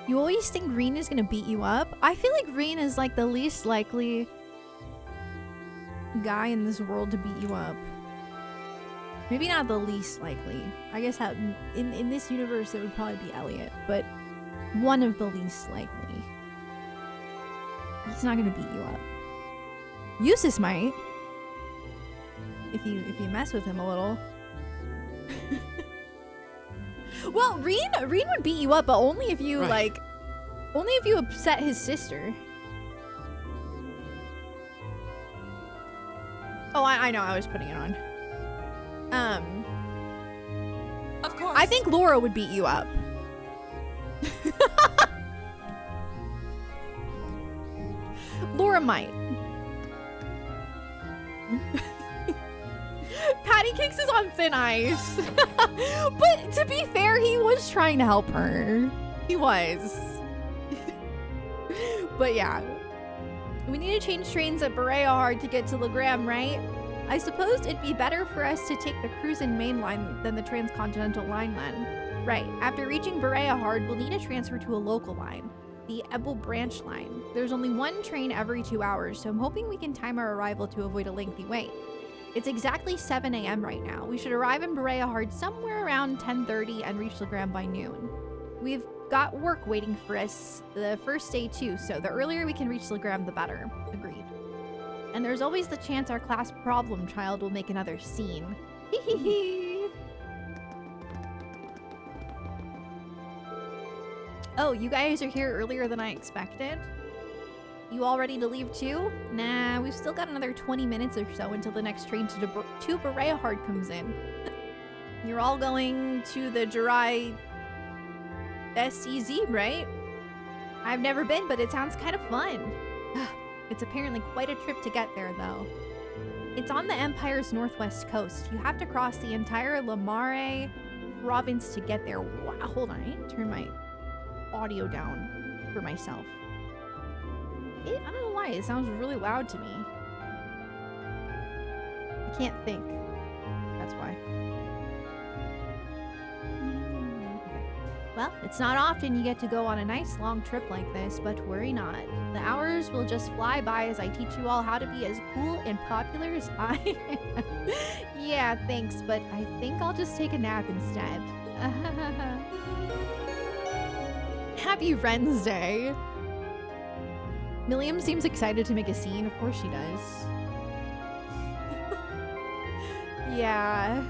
You always think Reen is gonna beat you up? I feel like Reen is like the least likely guy in this world to beat you up. Maybe not the least likely. I guess in this universe it would probably be Elliot, but one of the least likely. He's not gonna beat you up. Eustace might. If you mess with him a little. Well, Reen would beat you up, but only if you only if you upset his sister. Oh, I know. I was putting it on. Of course. I think Laura would beat you up. Laura might. Patty Cakes is on thin ice. But to be fair, he was trying to help her. He was. But yeah. We need to change trains at Berea Hard to get to Legram, right? I suppose it'd be better for us to take the Cruisin' Main Line than the Transcontinental Line then. Right. After reaching Berea Hard, we'll need to transfer to a local line, the Ebble Branch Line. There's only one train every 2 hours, so I'm hoping we can time our arrival to avoid a lengthy wait. It's exactly 7 a.m. right now. We should arrive in Berea Hard somewhere around 10:30 and reach Legram by noon. We've got work waiting for us the first day too, so the earlier we can reach Legram, the better. Agreed. And there's always the chance our class problem child will make another scene. Hee. Oh, you guys are here earlier than I expected? You all ready to leave too? Nah, we've still got another 20 minutes or so until the next train to Berea Hard comes in. You're all going to the Jirai SEZ, right? I've never been, but it sounds kind of fun. It's apparently quite a trip to get there, though. It's on the Empire's northwest coast. You have to cross the entire Lamare province to get there. Wow, hold on, I need to turn my audio down for myself. I don't know why, it sounds really loud to me. I can't think. That's why. Well, it's not often you get to go on a nice long trip like this, but worry not. The hours will just fly by as I teach you all how to be as cool and popular as I am. Yeah, thanks, but I think I'll just take a nap instead. Happy Friends Day! Milliam seems excited to make a scene. Of course she does. Yeah.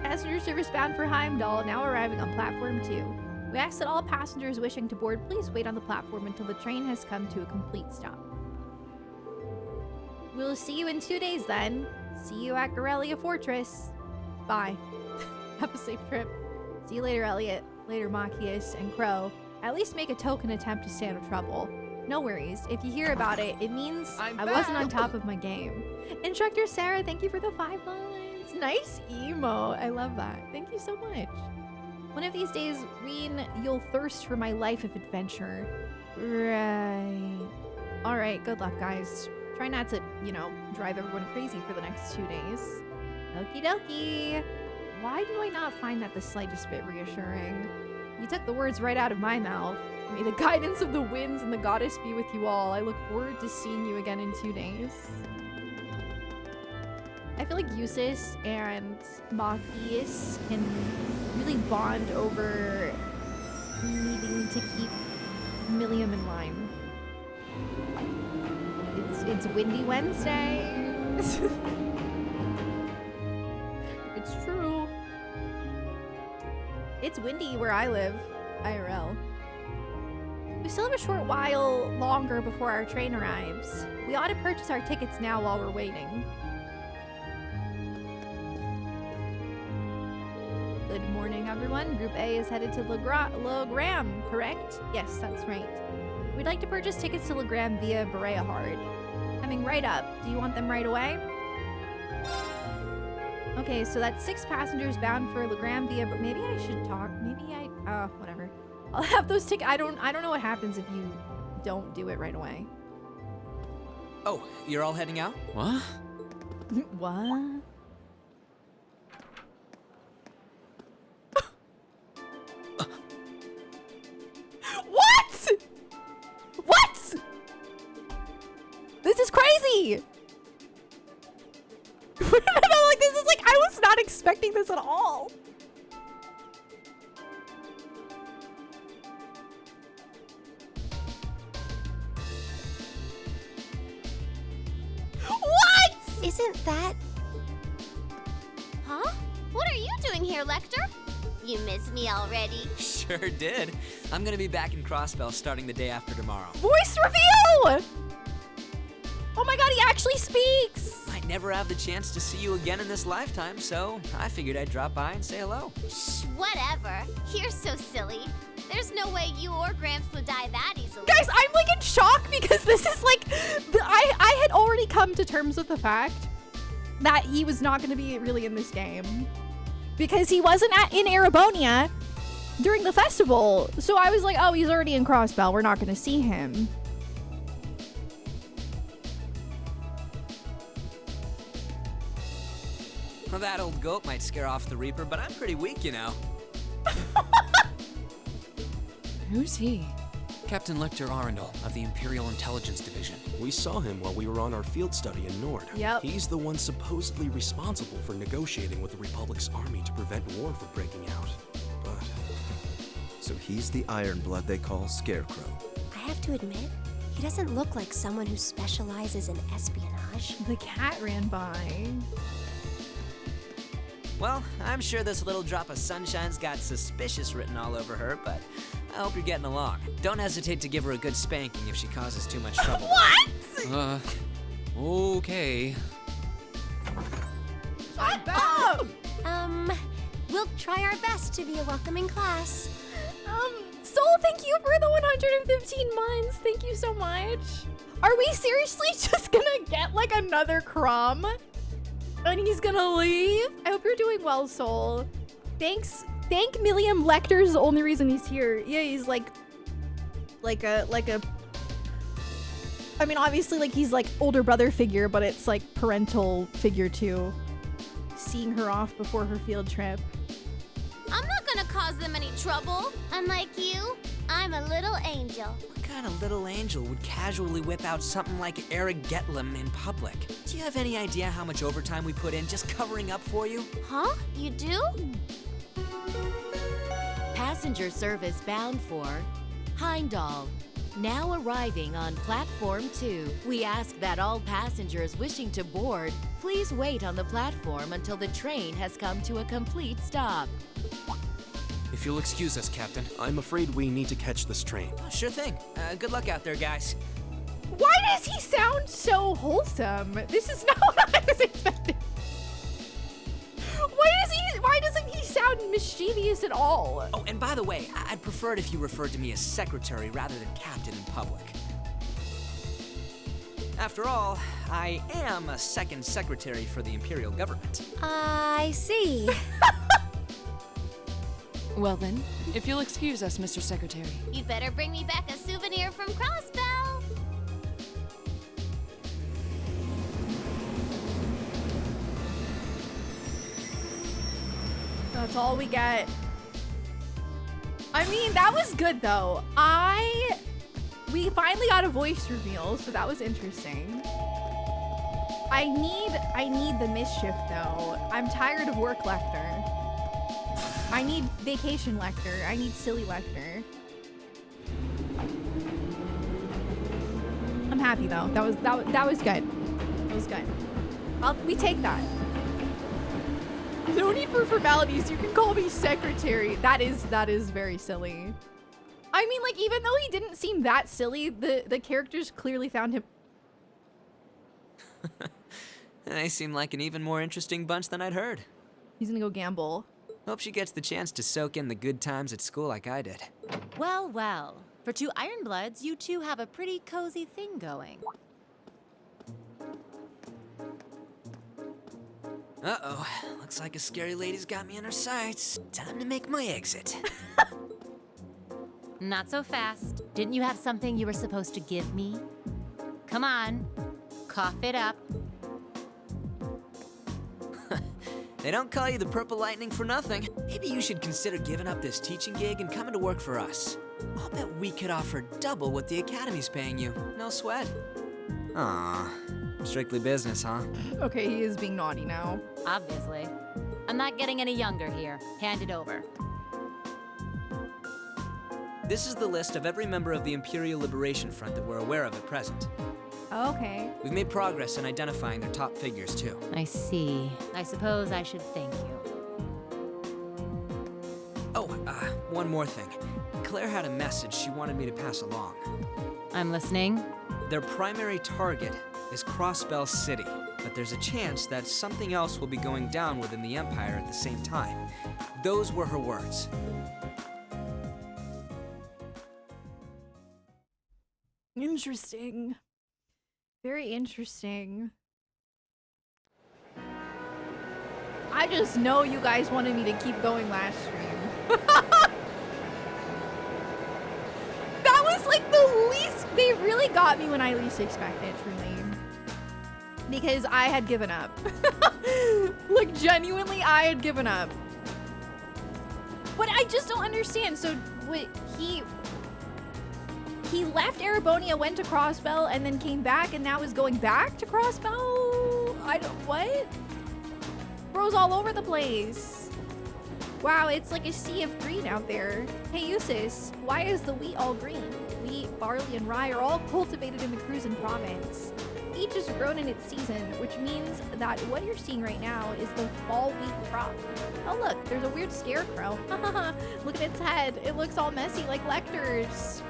Passenger service bound for Heimdall, now arriving on platform 2. We ask that all passengers wishing to board please wait on the platform until the train has come to a complete stop. We'll see you in 2 days then. See you at Gorelia Fortress. Bye. Have a safe trip. See you later, Elliot. Later, Machias and Crow. At least make a token attempt to stay out of trouble. No worries. If you hear about it, it means I wasn't on top of my game. Instructor Sarah, thank you for the 5 lines. Nice emo. I love that. Thank you so much. One of these days, Reen, you'll thirst for my life of adventure. Right. All right, good luck, guys. Try not to, drive everyone crazy for the next 2 days. Okie dokie. Why do I not find that the slightest bit reassuring? You took the words right out of my mouth. May the guidance of the winds and the goddess be with you all. I look forward to seeing you again in 2 days. I feel like Eustace and Machias can really bond over needing to keep Milliam in line. It's Windy Wednesday. It's true. It's windy where I live, IRL. We still have a short while longer before our train arrives. We ought to purchase our tickets now while we're waiting. Good morning, everyone. Group A is headed to Legram, correct? Yes, that's right. We'd like to purchase tickets to Legram via Berea Hard. Coming right up. Do you want them right away? Okay, so that's 6 passengers bound for Legram via... Maybe I should talk. Whatever. I'll have those tickets. I don't know what happens if you don't do it right away. Oh, you're all heading out? What? What? What? me? Like, this is like, I was not expecting this at all. What? Isn't that... Huh? What are you doing here, Lechter? You miss me already? Sure did. I'm gonna be back in Crossbell starting the day after tomorrow. Voice reveal! Oh my god, he actually speaks! Might never have the chance to see you again in this lifetime, so I figured I'd drop by and say hello. Shh, whatever. You're so silly. There's no way you or Gramps would die that easily. Guys, I'm like in shock because this is like, I had already come to terms with the fact that he was not going to be really in this game because he wasn't in Erebonia during the festival. So I was like, oh, he's already in Crossbell. We're not going to see him. Well, that old goat might scare off the Reaper, but I'm pretty weak, you know. Who's he? Captain Lechter Arundel of the Imperial Intelligence Division. We saw him while we were on our field study in Nord. Yep. He's the one supposedly responsible for negotiating with the Republic's army to prevent war from breaking out. But... So he's the Ironblood they call Scarecrow. I have to admit, he doesn't look like someone who specializes in espionage. The cat ran by. Well, I'm sure this little drop of sunshine's got suspicious written all over her, but I hope you're getting along. Don't hesitate to give her a good spanking if she causes too much trouble. What? Okay. Shut up! We'll try our best to be a welcoming class. Soul, thank you for the 115 months. Thank you so much. Are we seriously just gonna get like another crumb? And he's gonna leave? I hope you're doing well, Soul. Thanks. Thank Milliam Lechter's the only reason he's here. Yeah, he's like a I mean, obviously, like, he's like older brother figure, but it's like parental figure too. Seeing her off before her field trip. I'm not gonna cause them any trouble. Unlike you, I'm a little angel. What kind of little angel would casually whip out something like Eric Getlem in public? Do you have any idea how much overtime we put in just covering up for you? Huh? You do? Passenger service bound for Heimdall. Now arriving on platform 2. We ask that all passengers wishing to board please wait on the platform until the train has come to a complete stop. If you'll excuse us, Captain. I'm afraid we need to catch this train. Oh, sure thing. Good luck out there, guys. Why does he sound so wholesome? This is not what I was expecting. Why doesn't he sound mischievous at all? Oh, and by the way, I'd prefer it if you referred to me as secretary rather than captain in public. After all, I am a second secretary for the Imperial government. I see. Well then, if you'll excuse us, Mr. Secretary. You'd better bring me back a souvenir from Crossbell. That's all we get. I mean, that was good though. We finally got a voice reveal, so that was interesting. I need the mischief though. I'm tired of work Lechter. I need vacation Lechter. I need silly Lechter. I'm happy though. That was good. That was good. We take that. No need for formalities. You can call me secretary. That is very silly. I mean, like, even though he didn't seem that silly, the characters clearly found him. They seem like an even more interesting bunch than I'd heard. He's gonna go gamble. Hope she gets the chance to soak in the good times at school like I did. Well, well. For two Ironbloods, you two have a pretty cozy thing going. Uh-oh. Looks like a scary lady's got me in her sights. Time to make my exit. Not so fast. Didn't you have something you were supposed to give me? Come on. Cough it up. They don't call you the Purple Lightning for nothing. Maybe you should consider giving up this teaching gig and coming to work for us. I'll bet we could offer double what the Academy's paying you. No sweat. Aww. Strictly business, huh? Okay, he is being naughty now. Obviously. I'm not getting any younger here. Hand it over. This is the list of every member of the Imperial Liberation Front that we're aware of at present. Okay. We've made progress in identifying their top figures, too. I see. I suppose I should thank you. Oh, one more thing. Claire had a message she wanted me to pass along. I'm listening. Their primary target is Crossbell City, but there's a chance that something else will be going down within the Empire at the same time. Those were her words. Interesting. Very interesting. I just know you guys wanted me to keep going last stream. That was like the least, they really got me when I least expected, truly. Because I had given up. Like genuinely, I had given up. But I just don't understand. So what, he left Erebonia, went to Crossbell, and then came back and now is going back to Crossbell? What? Bro's all over the place. Wow, it's like a sea of green out there. Hey, Eustace, why is the wheat all green? Wheat, barley, and rye are all cultivated in the Cruisin province. Each is grown in its season, which means that what you're seeing right now is the fall wheat crop. Oh look, there's a weird scarecrow. Look at its head. It looks all messy like Lecter's.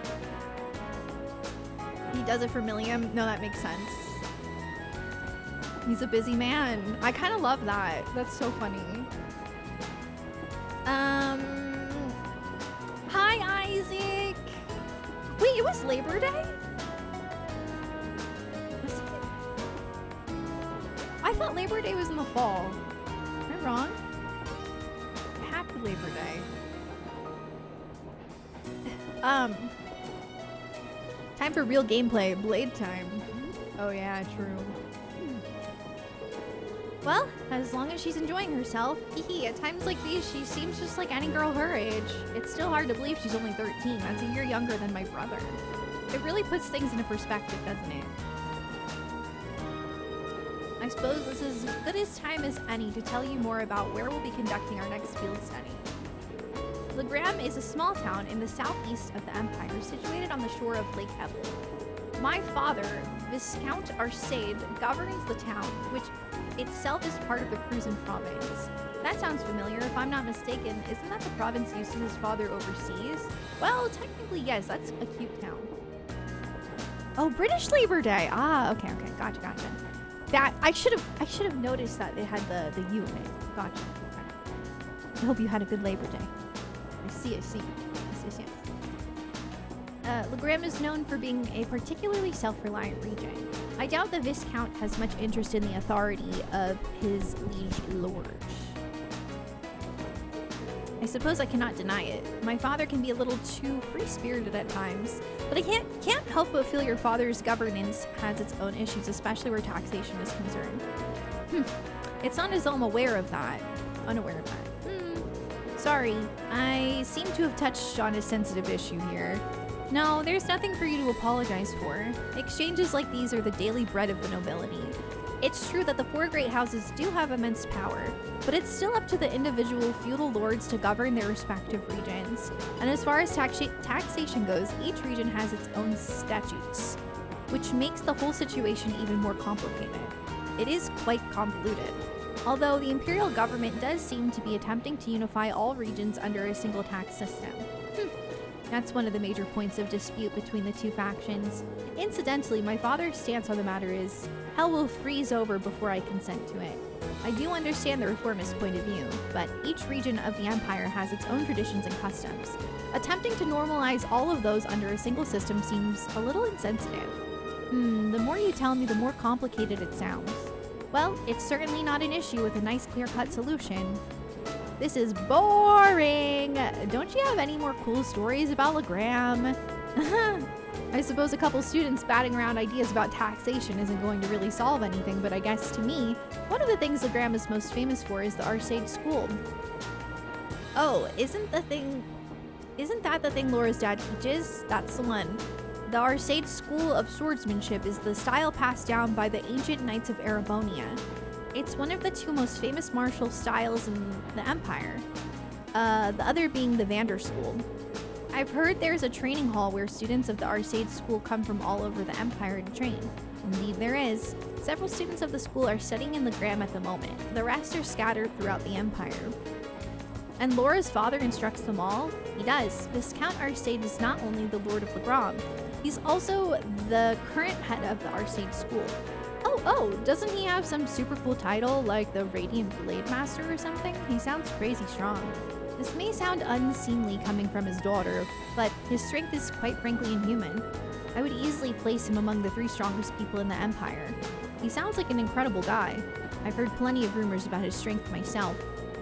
He does it for Milliam. No, that makes sense. He's a busy man. I kind of love that. That's so funny. Hi, Isaac. Wait, it was Labor Day? Was it? I thought Labor Day was in the fall. Am I wrong? Happy Labor Day. Time for real gameplay. Blade time. Oh yeah, true. Well, as long as she's enjoying herself. Hee at times like these, she seems just like any girl her age. It's still hard to believe she's only 13. That's a year younger than my brother. It really puts things into perspective, doesn't it? I suppose this is as good as time as any to tell you more about where we'll be conducting our next field study. Legram is a small town in the southeast of the Empire, situated on the shore of Lake Ebel. My father, Viscount Arseid, governs the town, which itself is part of the Cruisin province. That sounds familiar. If I'm not mistaken, isn't that the province Eustace's father oversees? Well, technically, yes, that's a cute town. Oh, British Labor Day. Ah, okay, gotcha. That I should have noticed that it had the U in it. Gotcha. Okay. I hope you had a good Labor Day. I see. Yes. Legram is known for being a particularly self-reliant region. I doubt the Viscount has much interest in the authority of his liege lord. I suppose I cannot deny it. My father can be a little too free-spirited at times, but I can't help but feel your father's governance has its own issues, especially where taxation is concerned. It's not as though I'm unaware of that. Sorry, I seem to have touched on a sensitive issue here. No, there's nothing for you to apologize for. Exchanges like these are the daily bread of the nobility. It's true that the four great houses do have immense power, but it's still up to the individual feudal lords to govern their respective regions. And as far as taxation goes, each region has its own statutes, which makes the whole situation even more complicated. It is quite convoluted. Although the imperial government does seem to be attempting to unify all regions under a single tax system. That's one of the major points of dispute between the two factions. Incidentally, my father's stance on the matter is, hell will freeze over before I consent to it. I do understand the reformist point of view, but each region of the Empire has its own traditions and customs. Attempting to normalize all of those under a single system seems a little insensitive. The more you tell me, the more complicated it sounds. Well, it's certainly not an issue with a nice clear-cut solution. This is boring! Don't you have any more cool stories about Legram? I suppose a couple students batting around ideas about taxation isn't going to really solve anything, but I guess to me, one of the things Legram is most famous for is the Arseid school. Oh, isn't that the thing Laura's dad teaches? That's the one. The Arseid School of Swordsmanship is the style passed down by the ancient knights of Erebonia. It's one of the two most famous martial styles in the Empire, the other being the Vander School. I've heard there's a training hall where students of the Arseid School come from all over the Empire to train. Indeed there is. Several students of the school are studying in Legram at the moment. The rest are scattered throughout the Empire. And Laura's father instructs them all? He does. Viscount Arseid is not only the Lord of Legram, he's also the current head of the Arseid School. Oh, doesn't he have some super cool title like the Radiant Blade Master or something? He sounds crazy strong. This may sound unseemly coming from his daughter, but his strength is quite frankly inhuman. I would easily place him among the 3 strongest people in the Empire. He sounds like an incredible guy. I've heard plenty of rumors about his strength myself.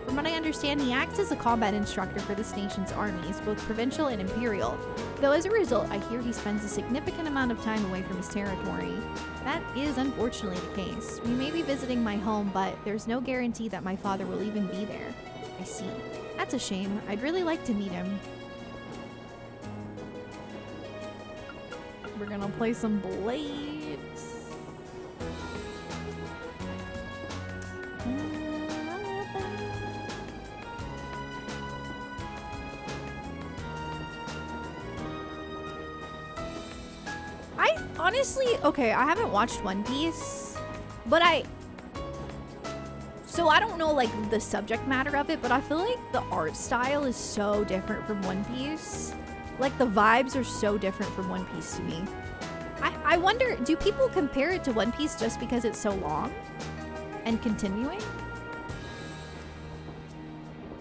From what I understand, he acts as a combat instructor for this nation's armies, both provincial and imperial. Though as a result, I hear he spends a significant amount of time away from his territory. That is unfortunately the case. We may be visiting my home, but there's no guarantee that my father will even be there. I see. That's a shame. I'd really like to meet him. We're gonna play some Blades. Honestly, okay, I haven't watched One Piece, but so I don't know like the subject matter of it, but I feel like the art style is so different from One Piece. Like the vibes are so different from One Piece to me. I wonder, do people compare it to One Piece just because it's so long and continuing?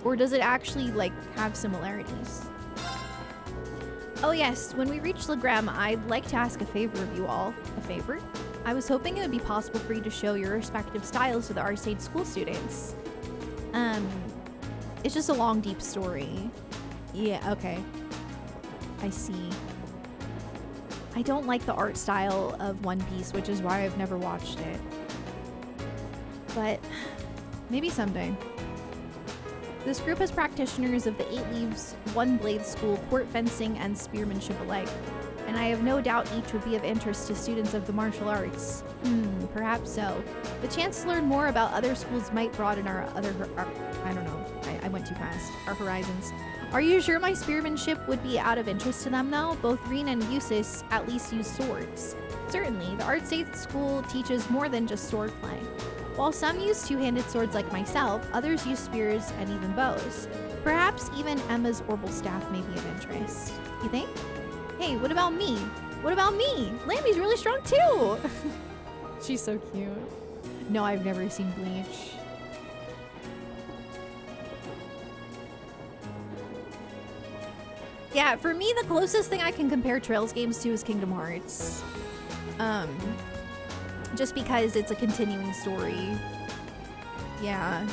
Or does it actually like have similarities? Oh yes, when we reach Legram, I'd like to ask a favor of you all. A favor? I was hoping it would be possible for you to show your respective styles to the Arseid school students. It's just a long, deep story. Yeah, okay. I see. I don't like the art style of One Piece, which is why I've never watched it. But maybe someday. This group has practitioners of the 8 Leaves, 1 Blade School, court fencing, and spearmanship alike, and I have no doubt each would be of interest to students of the martial arts. Perhaps so. The chance to learn more about other schools might broaden our I don't know, I went too fast, our horizons. Are you sure my spearmanship would be out of interest to them though? Both Reen and Eustace at least use swords. Certainly, the Arseid School teaches more than just swordplay. While some use 2-handed swords like myself, others use spears and even bows. Perhaps even Emma's orbital staff may be of interest. You think? Hey, what about me? What about me? Lammy's really strong too! She's so cute. No, I've never seen Bleach. Yeah, for me, the closest thing I can compare Trails games to is Kingdom Hearts. Just because it's a continuing story. Yeah.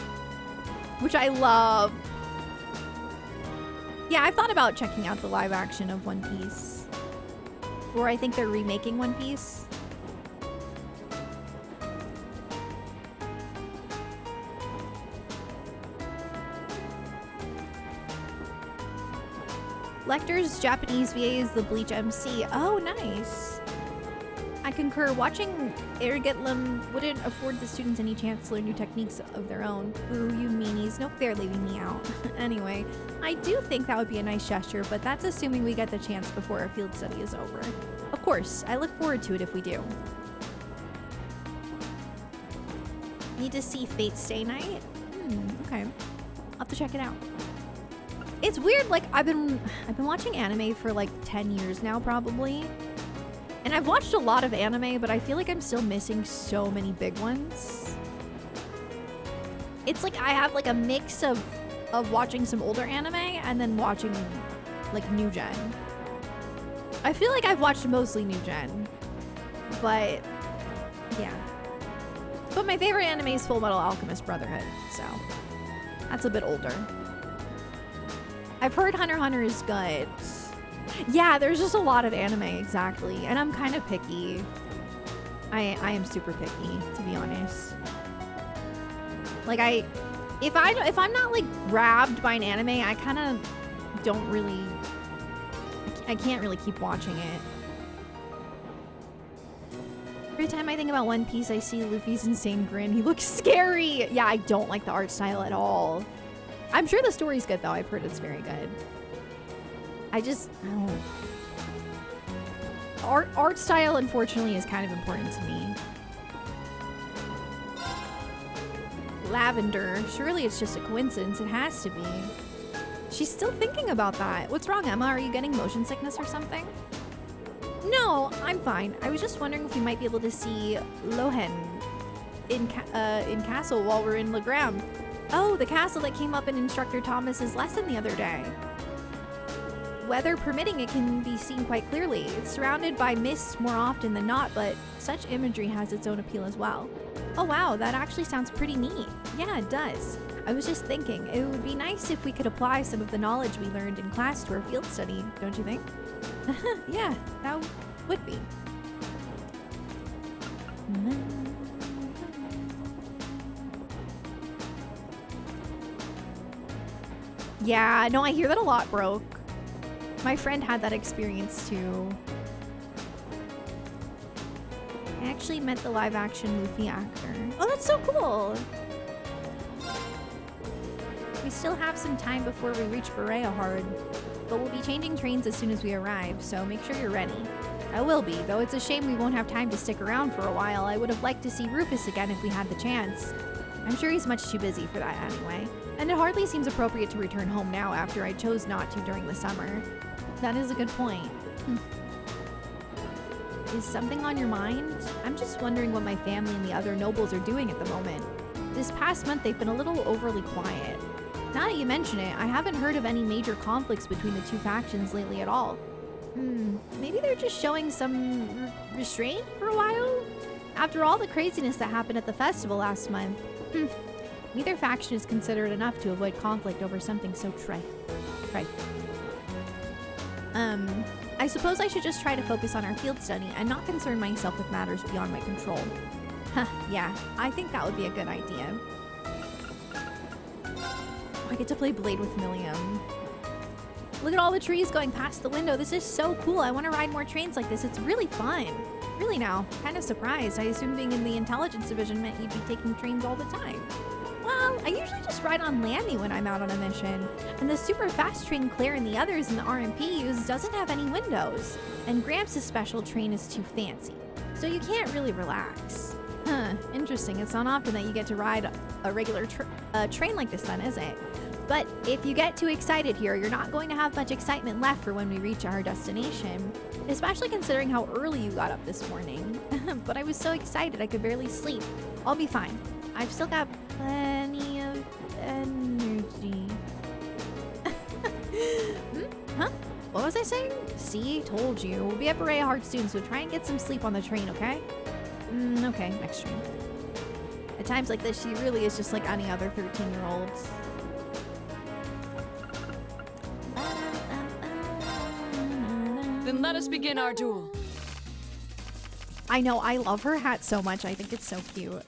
Which I love. Yeah, I've thought about checking out the live action of One Piece. Or I think they're remaking One Piece. Lechter's Japanese VA is the Bleach MC. Oh, nice. I concur. Watching Ergetlam wouldn't afford the students any chance to learn new techniques of their own. Ooh, you meanies. Nope, they're leaving me out. Anyway, I do think that would be a nice gesture, but that's assuming we get the chance before our field study is over. Of course, I look forward to it if we do. Need to see Fate Stay Night? Okay. I'll have to check it out. It's weird, like I've been watching anime for like 10 years now probably. And I've watched a lot of anime, but I feel like I'm still missing so many big ones. It's like I have like a mix of watching some older anime and then watching like new gen. I feel like I've watched mostly new gen, but yeah. But my favorite anime is Full Metal Alchemist Brotherhood, so that's a bit older. I've heard Hunter x Hunter is good. Yeah, there's just a lot of anime, exactly. And I'm kind of picky. I am super picky, to be honest. Like if I'm not like grabbed by an anime, I kind of don't really, I can't really keep watching it. Every time I think about One Piece, I see Luffy's insane grin. He looks scary. Yeah, I don't like the art style at all. I'm sure the story's good, though. I've heard it's very good. I don't... Art style, unfortunately, is kind of important to me. Lavender. Surely it's just a coincidence. It has to be. She's still thinking about that. What's wrong, Emma? Are you getting motion sickness or something? No, I'm fine. I was just wondering if we might be able to see Lohen in Castle while we're in Legram. Oh, the castle that came up in Instructor Thomas's lesson the other day. Weather permitting, it can be seen quite clearly. It's surrounded by mist more often than not, but such imagery has its own appeal as well. Oh wow, that actually sounds pretty neat. Yeah, it does. I was just thinking, it would be nice if we could apply some of the knowledge we learned in class to our field study, don't you think? Yeah, that would be. Yeah, no, I hear that a lot, Broke. My friend had that experience too. I actually met the live-action Luffy actor. Oh, that's so cool! We still have some time before we reach Berea Hard, but we'll be changing trains as soon as we arrive, so make sure you're ready. I will be, though it's a shame we won't have time to stick around for a while. I would have liked to see Rufus again if we had the chance. I'm sure he's much too busy for that anyway. And it hardly seems appropriate to return home now after I chose not to during the summer. That is a good point. Is something on your mind? I'm just wondering what my family and the other nobles are doing at the moment. This past month they've been a little overly quiet. Now that you mention it, I haven't heard of any major conflicts between the two factions lately at all. Maybe they're just showing some restraint for a while? After all the craziness that happened at the festival last month. Neither faction is considerate enough to avoid conflict over something so trite. I suppose I should just try to focus on our field study and not concern myself with matters beyond my control. Yeah, I think that would be a good idea. I get to play Blade with Milliam. Look at all the trees going past the window. This is so cool. I want to ride more trains like this. It's really fun. Really now. Kind of surprised. I assumed being in the intelligence division meant you'd be taking trains all the time. Well, I usually just ride on Landy when I'm out on a mission. And the super fast train Claire and the others in the RMP use doesn't have any windows. And Gramps' special train is too fancy. So you can't really relax. Interesting. It's not often that you get to ride a regular train like this then, is it? But if you get too excited here, you're not going to have much excitement left for when we reach our destination. Especially considering how early you got up this morning. But I was so excited I could barely sleep. I'll be fine. I've still got plenty of energy. Huh? What was I saying? See? Told you. We'll be at Berea Hard soon, so try and get some sleep on the train, okay? Okay, next train. At times like this, she really is just like any other 13-year-old. Then let us begin our duel. I know, I love her hat so much. I think it's so cute.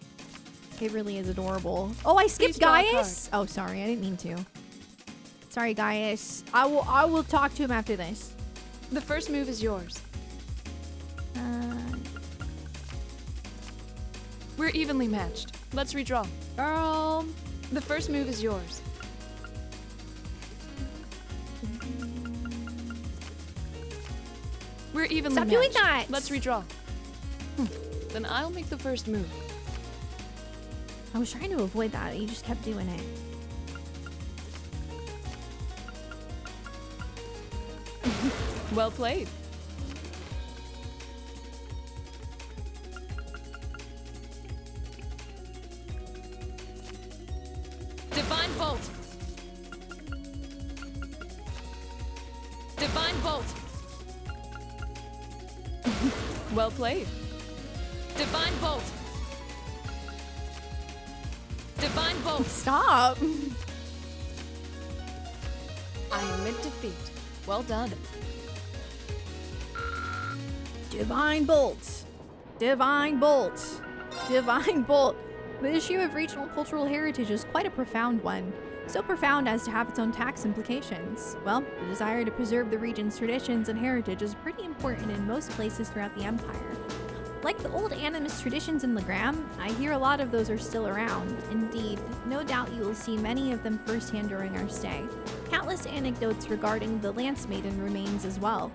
It really is adorable. Oh, I skipped Gaius? Oh, sorry, I didn't mean to. Sorry, Gaius. I will talk to him after this. The first move is yours. We're evenly matched. Let's redraw. Girl. The first move is yours. We're evenly Stop matched. doing that. Let's redraw. Then I'll make the first move. I was trying to avoid that. You just kept doing it. Well played. Divine Bolt. Divine Bolt. Well played. Divine Bolt. Divine Bolt. Stop. I admit defeat. Well done. Divine Bolt. Divine Bolt. Divine Bolt. The issue of regional cultural heritage is quite a profound one. So profound as to have its own tax implications. Well, the desire to preserve the region's traditions and heritage is pretty important in most places throughout the Empire. Like the old animist traditions in Legram, I hear a lot of those are still around. Indeed, no doubt you will see many of them firsthand during our stay. Countless anecdotes regarding the Lance Maiden remains as well.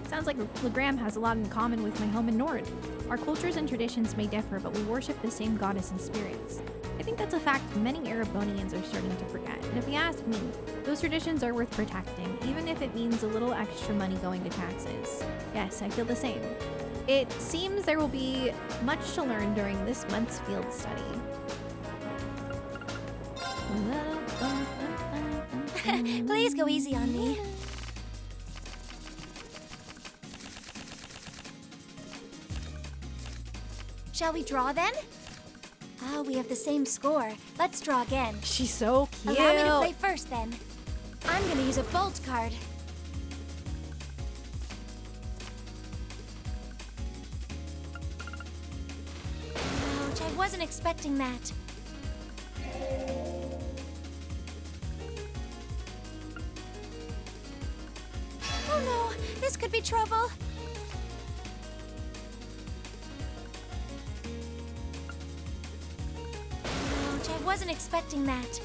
Sounds like Legram has a lot in common with my home in Nord. Our cultures and traditions may differ, but we worship the same goddess and spirits. I think that's a fact many Erebonians are starting to forget, and if you ask me, those traditions are worth protecting, even if it means a little extra money going to taxes. Yes, I feel the same. It seems there will be much to learn during this month's field study. Please go easy on me. Shall we draw then? Oh, we have the same score. Let's draw again. She's so cute. Allow me to play first then. I'm gonna use a bolt card. Ouch, I wasn't expecting that. Oh no, this could be trouble. Ouch, I wasn't expecting that.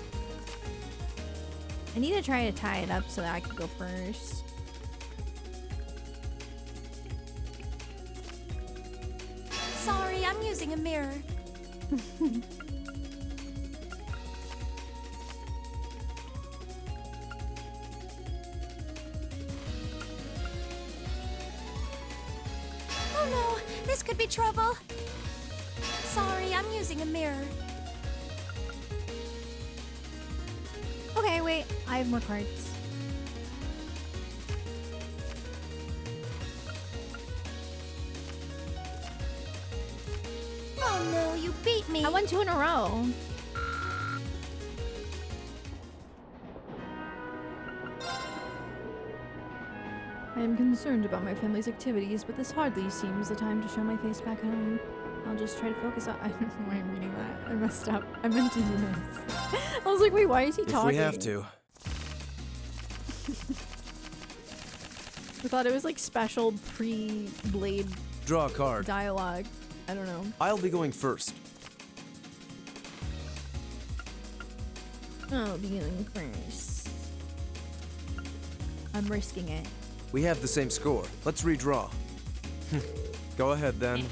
I need to try to tie it up so that I can go first. Sorry, I'm using a mirror. Oh no, this could be trouble. Sorry, I'm using a mirror. Okay, wait, I have more cards. Oh no, you beat me. I won 2 in a row. I am concerned about my family's activities, but this hardly seems the time to show my face back home. I'll just try to focus on. I don't know why I'm reading that. I messed up. I meant to do this. I was like, wait, why is he talking? If we have to. I thought it was like special pre-Blade Draw a card. dialogue. I don't know. I'll be going first. I'll be going first. I'm risking it. We have the same score. Let's redraw. Go ahead then.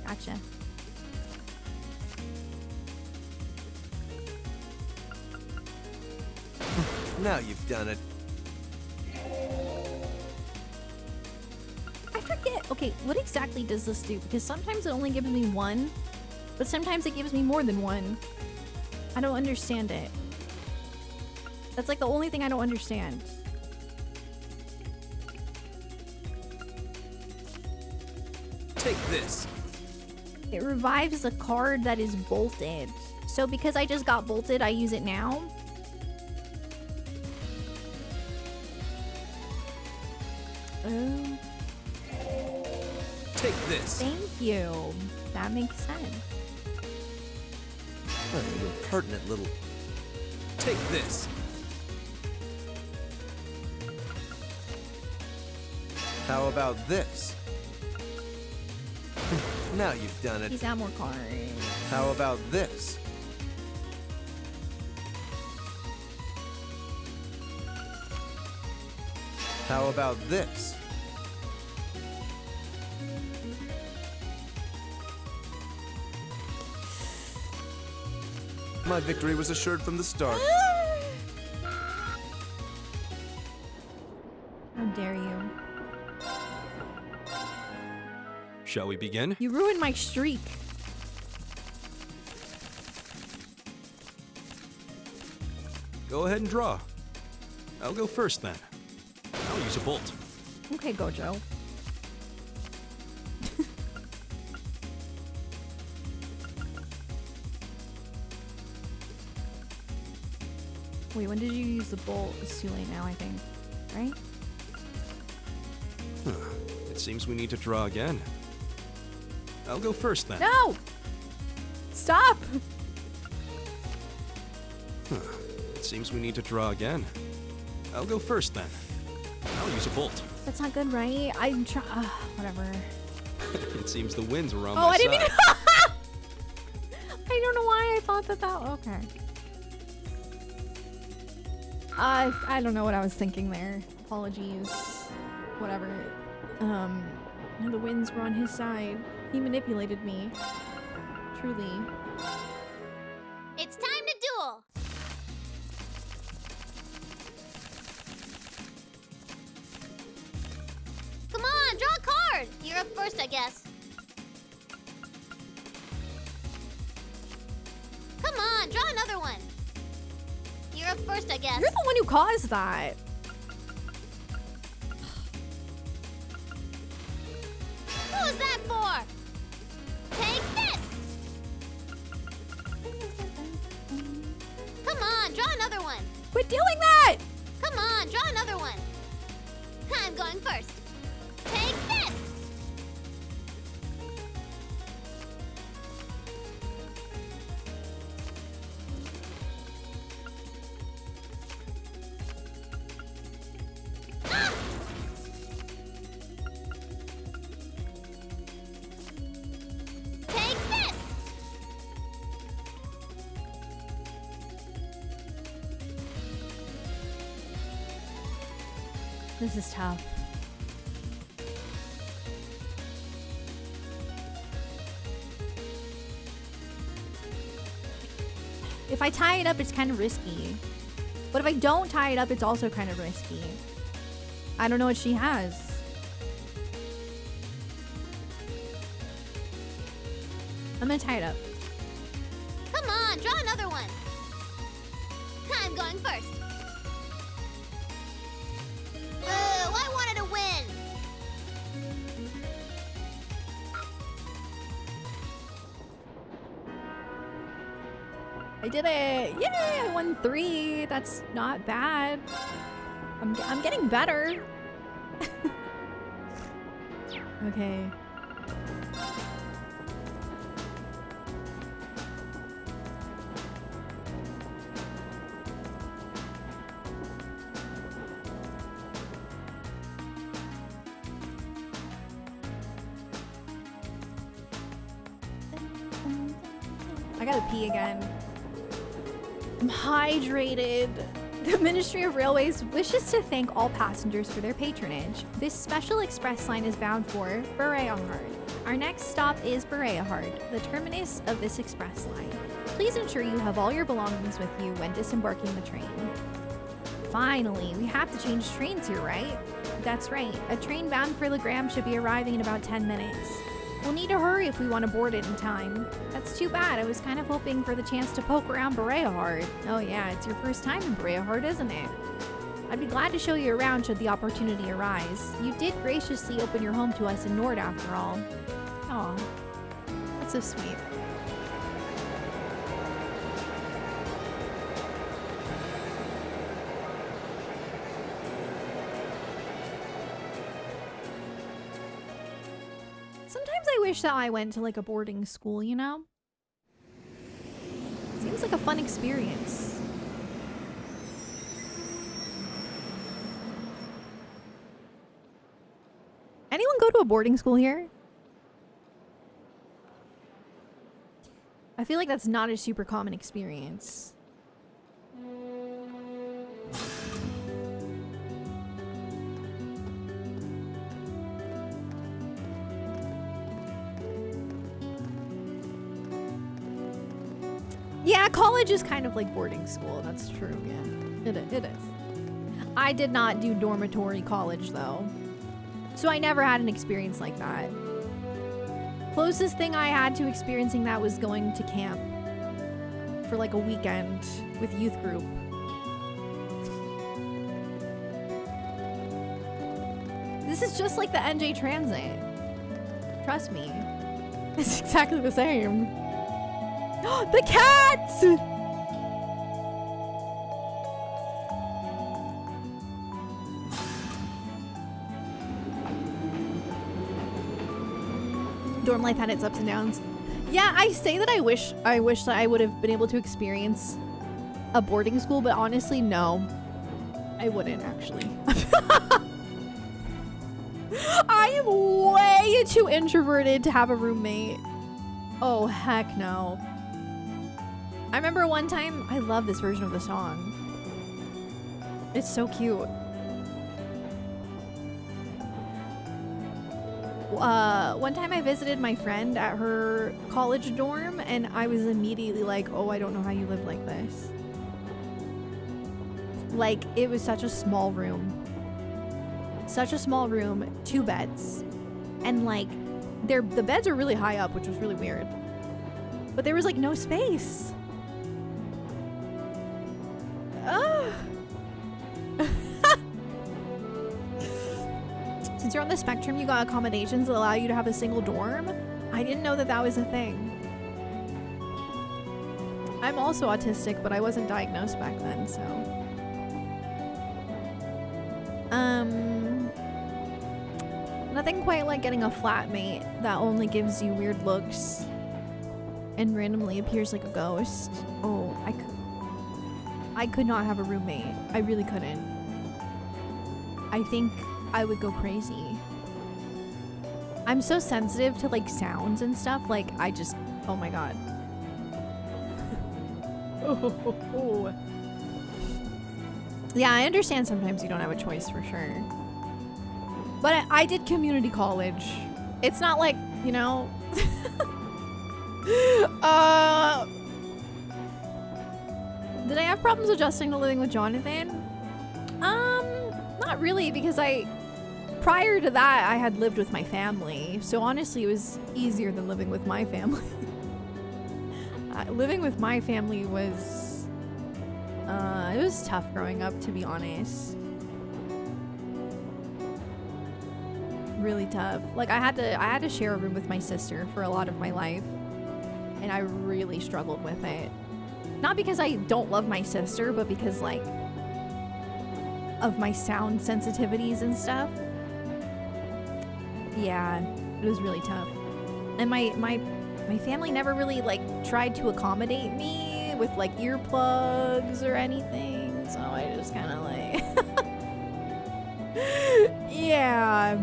Gotcha. Now you've done it. I forget. Okay, what exactly does this do? Because sometimes it only gives me 1, but sometimes it gives me more than 1. I don't understand it. That's like the only thing I don't understand. Take this. It revives the card that is bolted. So because I just got bolted, I use it now? Oh. Take this. Thank you. That makes sense. What an impertinent little... Take this. How about this? Now you've done it. He's got more cards. How about this? How about this? My victory was assured from the start. How dare you? Shall we begin? You ruined my streak. Go ahead and draw. I'll go first then. I'll use a bolt. Okay, Gojo. Wait, when did you use the bolt? It's too late now, I think. Right? It seems we need to draw again. I'll go first then. No! Stop! It seems we need to draw again. I'll go first then. I'll use a bolt. That's not good, right? I'm trying. Whatever. It seems the winds were on Oh, my I didn't side. mean. I don't know why I thought that. Okay. I don't know what I was thinking there. Apologies. Whatever. The winds were on his side. He manipulated me. Truly. It's time to duel. Come on, draw a card. You're up first, I guess. Come on, draw another one. You're up first, I guess. You're the one who caused that. What was that for? Take this. Come on, draw another one. Quit doing that! Come on, draw another one. I'm going first. Take this. Ah! Take this. This is tough. If I tie it up, it's kind of risky. But if I don't tie it up, it's also kind of risky. I don't know what she has. I'm gonna tie it up. Come on, draw another one. I'm going first. I wanted to win. I did it! Yay! I won 3. That's not bad. I'm getting better. Okay. I gotta pee again. I'm hydrated. The Ministry of Railways wishes to thank all passengers for their patronage. This special express line is bound for Bereahard. Our next stop is Bereahard, the terminus of this express line. Please ensure you have all your belongings with you when disembarking the train. Finally, we have to change trains here, right? That's right. A train bound for Legram should be arriving in about 10 minutes. We'll need to hurry if we want to board it in time. That's too bad. I was kind of hoping for the chance to poke around Bereahard. Oh yeah, it's your first time in Bereahard, isn't it? I'd be glad to show you around should the opportunity arise. You did graciously open your home to us in Nord after all. Aw, that's so sweet. Sometimes I wish that I went to like a boarding school, you know? Seems like a fun experience. Anyone go to a boarding school here? I feel like that's not a super common experience. Yeah, college is kind of like boarding school. That's true, yeah. It is. I did not do dormitory college, though. So I never had an experience like that. Closest thing I had to experiencing that was going to camp for like a weekend with youth group. This is just like the NJ Transit. Trust me. It's exactly the same. The cats! Dorm life had its ups and downs. Yeah, I say that I wish that I would have been able to experience a boarding school, but honestly, no. I wouldn't actually. I am way too introverted to have a roommate. Oh, heck no. I remember one time, I love this version of the song. It's so cute. One time I visited my friend at her college dorm and I was immediately like, oh, I don't know how you live like this. Like, it was such a small room. Such a small room, 2 beds. And like, the beds are really high up, which was really weird. But there was like no space. Ugh. Since you're on the spectrum, you got accommodations that allow you to have a single dorm? I didn't know that that was a thing. I'm also autistic, but I wasn't diagnosed back then, so. Nothing quite like getting a flatmate that only gives you weird looks and randomly appears like a ghost. Oh, I could not have a roommate. I really couldn't. I think I would go crazy. I'm so sensitive to like sounds and stuff. Like I just, oh my god. Oh. Yeah, I understand sometimes you don't have a choice for sure. But I did community college. It's not like, you know. Did I have problems adjusting to living with Jonathan? Not really, because prior to that, I had lived with my family. So honestly, it was easier than living with my family. Living with my family was, it was tough growing up, to be honest. Really tough. Like I had to share a room with my sister for a lot of my life, and I really struggled with it. Not because I don't love my sister, but because like of my sound sensitivities and stuff. Yeah, it was really tough. And my family never really like tried to accommodate me with like earplugs or anything, so I just kind of like yeah.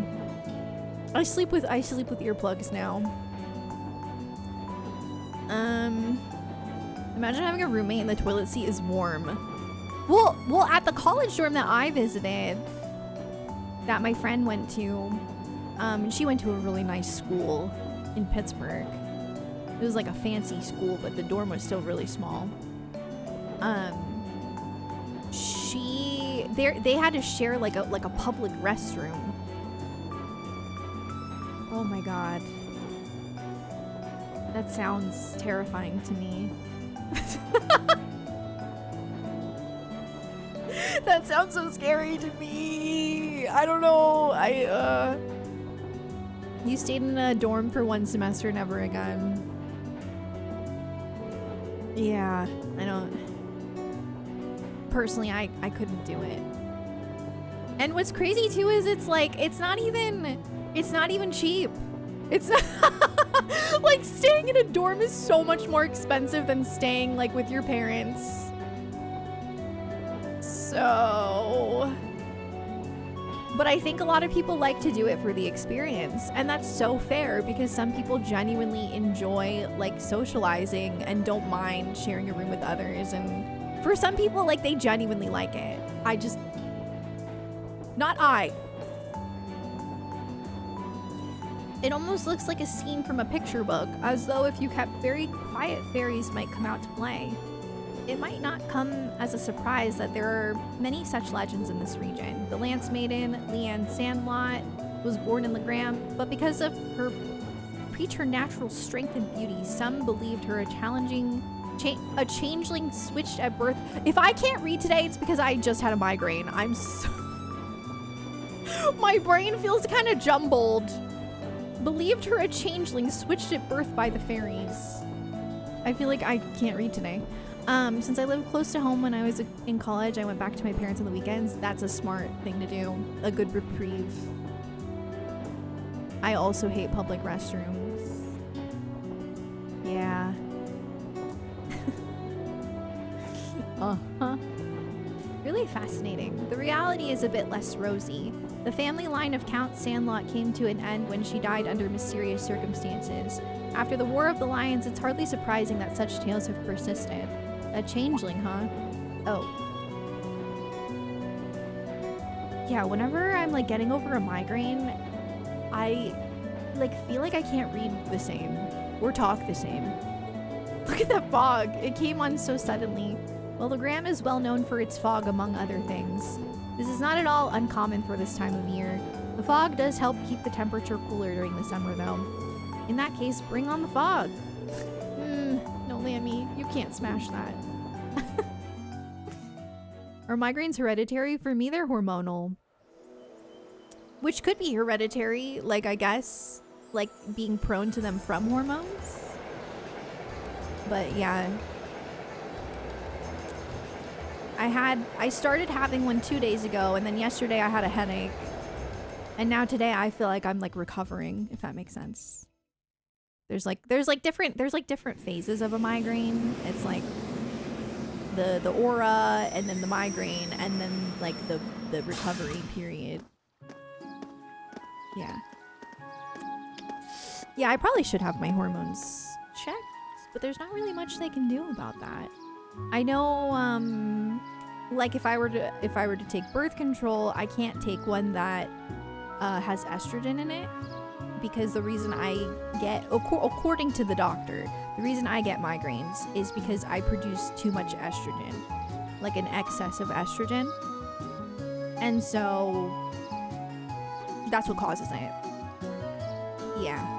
I sleep with earplugs now. Imagine having a roommate and the toilet seat is warm. Well, at the college dorm that I visited, that my friend went to, she went to a really nice school in Pittsburgh. It was like a fancy school, but the dorm was still really small. They had to share like a public restroom. Oh my god. That sounds terrifying to me. That sounds so scary to me. I don't know. You stayed in a dorm for 1 semester, never again. Yeah, I don't. Personally, I couldn't do it. And what's crazy too is it's like it's not even cheap. It's not like staying in a dorm is so much more expensive than staying like with your parents. So, but I think a lot of people like to do it for the experience, and that's so fair because some people genuinely enjoy like socializing and don't mind sharing a room with others, and for some people like they genuinely like it. It almost looks like a scene from a picture book, as though if you kept very quiet, fairies might come out to play. It might not come as a surprise that there are many such legends in this region. The Lance Maiden, Leanne Sandlot, was born in Legram, but because of her preternatural strength and beauty, some believed her a changeling switched at birth. If I can't read today, it's because I just had a migraine. I'm so... My brain feels kind of jumbled. Believed her a changeling switched at birth by the fairies. I feel like I can't read today. Since I lived close to home when I was in college, I went back to my parents on the weekends. That's a smart thing to do. A good reprieve. I also hate public restrooms. Yeah. Really fascinating. The reality is a bit less rosy. The family line of Count Sandlot came to an end when she died under mysterious circumstances. After the War of the Lions, it's hardly surprising that such tales have persisted. A changeling, huh? Oh. Yeah, whenever I'm like getting over a migraine, I like feel like I can't read the same or talk the same. Look at that fog. It came on so suddenly. Well, Legram is well known for its fog, among other things. This is not at all uncommon for this time of year. The fog does help keep the temperature cooler during the summer, though. In that case, bring on the fog. No, Lammy, you can't smash that. Are migraines hereditary? For me, they're hormonal. Which could be hereditary, like, I guess, like being prone to them from hormones. But yeah. I started having one 2 days ago, and then yesterday I had a headache. And now today I feel like I'm like recovering, if that makes sense. There's different phases of a migraine. It's like the aura, and then the migraine, and then like the recovery period. Yeah. Yeah, I probably should have my hormones checked, but there's not really much they can do about that. I know, like if I were to take birth control, I can't take one that has estrogen in it, because the reason I get, according to the doctor, the reason I get migraines is because I produce too much estrogen, like an excess of estrogen, and so that's what causes it. Yeah.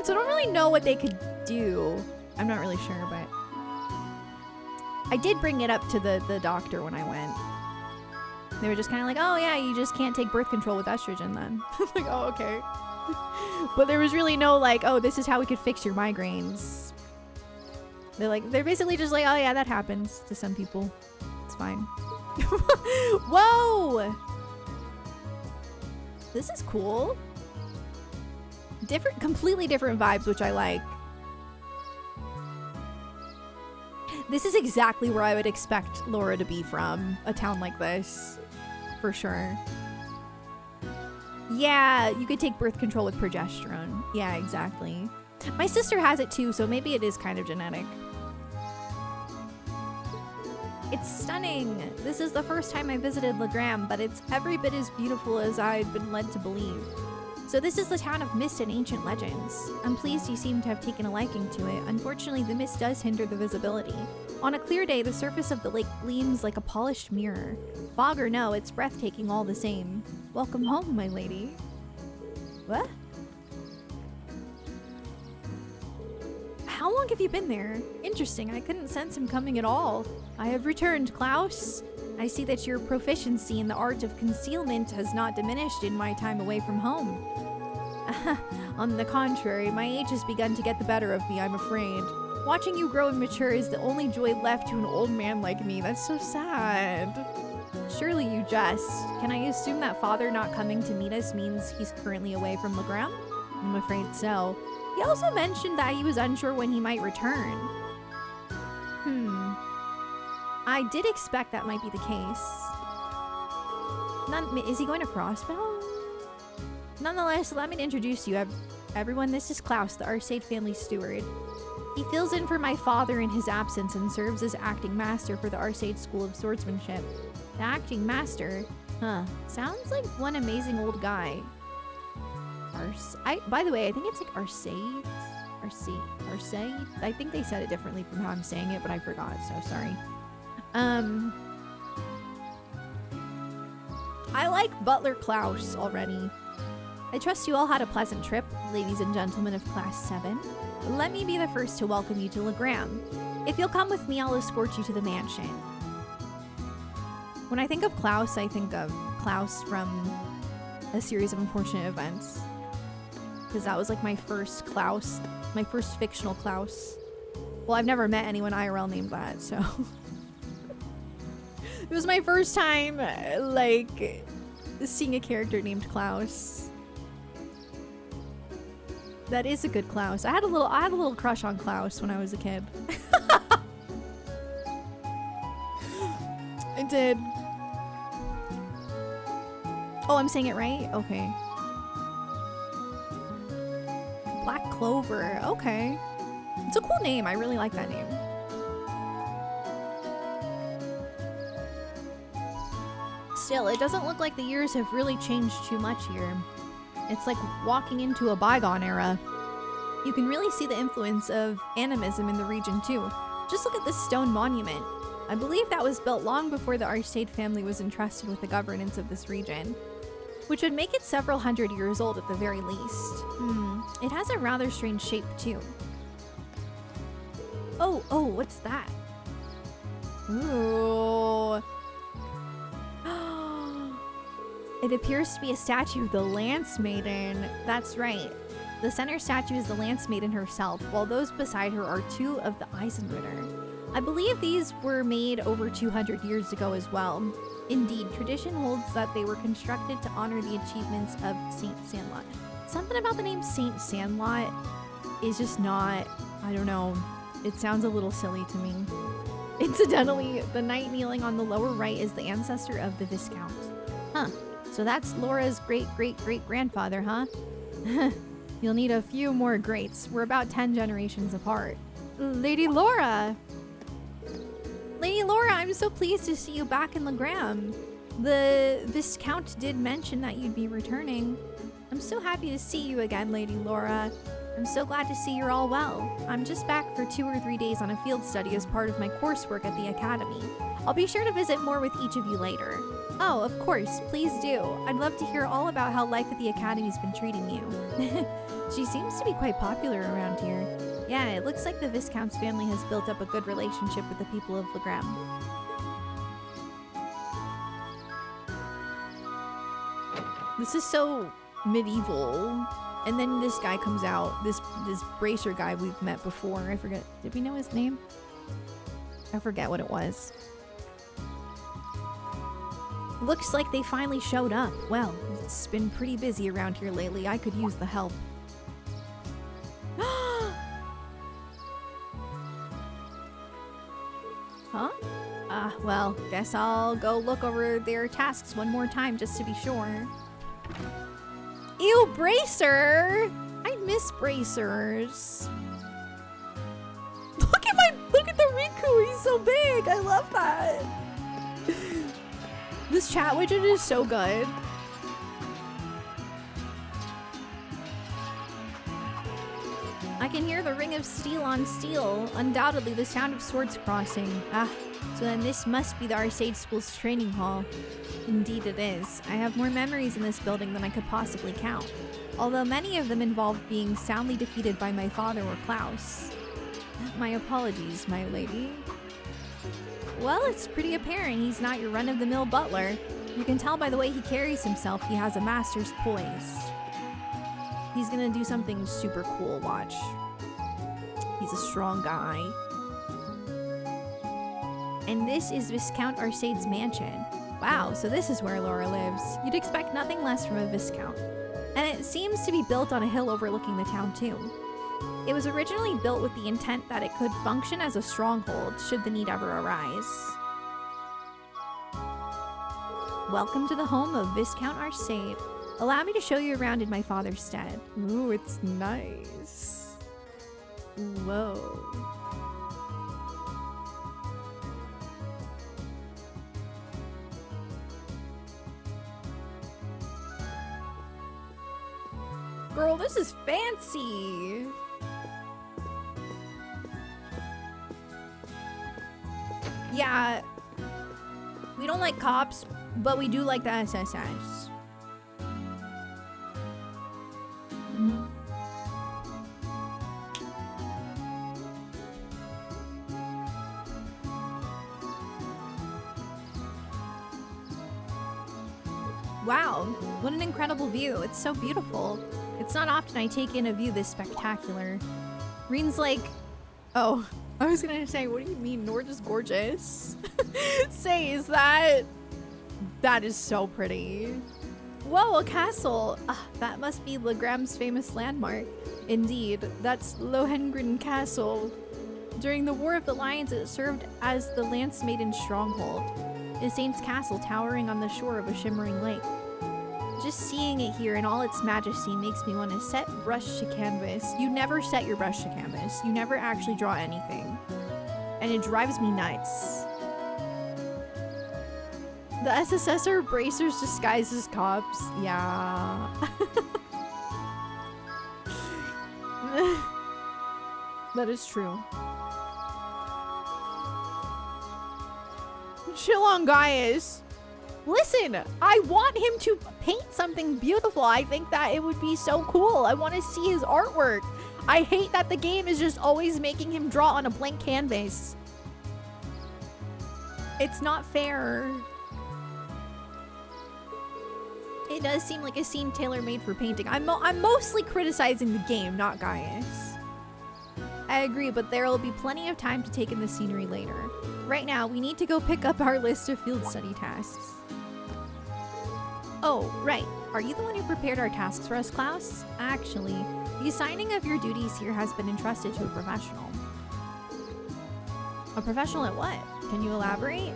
So I don't really know what they could do. I'm not really sure, but I did bring it up to the doctor when I went. They were just kind of like, oh yeah, you just can't take birth control with estrogen then. I'm like, oh, okay. But there was really no like, oh, this is how we could fix your migraines. They're basically just like, oh yeah, that happens to some people. It's fine. Whoa! This is cool. Completely different vibes, which I like. This is exactly where I would expect Laura to be from, a town like this, for sure. Yeah, you could take birth control with progesterone. Yeah, exactly. My sister has it too, so maybe it is kind of genetic. It's stunning. This is the first time I visited Legram, but it's every bit as beautiful as I'd been led to believe. So this is the town of mist and ancient legends. I'm pleased you seem to have taken a liking to it. Unfortunately, the mist does hinder the visibility. On a clear day, the surface of the lake gleams like a polished mirror. Fog or no, it's breathtaking all the same. Welcome home, my lady. What? How long have you been there? Interesting, I couldn't sense him coming at all. I have returned, Klaus. I see that your proficiency in the art of concealment has not diminished in my time away from home. On the contrary, my age has begun to get the better of me, I'm afraid. Watching you grow and mature is the only joy left to an old man like me. That's so sad. Surely you jest. Can I assume that father not coming to meet us means he's currently away from Legram? I'm afraid so. He also mentioned that he was unsure when he might return. I did expect that might be the case. Is he going to Crossbow? Nonetheless, allow me to introduce you, everyone. This is Klaus, the Arseid family steward. He fills in for my father in his absence and serves as acting master for the Arseid School of Swordsmanship. The acting master? Huh. Sounds like one amazing old guy. By the way, I think it's like Arseid? Arseid? I think they said it differently from how I'm saying it, but I forgot, so sorry. I like Butler Klaus already. I trust you all had a pleasant trip, ladies and gentlemen of Class 7. Let me be the first to welcome you to Legram. If you'll come with me, I'll escort you to the mansion. When I think of Klaus, I think of Klaus from A Series of Unfortunate Events. Because that was like my first Klaus, my first fictional Klaus. Well, I've never met anyone IRL named that, so... It was my first time, like, seeing a character named Klaus. That is a good Klaus. I had a little crush on Klaus when I was a kid. I did. Oh, I'm saying it right? Okay. Black Clover. Okay. It's a cool name. I really like that name. Still, it doesn't look like the years have really changed too much here. It's like walking into a bygone era. You can really see the influence of animism in the region too. Just look at this stone monument. I believe that was built long before the Arseid family was entrusted with the governance of this region, which would make it several hundred years old at the very least. It has a rather strange shape too. Oh, what's that? Ooh. It appears to be a statue of the Lance Maiden. That's right. The center statue is the Lance Maiden herself, while those beside her are two of the Eisenritter. I believe these were made over 200 years ago as well. Indeed, tradition holds that they were constructed to honor the achievements of Saint Sandlot. Something about the name Saint Sandlot is just not, I don't know, it sounds a little silly to me. Incidentally, the knight kneeling on the lower right is the ancestor of the Viscount. Huh, so that's Laura's great-great-great-grandfather, huh? You'll need a few more greats. We're about 10 generations apart. Lady Laura! Lady Laura, I'm so pleased to see you back in Legram. The Viscount did mention that you'd be returning. I'm so happy to see you again, Lady Laura. I'm so glad to see you're all well. I'm just back for 2 or 3 days on a field study as part of my coursework at the Academy. I'll be sure to visit more with each of you later. Oh, of course, please do. I'd love to hear all about how life at the Academy's been treating you. She seems to be quite popular around here. Yeah, it looks like the Viscount's family has built up a good relationship with the people of Legram. This is so medieval. And then this guy comes out, this bracer guy we've met before. I forget, did we know his name? I forget what it was. Looks like they finally showed up. Well, it's been pretty busy around here lately. I could use the help. Huh? Well, guess I'll go look over their tasks one more time just to be sure. Ew, Bracer! I miss bracers. Look at the Riku, he's so big! I love that! This chat widget is so good. I can hear the ring of steel on steel. Undoubtedly the sound of swords crossing. So then this must be the Arseid School's training hall. Indeed it is. I have more memories in this building than I could possibly count, although many of them involved being soundly defeated by my father or Klaus. My apologies, my lady. Well, it's pretty apparent he's not your run-of-the-mill butler. You can tell by the way he carries himself he has a master's poise. He's gonna do something super cool, watch. He's a strong guy. And this is Viscount Arseid's mansion. Wow, so this is where Laura lives. You'd expect nothing less from a Viscount. And it seems to be built on a hill overlooking the town too. It was originally built with the intent that it could function as a stronghold should the need ever arise. Welcome to the home of Viscount Arseid. Allow me to show you around in my father's stead. Ooh, it's nice. Whoa. Girl, this is fancy. Yeah, we don't like cops, but we do like the SSS. Wow, what an incredible view. It's so beautiful. It's not often I take in a view this spectacular. Reen's like, oh, I was gonna say, what do you mean, nor just gorgeous? Say, is that is so pretty. Whoa, a castle. That must be Legram's famous landmark. Indeed, that's Lohengrin Castle. During the War of the Lions, it served as the Lance Maiden's stronghold. A saint's castle towering on the shore of a shimmering lake. just seeing it here in all its majesty makes me want to set brush to canvas. You never set your brush to canvas. You never actually draw anything. And it drives me nuts. The SSS are bracers disguised as cops. Yeah. That is true. Chill on Gaius. Listen, I want him to paint something beautiful. I think that it would be so cool. I want to see his artwork. I hate that the game is just always making him draw on a blank canvas. It's not fair. It does seem like a scene tailor-made for painting. I'm mostly criticizing the game, not Gaius. I agree, but there will be plenty of time to take in the scenery later. Right now, we need to go pick up our list of field study tasks. Oh, right. Are you the one who prepared our tasks for us, Klaus? Actually, the assigning of your duties here has been entrusted to a professional. A professional at what? Can you elaborate?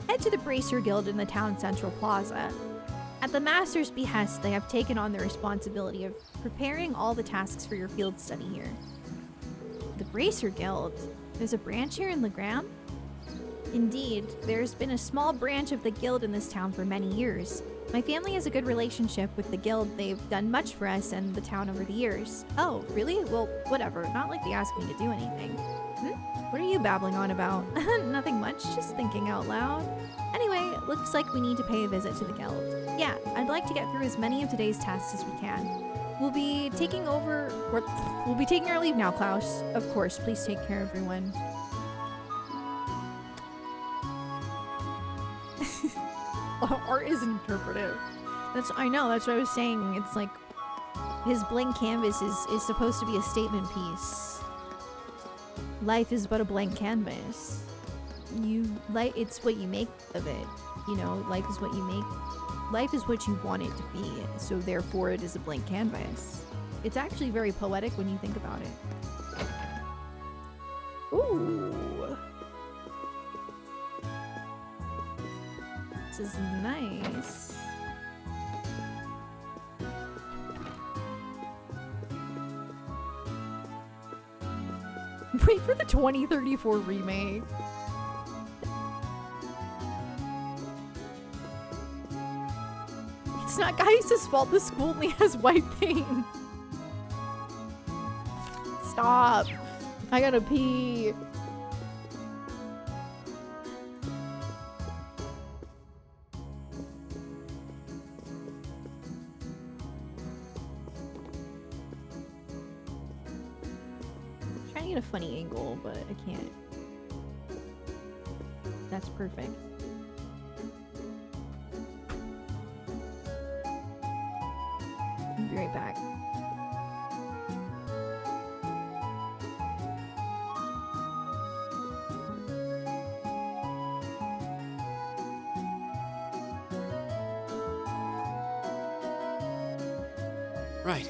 Head to the Bracer Guild in the town central plaza. At the master's behest, they have taken on the responsibility of preparing all the tasks for your field study here. The Bracer Guild? There's a branch here in Legram? Indeed, there's been a small branch of the guild in this town for many years. My family has a good relationship with the guild. They've done much for us and the town over the years. Oh, really? Well, whatever. Not like they asked me to do anything. What are you babbling on about? Nothing much, just thinking out loud. Anyway, looks like we need to pay a visit to the guild. Yeah, I'd like to get through as many of today's tasks as we can. We'll be taking our leave now, Klaus. Of course, please take care, everyone. Art is interpretive. I know, that's what I was saying. It's like his blank canvas is supposed to be a statement piece. Life is but a blank canvas. It's what you make of it. You know, life is what you make. Life is what you want it to be, so therefore it is a blank canvas. It's actually very poetic when you think about it. Ooh. This is nice. Wait for the 2034 remake. It's not Gaius' fault the school only has white paint. Stop. I gotta pee. I'm trying to get a funny angle, but I can't. That's perfect. I'll be right back. Right.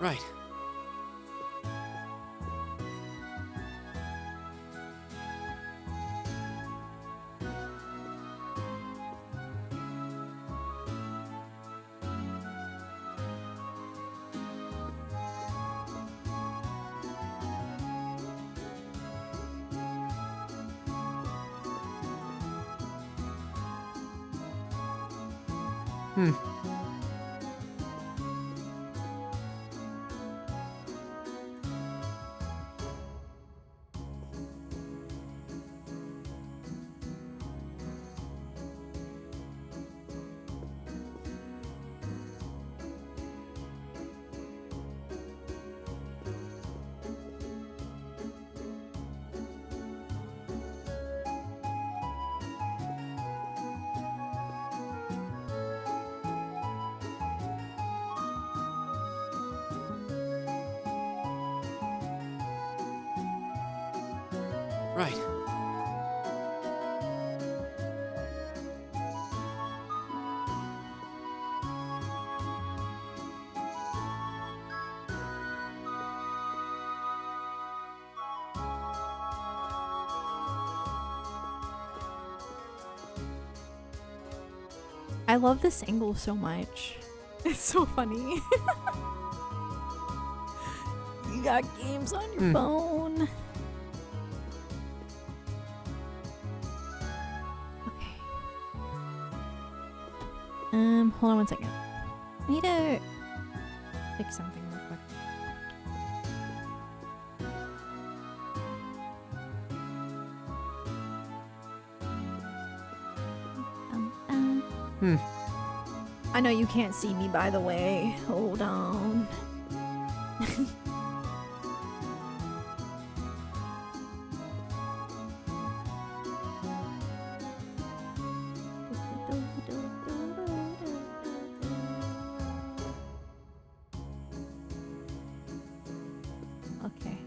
Right. Right. I love this angle so much. It's so funny. You got games on your phone. Okay. Hold on one second. I need to fix something real quick. I know you can't see me, by the way. Hold on. Okay.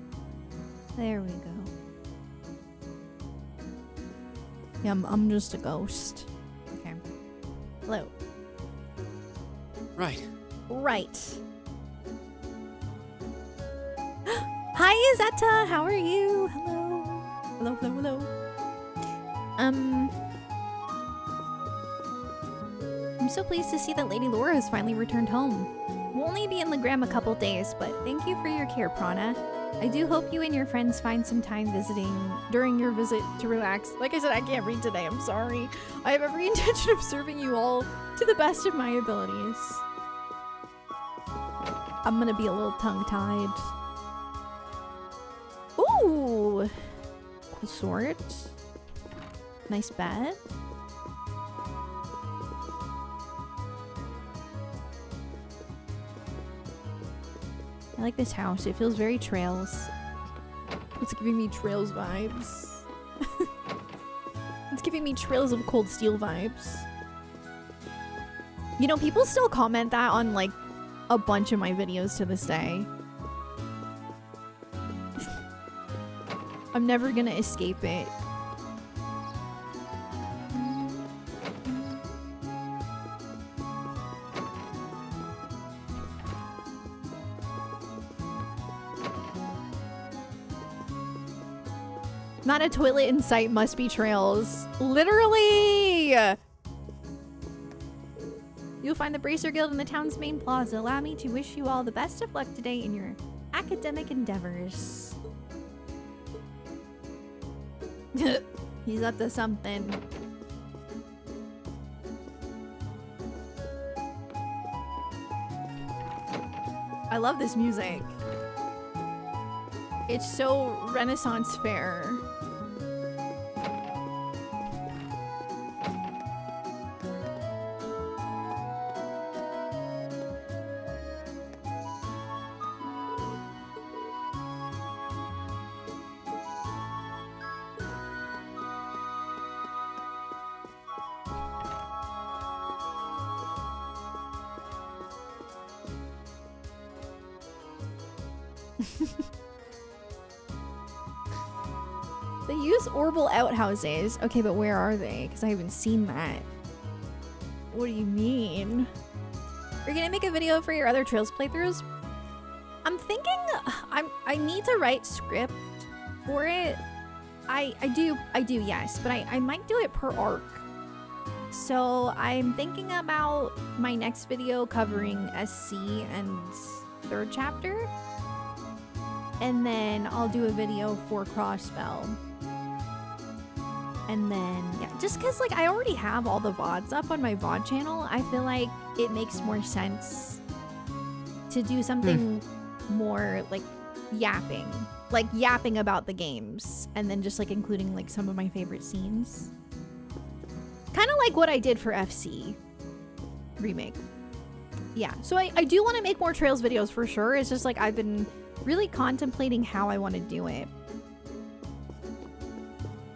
There we go. Yeah, I'm just a ghost. Okay. Hello. Right. Right. Hi, Izetta. How are you? Hello. Hello, hello, hello. I'm so pleased to see that Lady Laura has finally returned home. We'll only be in Legram a couple days, but thank you for your care, Prana. I do hope you and your friends find some time visiting during your visit to relax. Like I said, I can't read today. I'm sorry. I have every intention of serving you all to the best of my abilities. I'm gonna be a little tongue-tied. Ooh! Cool sword. Nice bed. I like this house. It feels very Trails. It's giving me Trails vibes. It's giving me Trails of Cold Steel vibes. You know, people still comment that on, like, a bunch of my videos to this day. I'm never gonna escape it. Not a toilet in sight, must be Trails. Literally! You'll find the Bracer Guild in the town's main plaza. Allow me to wish you all the best of luck today in your academic endeavors. He's up to something. I love this music. It's so Renaissance fair. They use orbital outhouses. Okay, but where are they? Because I haven't seen that. What do you mean? Are you gonna make a video for your other Trails playthroughs? I'm thinking I need to write script for it. I do, yes, but I might do it per arc. So I'm thinking about my next video covering SC and 3rd chapter. And then I'll do a video for Crossbell. And then, yeah, just because, like, I already have all the VODs up on my VOD channel, I feel like it makes more sense to do something more, like, yapping. Like, yapping about the games. And then just, like, including, like, some of my favorite scenes. Kind of like what I did for FC Remake. Yeah, so I do want to make more Trails videos for sure. It's just, like, I've been really contemplating how I want to do it.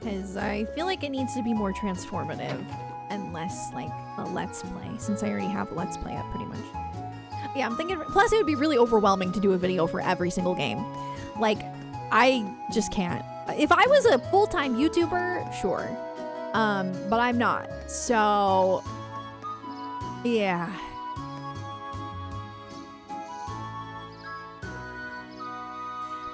Because I feel like it needs to be more transformative and less like a Let's Play, since I already have a Let's Play up pretty much. Yeah, I'm thinking, plus it would be really overwhelming to do a video for every single game. Like, I just can't. If I was a full-time YouTuber, sure. But I'm not. So, yeah.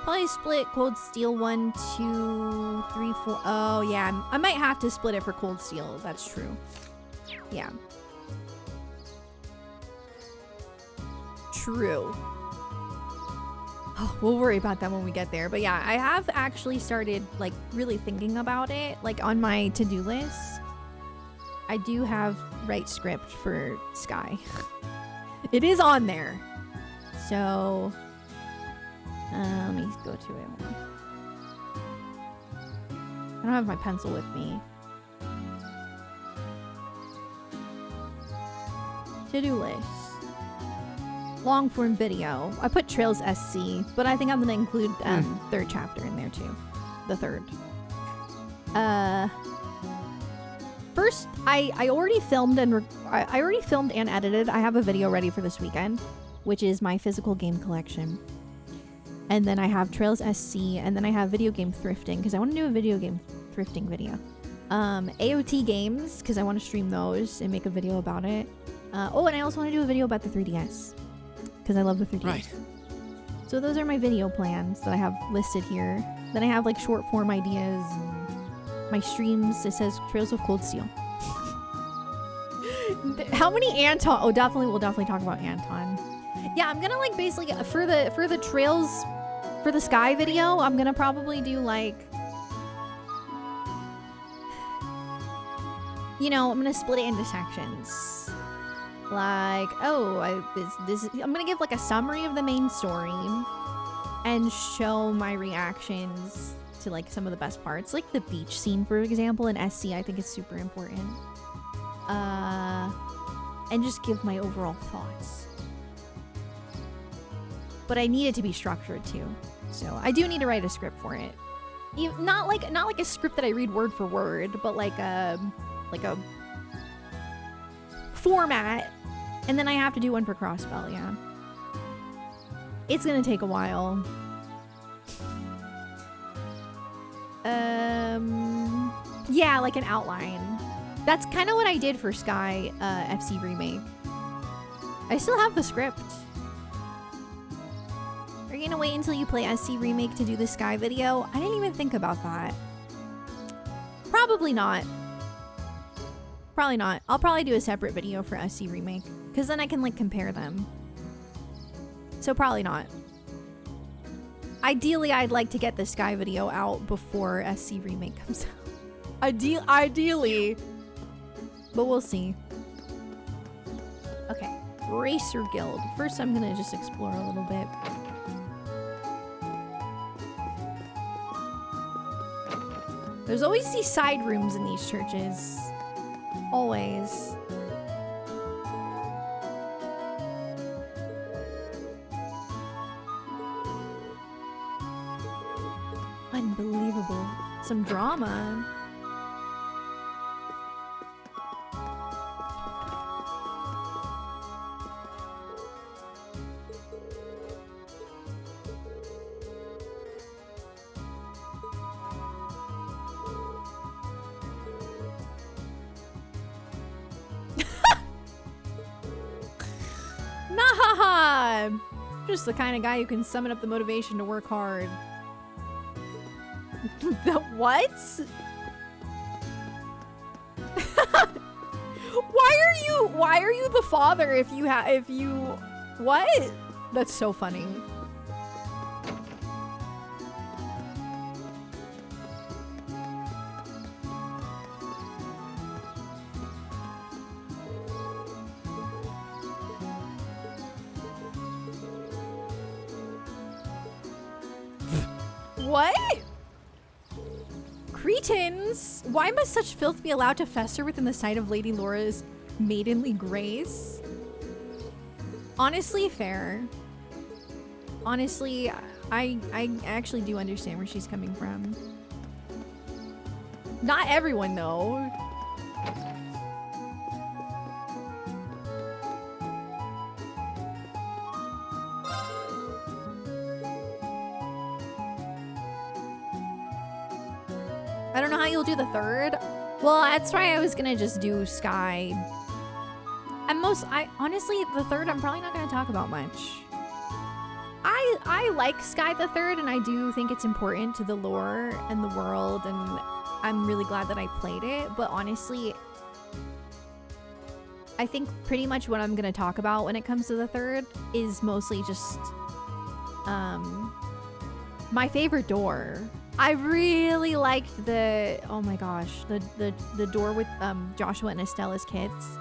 Probably split Cold Steel 1, 2, 3, 4. Oh, yeah. I might have to split it for Cold Steel. That's true. Yeah. True. Oh, we'll worry about that when we get there. But yeah, I have actually started like really thinking about it. Like on my to-do list, I do have write script for Sky. It is on there. So let me go to it. I don't have my pencil with me. To-do list. Long form video. I put Trails SC, but I think I'm gonna include third chapter in there too. The third. First, I already filmed and I already filmed and edited. I have a video ready for this weekend, which is my physical game collection. And then I have Trails SC, and then I have video game thrifting because I want to do a video game thrifting video. AOT games because I want to stream those and make a video about it. Oh, and I also want to do a video about the 3DS. Because I love the 3DS. Right. So those are my video plans that I have listed here. Then I have like short form ideas. And my streams, it says Trails of Cold Steel. How many Anton? Oh, we'll definitely talk about Anton. Yeah, I'm gonna like basically for the Trails for the Sky video, I'm gonna probably do like, you know, I'm gonna split it into sections. Like, oh, I'm gonna give like a summary of the main story and show my reactions to like some of the best parts, like the beach scene, for example, in SC. I think it's super important. And just give my overall thoughts. But I need it to be structured too, so I do need to write a script for it. Not like a script that I read word for word, but like a format. And then I have to do one for Crossbell, yeah. It's gonna take a while. Yeah, like an outline. That's kind of what I did for Sky FC Remake. I still have the script. Are you gonna wait until you play SC Remake to do the Sky video? I didn't even think about that. Probably not. Probably not. I'll probably do a separate video for SC Remake, because then I can like compare them. So probably not. Ideally, I'd like to get the Sky video out before SC Remake comes out. Ideally. But we'll see. Okay. Racer Guild. First, I'm gonna just explore a little bit. There's always these side rooms in these churches. Always. Unbelievable. Some drama. Nah, just the kind of guy who can summon up the motivation to work hard. The what? Why are you the father if you what? That's so funny. What? Cretins? Why must such filth be allowed to fester within the sight of Lady Laura's maidenly grace? Honestly, fair. Honestly, I actually do understand where she's coming from. Not everyone, though. I don't know how you'll do the third. Well, that's why I was gonna just do Sky. Honestly, the third I'm probably not gonna talk about much. I like Sky the Third, and I do think it's important to the lore and the world, and I'm really glad that I played it. But honestly, I think pretty much what I'm gonna talk about when it comes to the third is mostly just my favorite door. I really liked the, oh my gosh, the door with Joshua and Estelle as kids.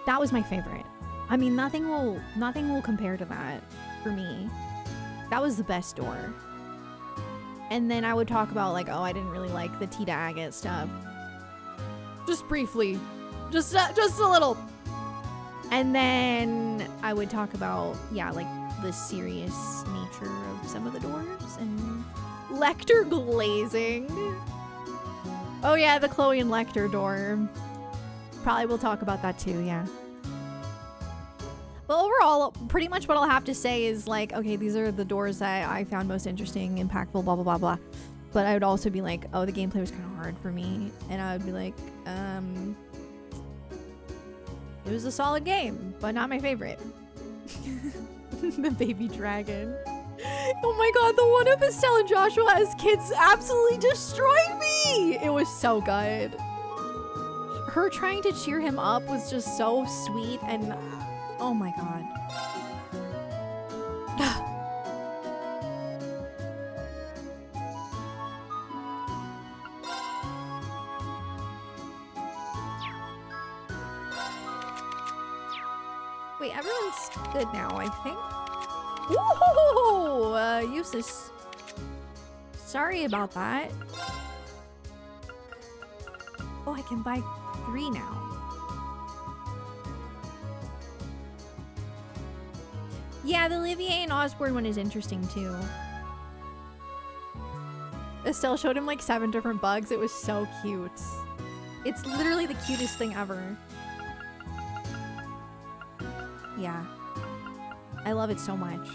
That was my favorite. I mean, nothing will compare to that for me. That was the best door. And then I would talk about like, oh, I didn't really like the Tita Agate stuff. Just briefly. Just a little. And then I would talk about, yeah, like the serious nature of some of the doors and Lechter glazing. Oh yeah, the Chloe and Lechter door. Probably will talk about that too, yeah. But overall, pretty much what I'll have to say is like, okay, these are the doors that I found most interesting, impactful, blah, blah, blah, blah. But I would also be like, oh, the gameplay was kind of hard for me. And I would be like, it was a solid game, but not my favorite. The baby dragon. Oh my god, the one of Estelle and Joshua as kids absolutely destroyed me! It was so good. Her trying to cheer him up was just so sweet and... oh my god. Wait, everyone's good now, I think. Woohoo! Eustace. Sorry about that. Oh, I can buy 3 now. Yeah, the Olivier and Osborne one is interesting too. Estelle showed him like 7 different bugs. It was so cute. It's literally the cutest thing ever. Yeah. I love it so much.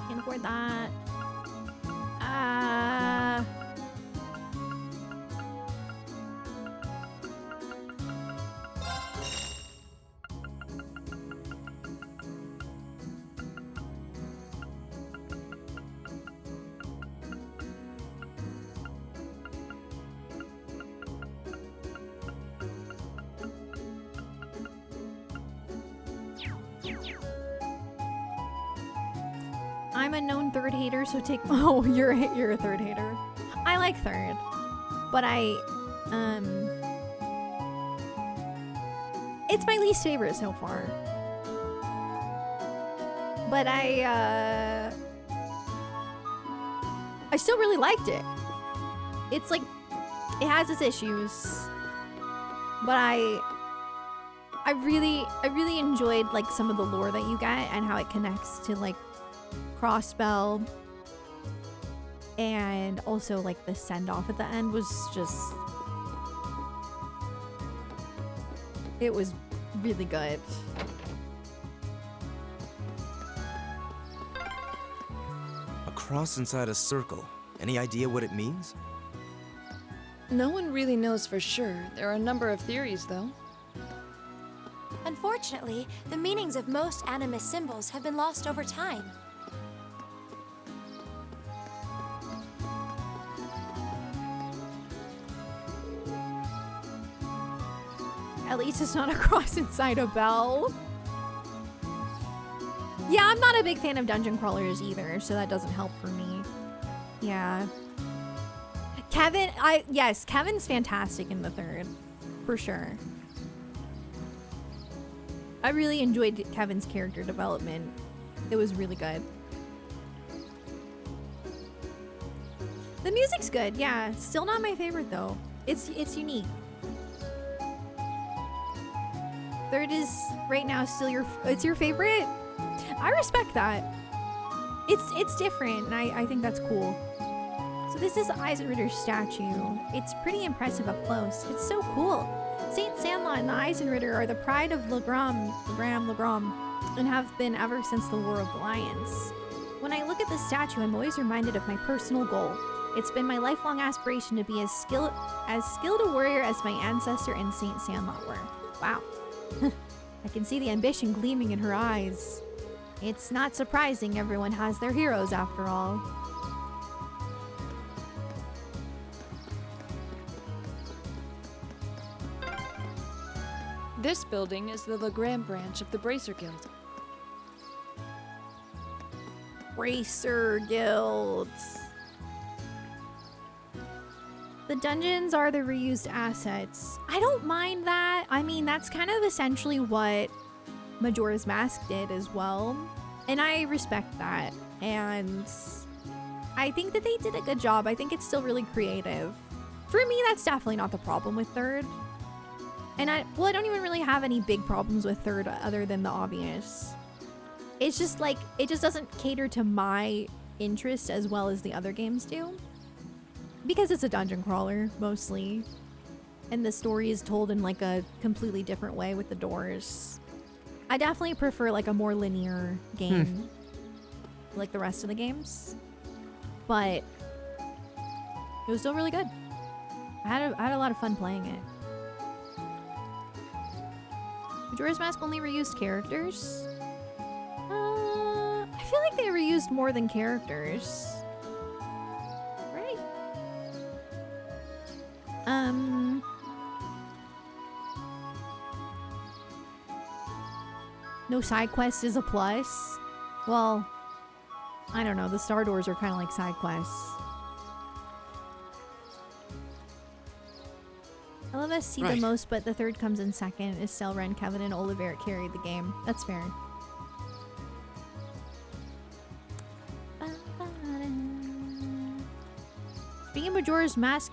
Can't afford that. I'm a known third hater, so take... oh, you're a third hater. I like third, but it's my least favorite so far. But I still really liked it. It's like, it has its issues, but I really enjoyed like some of the lore that you get and how it connects to like Crossbell, and also like the send-off at the end was just, it was really good. A cross inside a circle. Any idea what it means? No one really knows for sure. There are a number of theories, though. Unfortunately, the meanings of most animist symbols have been lost over time. At least it's not a cross inside a bell. Yeah, I'm not a big fan of dungeon crawlers either, so that doesn't help for me. Yeah. Kevin, yes, Kevin's fantastic in the third, for sure. I really enjoyed Kevin's character development. It was really good. The music's good, yeah. Still not my favorite though. It's unique. Third is right now still it's your favorite? I respect that. It's different, and I think that's cool. So this is Eisenritter's statue. It's pretty impressive up close. It's so cool. Saint Sandlot and the Eisenritter are the pride of Legram, and have been ever since the War of the Lions. When I look at this statue, I'm always reminded of my personal goal. It's been my lifelong aspiration to be as skilled a warrior as my ancestor and Saint Sandlot were. Wow. I can see the ambition gleaming in her eyes. It's not surprising everyone has their heroes after all. This building is the Legram branch of the Bracer Guild. Bracer Guild. The dungeons are the reused assets. I don't mind that. I mean, that's kind of essentially what Majora's Mask did as well. And I respect that. And I think that they did a good job. I think it's still really creative. For me, that's definitely not the problem with third. And I don't even really have any big problems with third other than the obvious. It's just like, it just doesn't cater to my interest as well as the other games do. Because it's a dungeon crawler, mostly. And the story is told in like a completely different way with the doors. I definitely prefer like a more linear game. Like the rest of the games. But it was still really good. I had a lot of fun playing it. Majora's Mask only reused characters? I feel like they reused more than characters. Right? No side quest is a plus? Well, I don't know. The Star Doors are kind of like side quests. I love SC the most, but the third comes in second. Estelle, Ren, Kevin, and Oliver carried the game. That's fair. Speaking of Majora's Mask,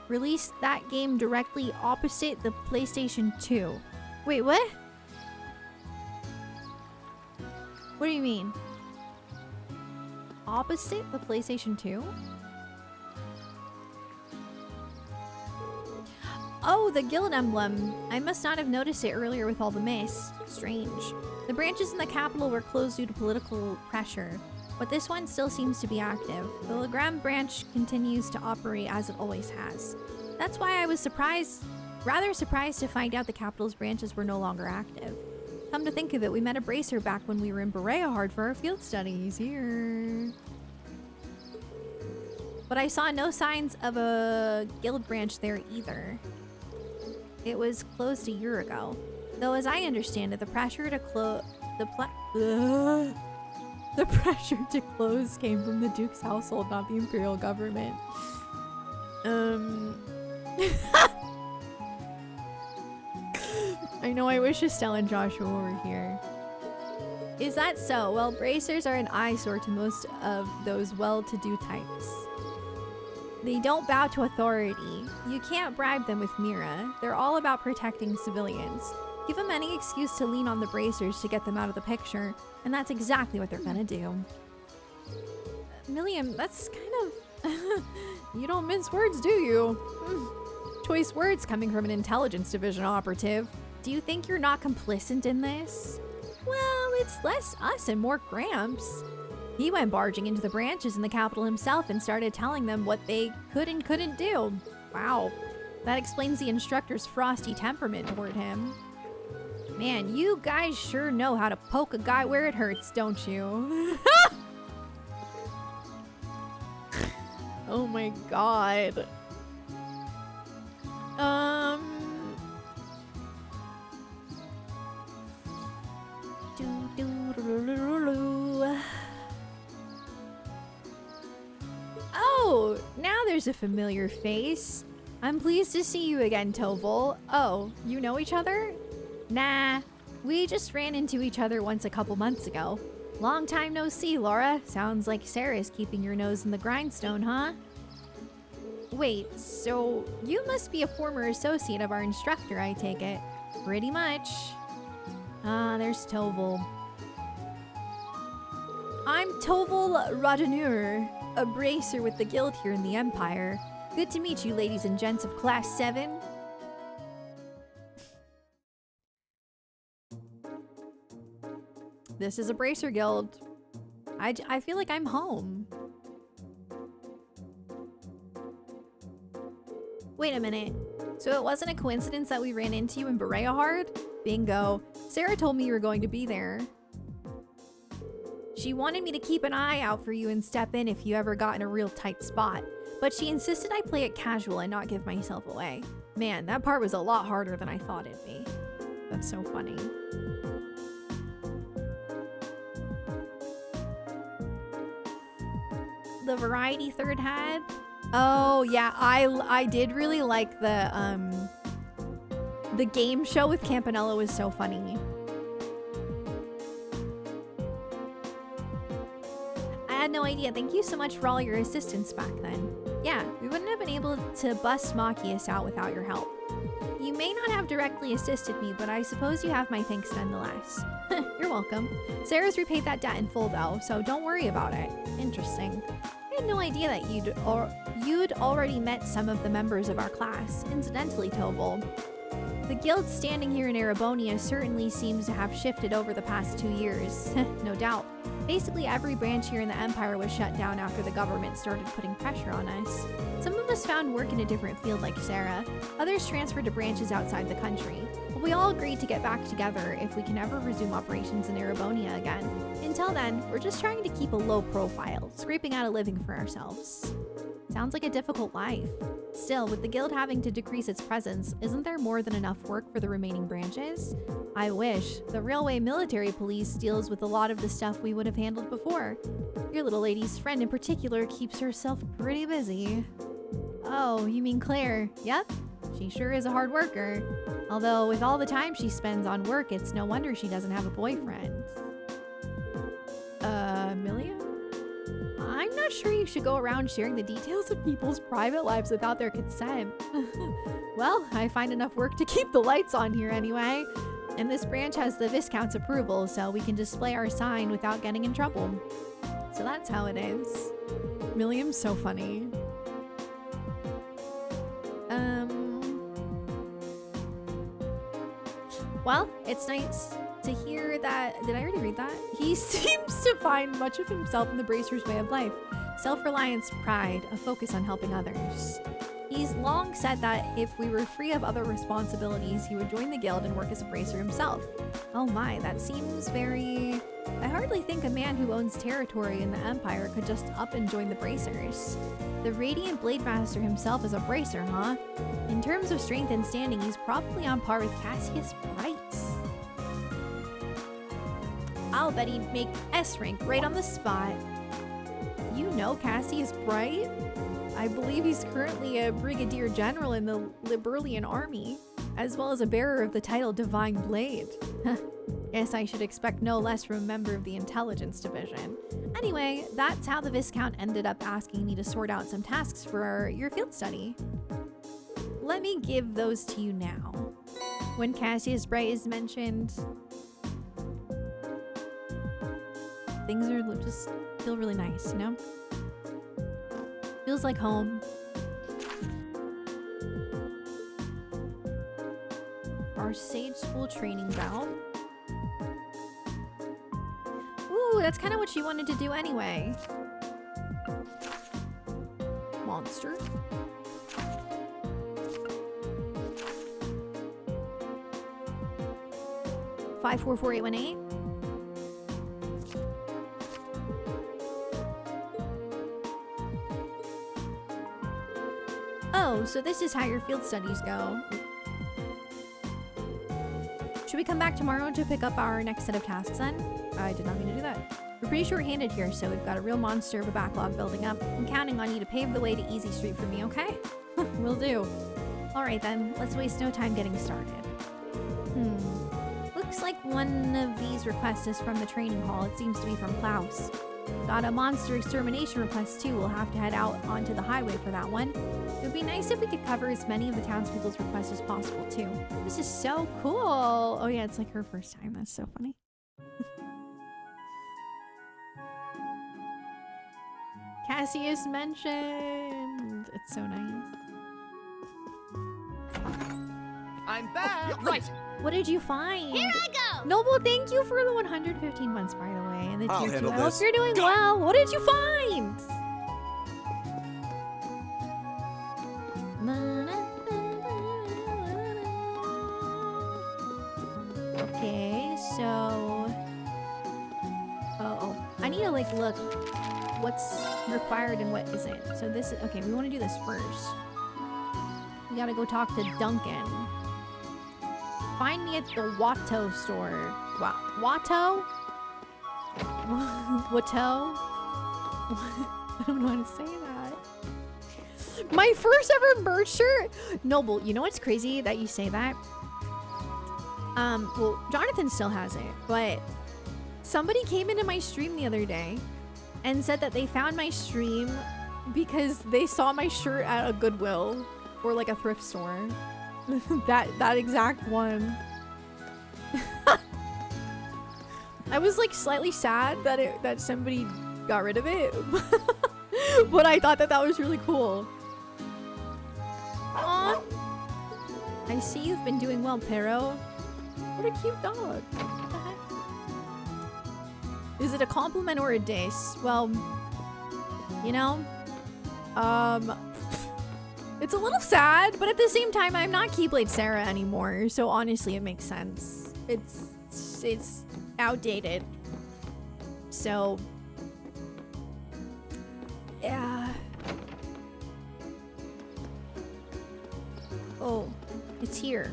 released that game directly opposite the PlayStation 2. Wait, what? What do you mean? Opposite the PlayStation 2? Oh, the guild emblem. I must not have noticed it earlier with all the mist. Strange. The branches in the capital were closed due to political pressure, but this one still seems to be active. The Legram branch continues to operate as it always has. That's why I was rather surprised to find out the capital's branches were no longer active. Come to think of it, we met a bracer back when we were in Berea for our field studies here. But I saw no signs of a guild branch there either. It was closed a year ago. Though as I understand it, the pressure to close came from the Duke's household, not the Imperial government. I know, I wish Estelle and Joshua were here. Is that so? Well, bracers are an eyesore to most of those well-to-do types. They don't bow to authority. You can't bribe them with Mira. They're all about protecting civilians. Give them any excuse to lean on the bracers to get them out of the picture, and that's exactly what they're gonna do. Milliam, that's kind of... You don't mince words, do you? Choice words coming from an intelligence division operative. Do you think you're not complicit in this? Well, it's less us and more Gramps. He went barging into the branches in the capital himself and started telling them what they could and couldn't do. Wow, that explains the instructor's frosty temperament toward him. Man, you guys sure know how to poke a guy where it hurts, don't you? Oh my god. Oh, now there's a familiar face. I'm pleased to see you again, Toval. Oh, you know each other? Nah, we just ran into each other once a couple months ago. Long time no see, Laura. Sounds like Sarah's keeping your nose in the grindstone, huh? Wait, so you must be a former associate of our instructor, I take it. Pretty much. Ah, there's Toval. I'm Toval Radanur. a bracer with the guild here in the Empire. Good to meet you, ladies and gents of Class 7. This is a bracer guild. I feel like I'm home. Wait a minute. So it wasn't a coincidence that we ran into you in Berea Hard? Bingo. Sarah told me you were going to be there. She wanted me to keep an eye out for you and step in if you ever got in a real tight spot. But she insisted I play it casual and not give myself away. Man, that part was a lot harder than I thought it'd be. That's so funny. The variety third had? Oh yeah, I did really like the game show with Campanella was so funny. I had no idea. Thank you so much for all your assistance back then. Yeah, we wouldn't have been able to bust Machias out without your help. You may not have directly assisted me, but I suppose you have my thanks nonetheless. You're welcome. Sarah's repaid that debt in full though, so don't worry about it. Interesting. I had no idea that you'd already met some of the members of our class. Incidentally, Toval, the guild standing here in Erebonia certainly seems to have shifted over the past 2 years. No doubt. Basically, every branch here in the Empire was shut down after the government started putting pressure on us. Some of us found work in a different field like Sarah. Others transferred to branches outside the country. But we all agreed to get back together if we can ever resume operations in Erebonia again. Until then, we're just trying to keep a low profile, scraping out a living for ourselves. Sounds like a difficult life. Still, with the guild having to decrease its presence, isn't there more than enough work for the remaining branches? I wish. The railway military police deals with a lot of the stuff we would have handled before. Your little lady's friend in particular keeps herself pretty busy. Oh, you mean Claire? Yep. She sure is a hard worker. Although, with all the time she spends on work, it's no wonder she doesn't have a boyfriend. Amelia? I'm not sure you should go around sharing the details of people's private lives without their consent. Well, I find enough work to keep the lights on here anyway. And this branch has the Viscount's approval, so we can display our sign without getting in trouble. So that's how it is. Milliam's so funny. Well, it's nice to hear that. Did I already read that? He seems to find much of himself in the Bracer's way of life. Self-reliance, pride, a focus on helping others. He's long said that if we were free of other responsibilities, he would join the guild and work as a bracer himself. Oh my, that seems very... I hardly think a man who owns territory in the Empire could just up and join the bracers. The Radiant Blade Master himself is a bracer, huh? In terms of strength and standing, he's probably on par with Cassius Bright. I'll bet he'd make S rank right on the spot. You know Cassius Bright? I believe he's currently a Brigadier General in the Liberalian Army, as well as a bearer of the title Divine Blade. Guess I should expect no less from a member of the Intelligence Division. Anyway, that's how the Viscount ended up asking me to sort out some tasks for your field study. Let me give those to you now. When Cassius Bright is mentioned, things are just feel really nice, you know? Feels like home. Arseid school training bout. Ooh, that's kind of what she wanted to do anyway. Monster. Five 44818. Oh, so this is how your field studies go. Should we come back tomorrow to pick up our next set of tasks then? I did not mean to do that. We're pretty short-handed here, so we've got a real monster of a backlog building up. I'm counting on you to pave the way to Easy Street for me, okay? Will do. Alright then, let's waste no time getting started. Looks like one of these requests is from the training hall. It seems to be from Klaus. Got a monster extermination request too. We'll have to head out onto the highway for that one. It would be nice if we could cover as many of the townspeople's requests as possible too. This is so cool. Oh yeah, it's like her first time. That's so funny. Cassius mentioned. It's so nice. I'm back! Right! What did you find? Here I go! Noble, thank you for the 115 months, by the way. And the I'll tier 2. handle I hope this. you're doing well. What did you find? Okay, so... Oh, I need to, like, look what's required and what isn't. So this is... Okay, we want to do this first. We gotta go talk to Duncan. Find me at the Watto store. Watto? Watto? I don't know how to say that. My first ever merch shirt? Noble, you know what's crazy that you say that? Well, Jonathan still has it, but somebody came into my stream the other day and said that they found my stream because they saw my shirt at a Goodwill or like a thrift store. that exact one. I was like slightly sad that somebody got rid of it, but I thought that was really cool. Aw. I see you've been doing well, Pero. What a cute dog. What the heck? Is it a compliment or a diss? Well, you know, it's a little sad, but at the same time, I'm not Keyblade Sarah anymore, so honestly, it makes sense. It's outdated. So, yeah. Oh, it's here.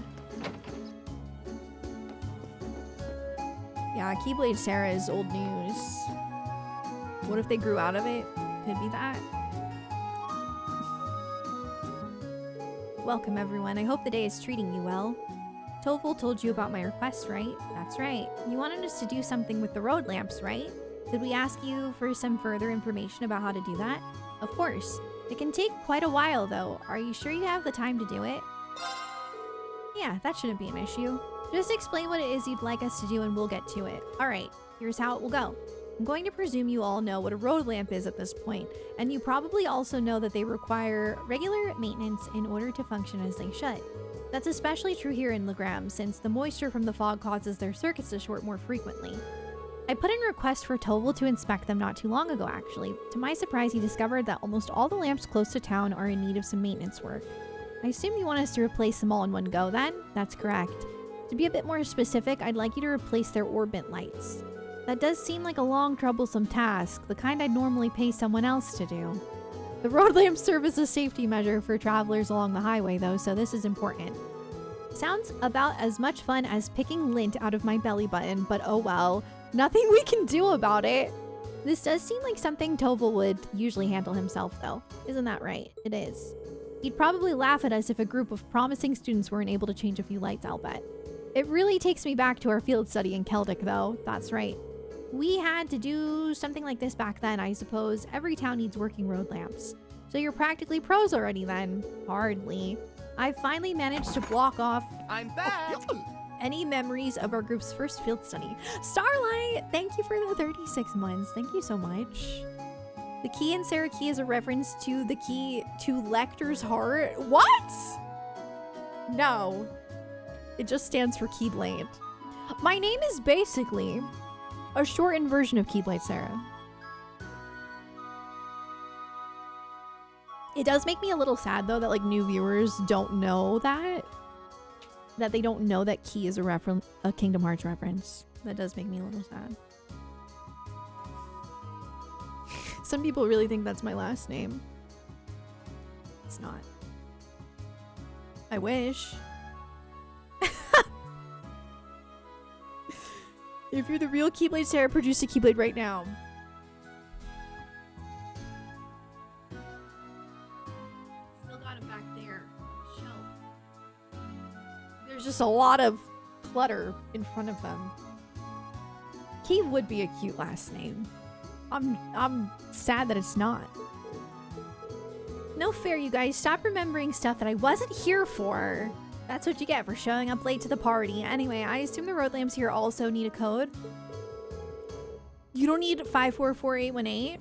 Yeah, Keyblade Sarah is old news. What if they grew out of it? Could be that. Welcome, everyone. I hope the day is treating you well. Toval told you about my request, right? That's right. You wanted us to do something with the road lamps, right? Did we ask you for some further information about how to do that? Of course. It can take quite a while, though. Are you sure you have the time to do it? Yeah, that shouldn't be an issue. Just explain what it is you'd like us to do and we'll get to it. Alright, here's how it will go. I'm going to presume you all know what a road lamp is at this point, and you probably also know that they require regular maintenance in order to function as they should. That's especially true here in Legram, since the moisture from the fog causes their circuits to short more frequently. I put in a request for Toval to inspect them not too long ago, actually. To my surprise, he discovered that almost all the lamps close to town are in need of some maintenance work. I assume you want us to replace them all in one go, then? That's correct. To be a bit more specific, I'd like you to replace their orbit lights. That does seem like a long, troublesome task, the kind I'd normally pay someone else to do. The road lamps serve as a safety measure for travelers along the highway, though, so this is important. Sounds about as much fun as picking lint out of my belly button, but oh well. Nothing we can do about it. This does seem like something Toval would usually handle himself, though. Isn't that right? It is. He'd probably laugh at us if a group of promising students weren't able to change a few lights, I'll bet. It really takes me back to our field study in Celtic, though. That's right. We had to do something like this back then, I suppose. Every town needs working road lamps. So you're practically pros already then? Hardly. I finally managed to block off I'm back! any memories of our group's first field study. Starlight, thank you for the 36 months. Thank you so much. The key in Sarah key is a reference to the key to Lecter's heart. What? No. It just stands for Keyblade. My name is basically a shortened version of Keyblade Sarah. It does make me a little sad, though, that like new viewers don't know that they don't know that Key is a Kingdom Hearts reference. That does make me a little sad. Some people really think that's my last name. It's not. I wish. If you're the real Keyblade Sarah, produce a Keyblade right now. Still got him back there. Shelf. There's just a lot of clutter in front of them. Key would be a cute last name. I'm sad that it's not. No fair, you guys. Stop remembering stuff that I wasn't here for. That's what you get for showing up late to the party. Anyway, I assume the road lamps here also need a code. You don't need 544818?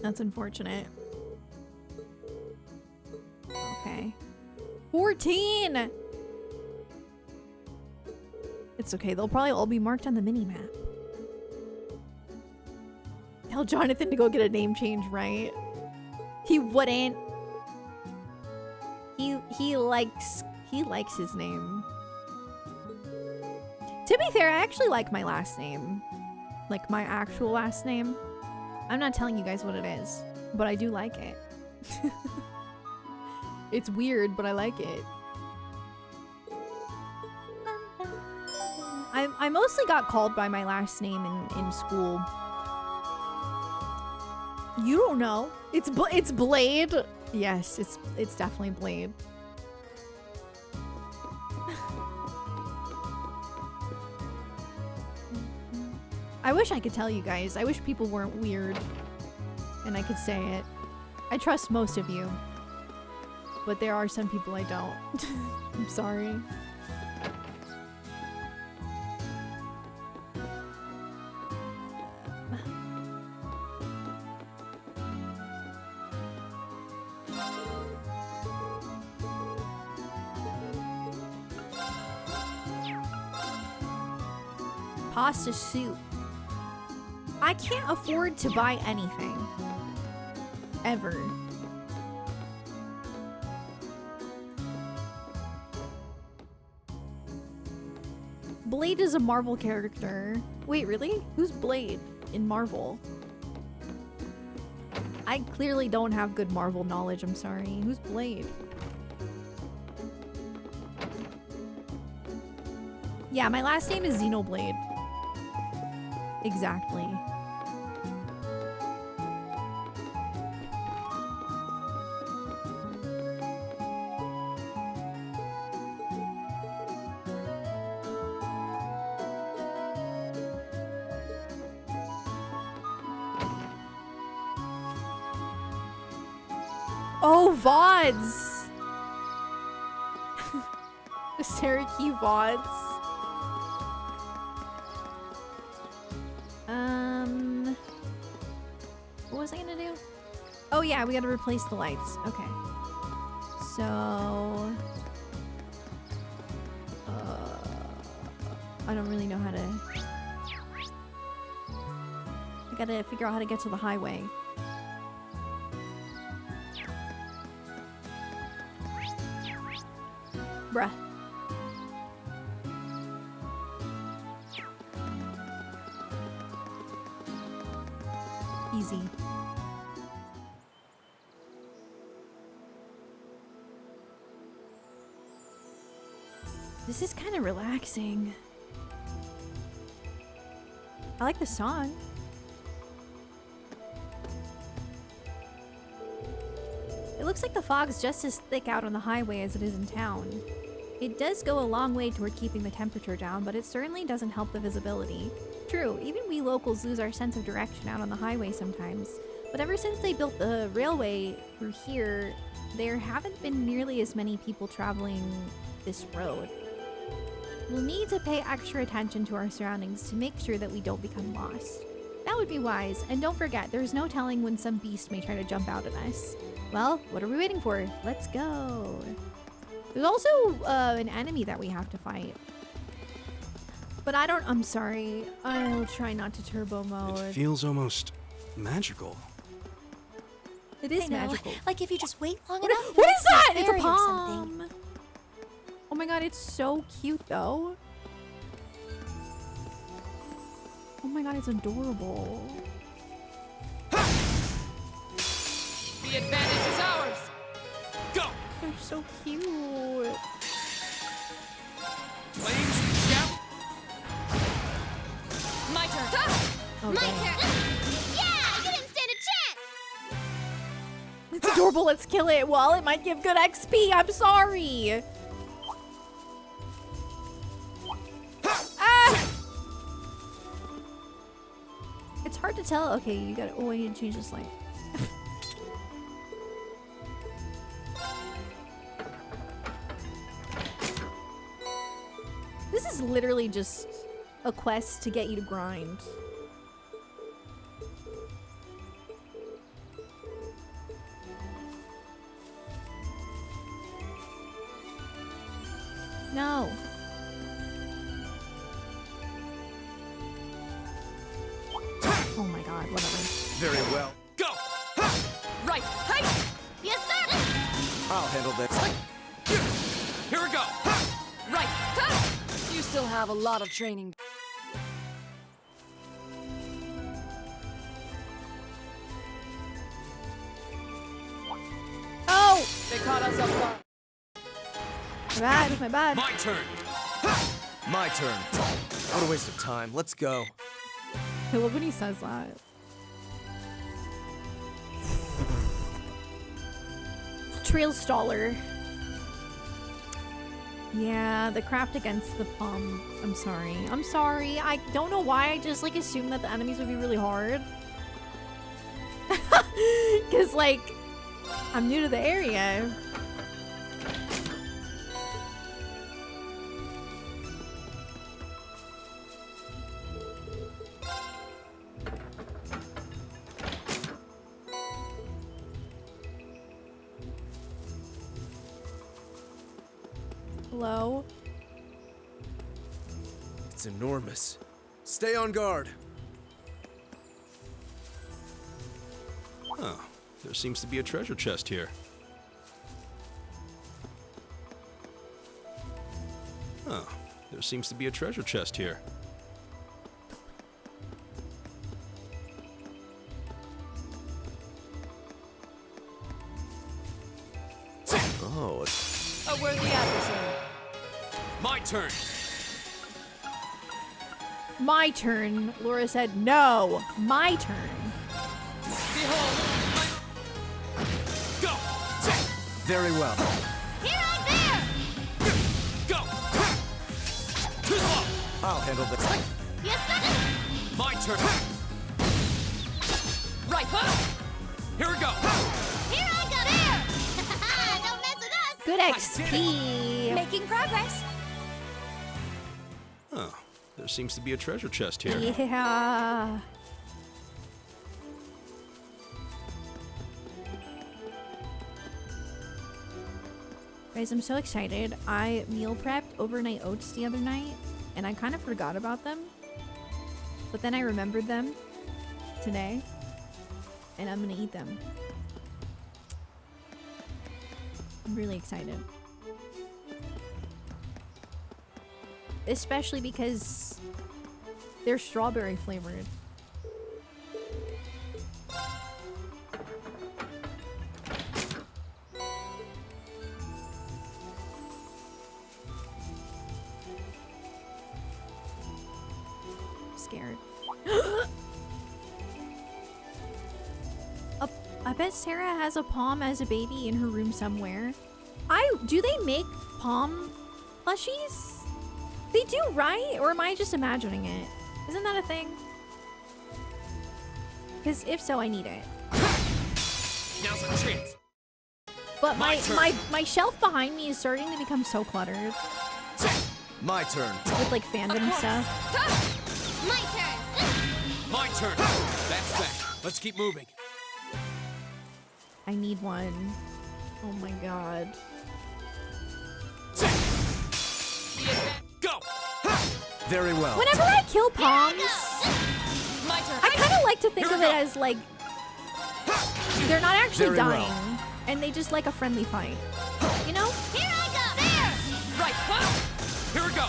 That's unfortunate. Okay. 14! It's okay, they'll probably all be marked on the mini-map. Tell Jonathan to go get a name change, right? He wouldn't. He likes his name. To be fair, I actually like my last name. Like my actual last name. I'm not telling you guys what it is, but I do like it. It's weird, but I like it. I mostly got called by my last name in school. You don't know. It's Blade. Yes, it's definitely Blade. I wish I could tell you guys. I wish people weren't weird and I could say it. I trust most of you, but there are some people I don't. I'm sorry. Pasta soup. I can't afford to buy anything. Ever. Blade is a Marvel character. Wait, really? Who's Blade in Marvel? I clearly don't have good Marvel knowledge, I'm sorry. Who's Blade? Yeah, my last name is Xenoblade. Exactly. Oh, VODs! Syracuse VODs. What was I gonna do? Oh yeah, we gotta replace the lights. Okay. So... I don't really know how to... I gotta figure out how to get to the highway. Bruh. Easy. This is kind of relaxing. I like the song. It looks like the fog's just as thick out on the highway as it is in town. It does go a long way toward keeping the temperature down, but it certainly doesn't help the visibility. True, even we locals lose our sense of direction out on the highway sometimes. But ever since they built the railway through here, there haven't been nearly as many people traveling this road. We'll need to pay extra attention to our surroundings to make sure that we don't become lost. That would be wise, and don't forget, there's no telling when some beast may try to jump out at us. Well, what are we waiting for? Let's go. There's also an enemy that we have to fight. But I'm sorry. I'll try not to turbo mode. It feels almost magical. It is magical. Like if you just wait long What enough. is that? It's a fairy or something. palm. Oh my god, it's so cute though. Oh my god, it's adorable. The advantage is ours! Go! They're so cute. Flames, shout! My turn. Oh, My dang. turn. Yeah, you didn't stand a chance. It's adorable. Let's kill it. Well, it might give good XP. I'm sorry. Ah! It's hard to tell. Okay, you gotta. Oh, I need to change this light. This is literally just a quest to get you to grind. No. Oh my god, whatever. Very well. Go! Right! Hey! Yes, sir! I'll handle this. Here we go! Right! You still have a lot of training. Oh! They caught us off guard. My bad, my bad. My turn! My turn. What a waste of time. Let's go. I love when he says that. Trail Staller. Yeah, the craft against the palm. I'm sorry. I'm sorry. I don't know why I just like assumed that the enemies would be really hard. Cause like, I'm new to the area. Hello? It's enormous. Stay on guard. Oh, there seems to be a treasure chest here. Oh, there seems to be a treasure chest here. Oh, A worthy adversary. My turn! My turn. Laura said, no. My turn. Behold! Go! very well. Here I there! Go! Too slow! I'll handle this. Yes, sir! My turn! Right! Here we go! Here I go! There! Don't mess with us! Good XP. Making progress. Oh, there seems to be a treasure chest here. Yeah. Guys, I'm so excited. I meal prepped overnight oats the other night, and I kind of forgot about them. But then I remembered them today, and I'm gonna eat them. I'm really excited. Especially because they're strawberry flavored. Scared. I bet Sarah has a palm as a baby in her room somewhere. Do they make palm plushies? They do, right? Or am I just imagining it? Isn't that a thing? Because if so, I need it. Now's our chance! But My turn. my shelf behind me is starting to become so cluttered My turn. with like fandom stuff. My turn! My turn! That's that. Let's keep moving. I need one. Oh my god. Go! Very well. Whenever I kill palms, My turn! I kind of like to think Here of we it go. as like they're not actually Very dying, well. and they just like a friendly fight. You know? Here I go! There! Right! Here we go!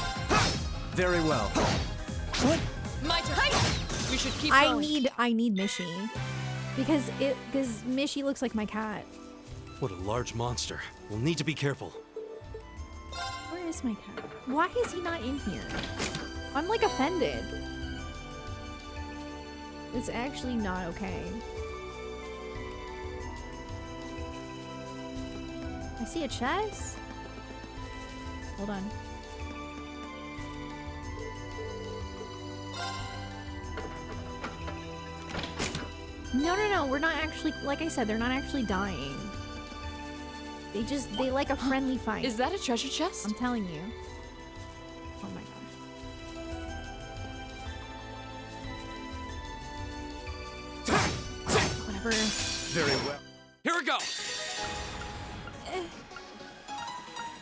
Very well. My turn. We should keep going. I need Mishy because Mishy looks like my cat. What a large monster. We'll need to be careful. Where is my cat? Why is he not in here? I'm like offended. It's actually not okay. I see a chest. Hold on. No, we're not actually, like I said, they're not actually dying. They like a friendly fight. Is that a treasure chest? I'm telling you. Oh my gosh. Whatever. Very well. Here we go!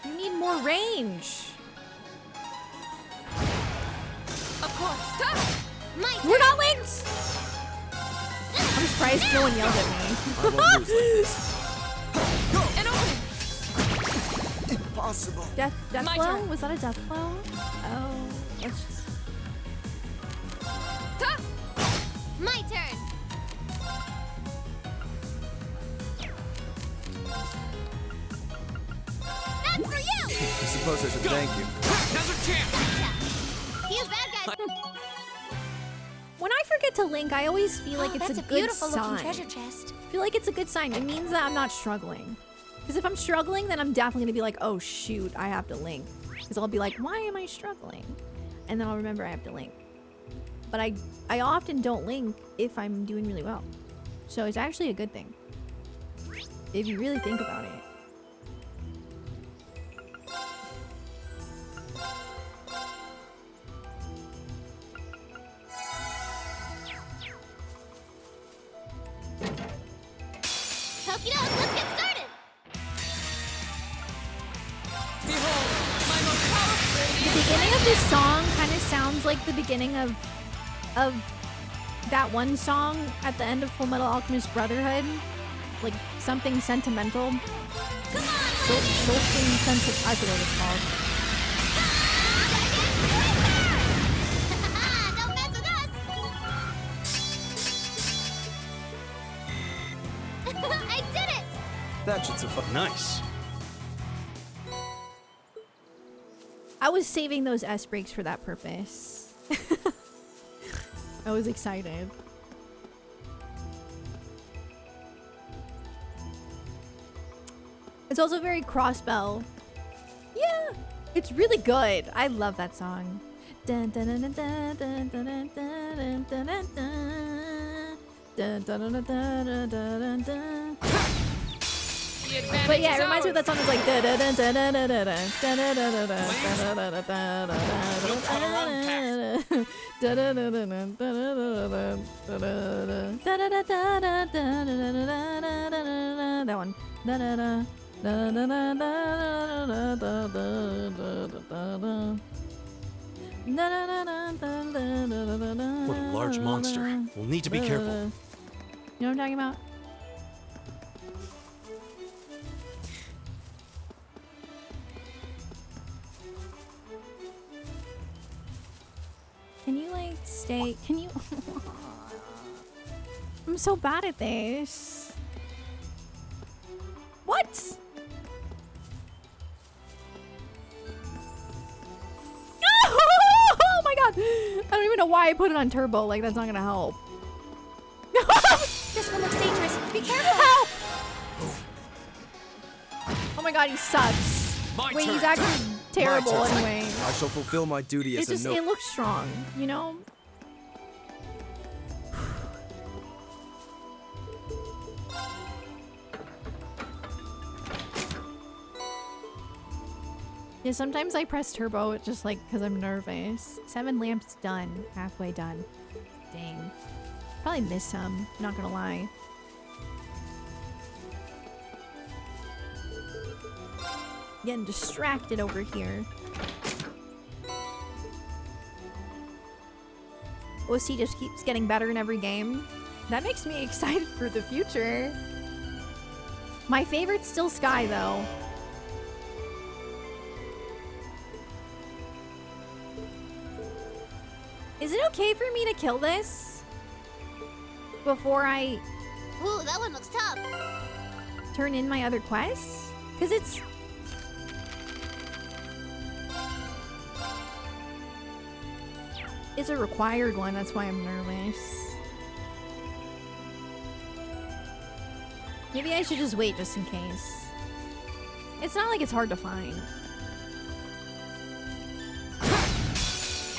You need more range. it! I'm surprised no one yelled at me. I won't lose like this. Impossible. Death My blow? turn. Was that a death blow? Oh, let's just... My turn. That's for you. I suppose I should thank you. Gotcha. You bad guys. When I forget to link, I always feel like it's That's a a good beautiful sign. looking treasure chest. I feel like it's a good sign. It means that I'm not struggling. Because if I'm struggling, then I'm definitely gonna be like, oh shoot, I have to link. Because I'll be like, why am I struggling? And then I'll remember I have to link. But I often don't link if I'm doing really well. So it's actually a good thing. If you really think about it. Okie doke, let's get started. The beginning of this song kind of sounds like the beginning of that one song at the end of Full Metal Alchemist Brotherhood. Like something sentimental. Come on, Something sentimental. I forget what it's called. Don't mess with us. I did it. That should suffice. Nice. I was saving those S breaks for that purpose. I was excited. It's also very crossbell. Yeah, it's really good. I love that song. Dun, dun, dun, dun, dun, dun, dun, dun, dun, dun, dun, dun. Dun, dun, dun, dun, dun, dun, dun, dun. But yeah, it reminds me of that song that's like da da da da da da da da da da da da that one. What a large monster. We'll need to be careful. You know what I'm talking about? Can you like stay? Can you? I'm so bad at this. What? Oh my god! I don't even know why I put it on turbo. Like that's not gonna help. This one looks dangerous. Be careful. Help! Oh my god, he sucks. Wait, he's actually terrible My turn. anyway. I shall fulfill my duty It's as just a it looks strong, you know? Yeah, sometimes I press turbo, it's just like because I'm nervous. 7 lamps done, halfway done. Dang. Probably missed some, not gonna lie. Getting distracted over here. OC just keeps getting better in every game. That makes me excited for the future. My favorite's still Sky, though. Is it okay for me to kill this? Before I Ooh, that one looks tough. turn in my other quests? Because it's... It's a required one, that's why I'm nervous. Maybe I should just wait just in case. It's not like it's hard to find.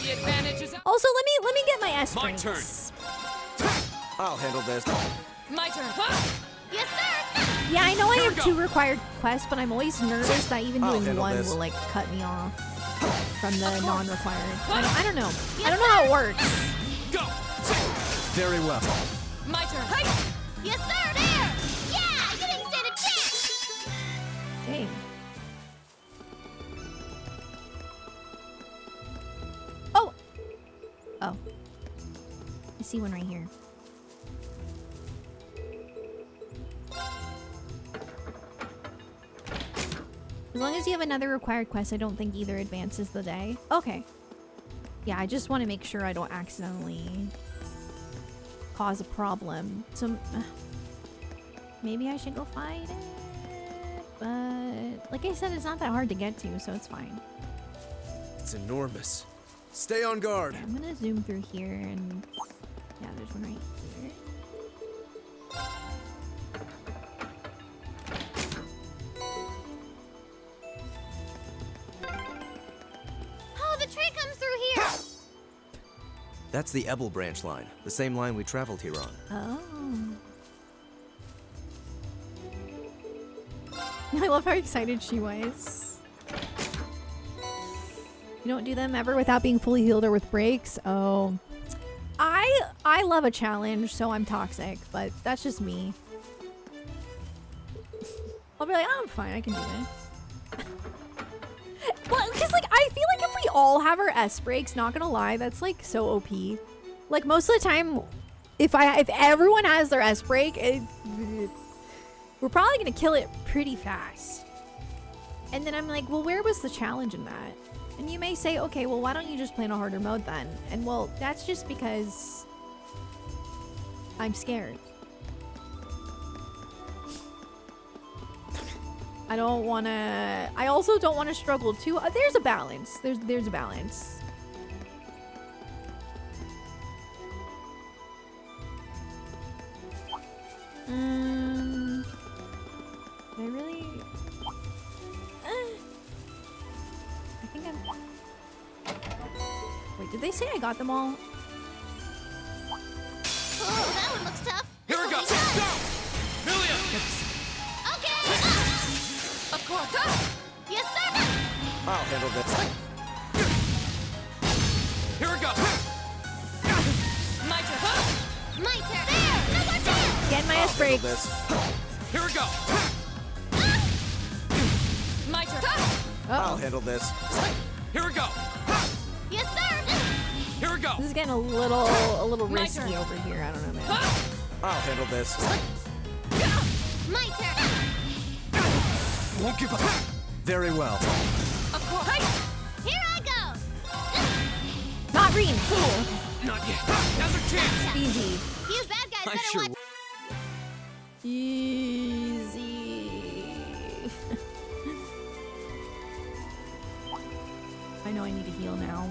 The advantage is Also, let me get my S My ranks. turn. I'll handle this. my turn. Yes, sir. Yeah, I know I Here have we 2 go. required quests, but I'm always nervous that even I'll doing handle 1 this. will like cut me off from the non-required. I don't know. I don't know how it works. Go. Very well. My turn. Yes, sir. There. Yeah, you didn't stand a chance. Dang. Oh. Oh. I see one right here. As long as you have another required quest, I don't think either advances the day. Okay. Yeah, I just want to make sure I don't accidentally cause a problem. So maybe I should go fight it. But like I said, it's not that hard to get to, so it's fine. It's enormous. Stay on guard. Okay, I'm gonna zoom through here and yeah, there's one right here. Oh, the tree comes through here. That's the Ebel branch line, the same line we traveled here on. Oh. I love how excited she was. You don't do them ever without being fully healed or with breaks? Oh. I love a challenge, so I'm toxic, but that's just me. I'll be like, oh, I'm fine, I can do this. Well, because like I feel like if we all have our S breaks, not gonna lie, that's like so OP. Like most of the time, if everyone has their S break, we're probably gonna kill it pretty fast. And then I'm like, well, where was the challenge in that? And you may say, okay, well, why don't you just play in a harder mode then? And well, that's just because I'm scared. I don't want to. I also don't want to struggle too. There's a balance. There's a balance. Did I really? I think I'm. Wait, did they say I got them all? Oh, that one looks tough. Here we go! Go! Milia! Okay. Of course. Go. Yes, sir. I'll handle this. Here we go! My turn. My turn. There. No more turn. Get my S breaks. This. Here we go! My turn. I'll handle this. Here we go! Yes, sir. Here we go! This is getting a little My risky turn. over here. I don't know, man. I'll handle this. My turn. Won't give up! Very well. Of course. Here I go. Not green. Fool. Not yet! Another chance! Easy. You bad guys I better sure watch. Easy. I know I need to heal now.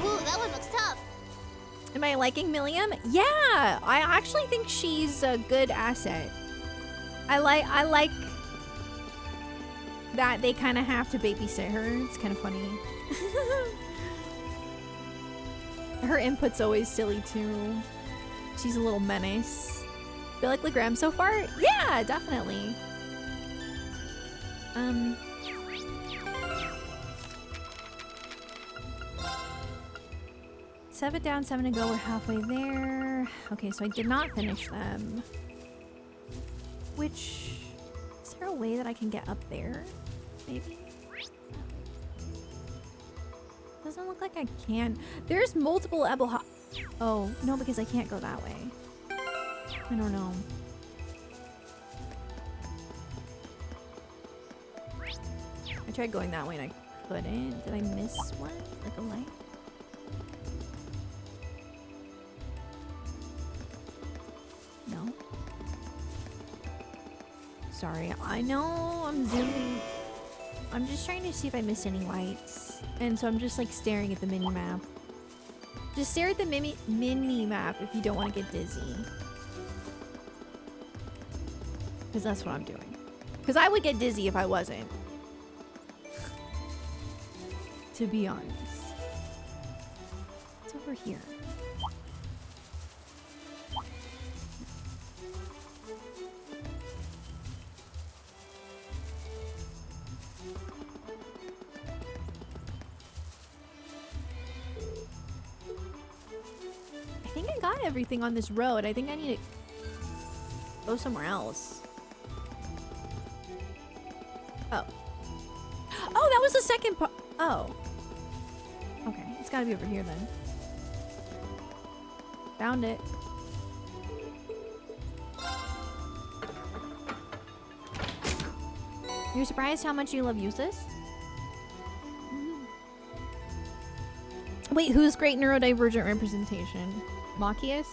Ooh, that one looks tough. Am I liking Milliam? Yeah, I actually think she's a good asset. I like that they kind of have to babysit her. It's kind of funny. Her input's always silly too. She's a little menace. Feel like Legram so far? Yeah, definitely. 7 down, 7 to go. We're halfway there. Okay, so I did not finish them. Which, is there a way that I can get up there? Maybe? Doesn't look like I can. There's multiple Ebel. Oh, no, because I can't go that way. I don't know. I tried going that way and I couldn't. Did I miss one? Like a light? No. Sorry, I know I'm zooming. I'm just trying to see if I missed any lights. And so I'm just like staring at the mini map. Just stare at the mini map if you don't want to get dizzy. Because that's what I'm doing. Because I would get dizzy if I wasn't. To be honest. It's over here. I think I got everything on this road. I think I need to go somewhere else. Oh. Oh, that was the second part. Oh. It's gotta be over here then. Found it. You're surprised how much you love Useless? Wait, who's great neurodivergent representation? Machias?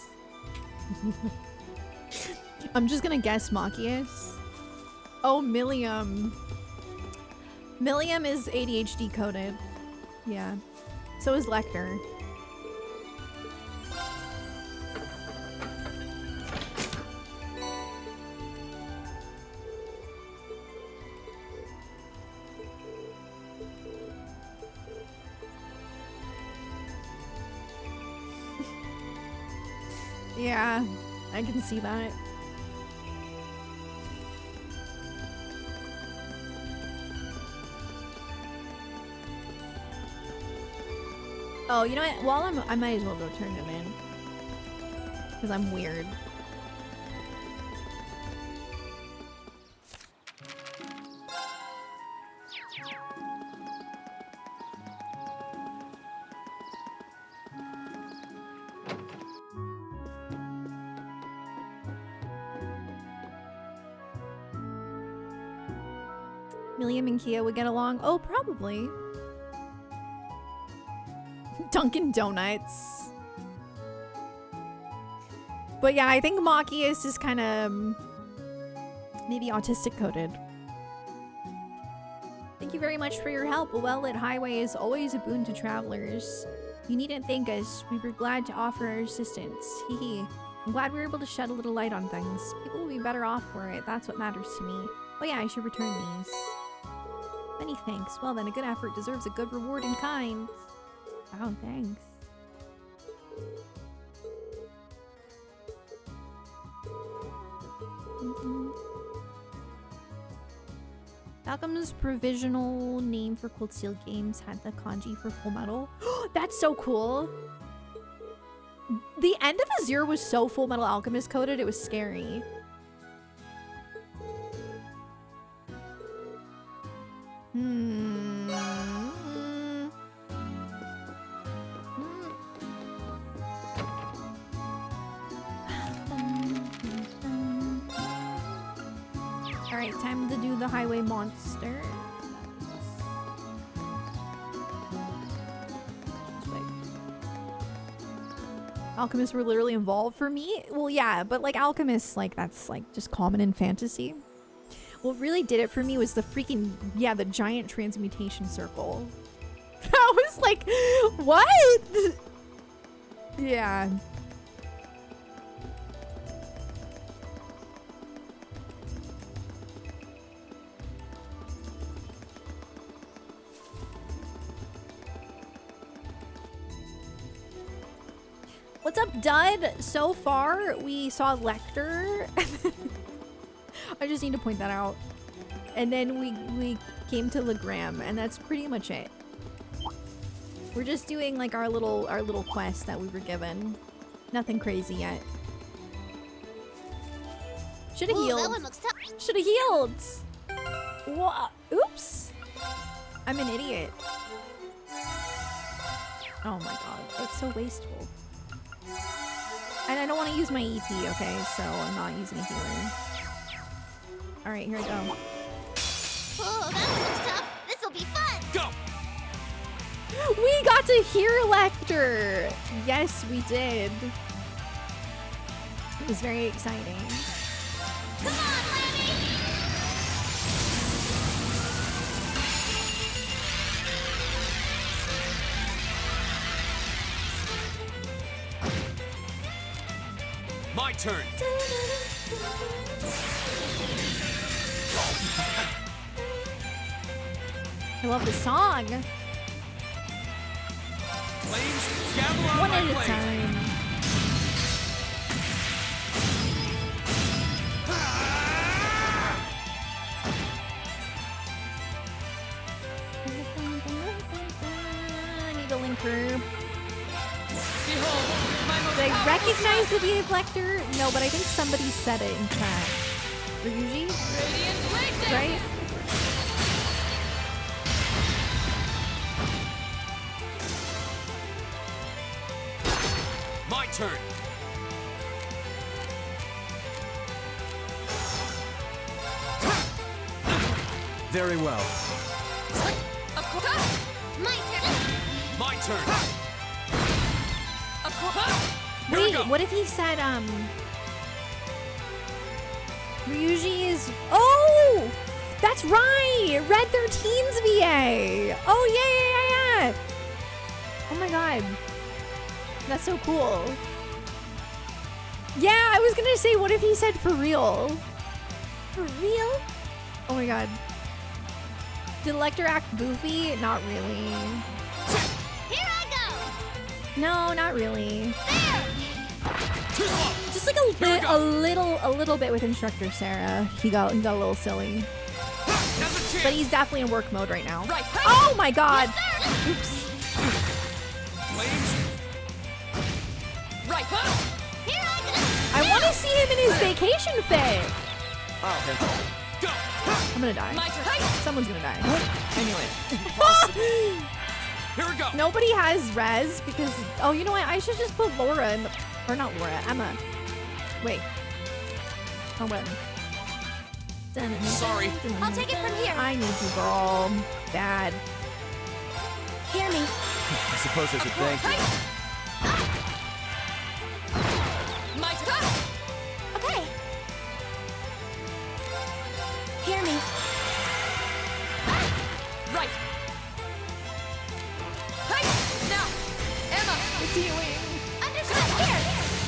I'm just gonna guess Machias. Oh, Milliam. Milliam is ADHD coded. Yeah. So is Lechter. Yeah, I can see that. Oh, you know what? While I might as well go turn him in. Because I'm weird. Milliam and Kia would get along? Oh, probably. Dunkin' Donuts. But yeah, I think Machias is kind of maybe autistic coded. Thank you very much for your help. A well-lit highway is always a boon to travelers. You needn't thank us. We were glad to offer our assistance. Hee hee. I'm glad we were able to shed a little light on things. People will be better off for it. That's what matters to me. Oh yeah, I should return these. Many thanks. Well then, a good effort deserves a good reward in kind. Oh, thanks. Falcom's provisional name for Cold Steel Games had the kanji for Full Metal. That's so cool. The end of Azure was so Full Metal Alchemist coded, it was scary. Alright, time to do the highway monster. This way. Alchemists were literally involved for me? Well, yeah, but like alchemists, like that's like just common in fantasy. What really did it for me was the freaking, yeah, the giant transmutation circle. I was like, what? Yeah. What's up, Dud? So far, we saw Lechter. I just need to point that out. And then we came to Legram, and that's pretty much it. We're just doing like our little quest that we were given. Nothing crazy yet. Should have healed. That one looks tough. Should have healed. What? Oops. I'm an idiot. Oh my god, that's so wasteful. And I don't want to use my EP, okay? So I'm not using a healer. Alright, here I go. Oh, that one looks tough. This'll be fun. Go! We got to hear Lechter! Yes, we did. It was very exciting. Come on, Lemmy! My turn. I love the song. Flames, gather on One my at a blade. time. I need a linker. Behold, my most Did I powerful recognize the VA Lechter? No, but I think somebody said it in chat. Ryuji? radiant lightning. Right? turn. Very well. My turn. My turn. Wait, what if he said, Ryuji is... Oh! That's right! Red 13's VA! Oh, yeah. Oh my god. That's so cool. Yeah, I was gonna say, what if he said for real? For real? Oh my god. Did Lechter act goofy? Not really. Here I go. No, not really. There. Just like a little bit with Instructor Sarah. He got a little silly. But he's definitely in work mode right now. Right. Oh my god. Yes, Oops. Right. Here I go. I want to see him in his vacation fit. I'll handle it. Go. I'm gonna die. My turn. Someone's gonna die. I knew it. Here we go. Nobody has res because... Oh, you know what? I should just put Laura in the... Or not Laura, Emma. Wait. Oh, whatever. Sorry. I'll take it from here. I need you, girl. Bad. Hear me. I suppose I should thank you. My turn. Okay. Hear me. Right. Hey. Now, Emma. It's healing. Understood. Here.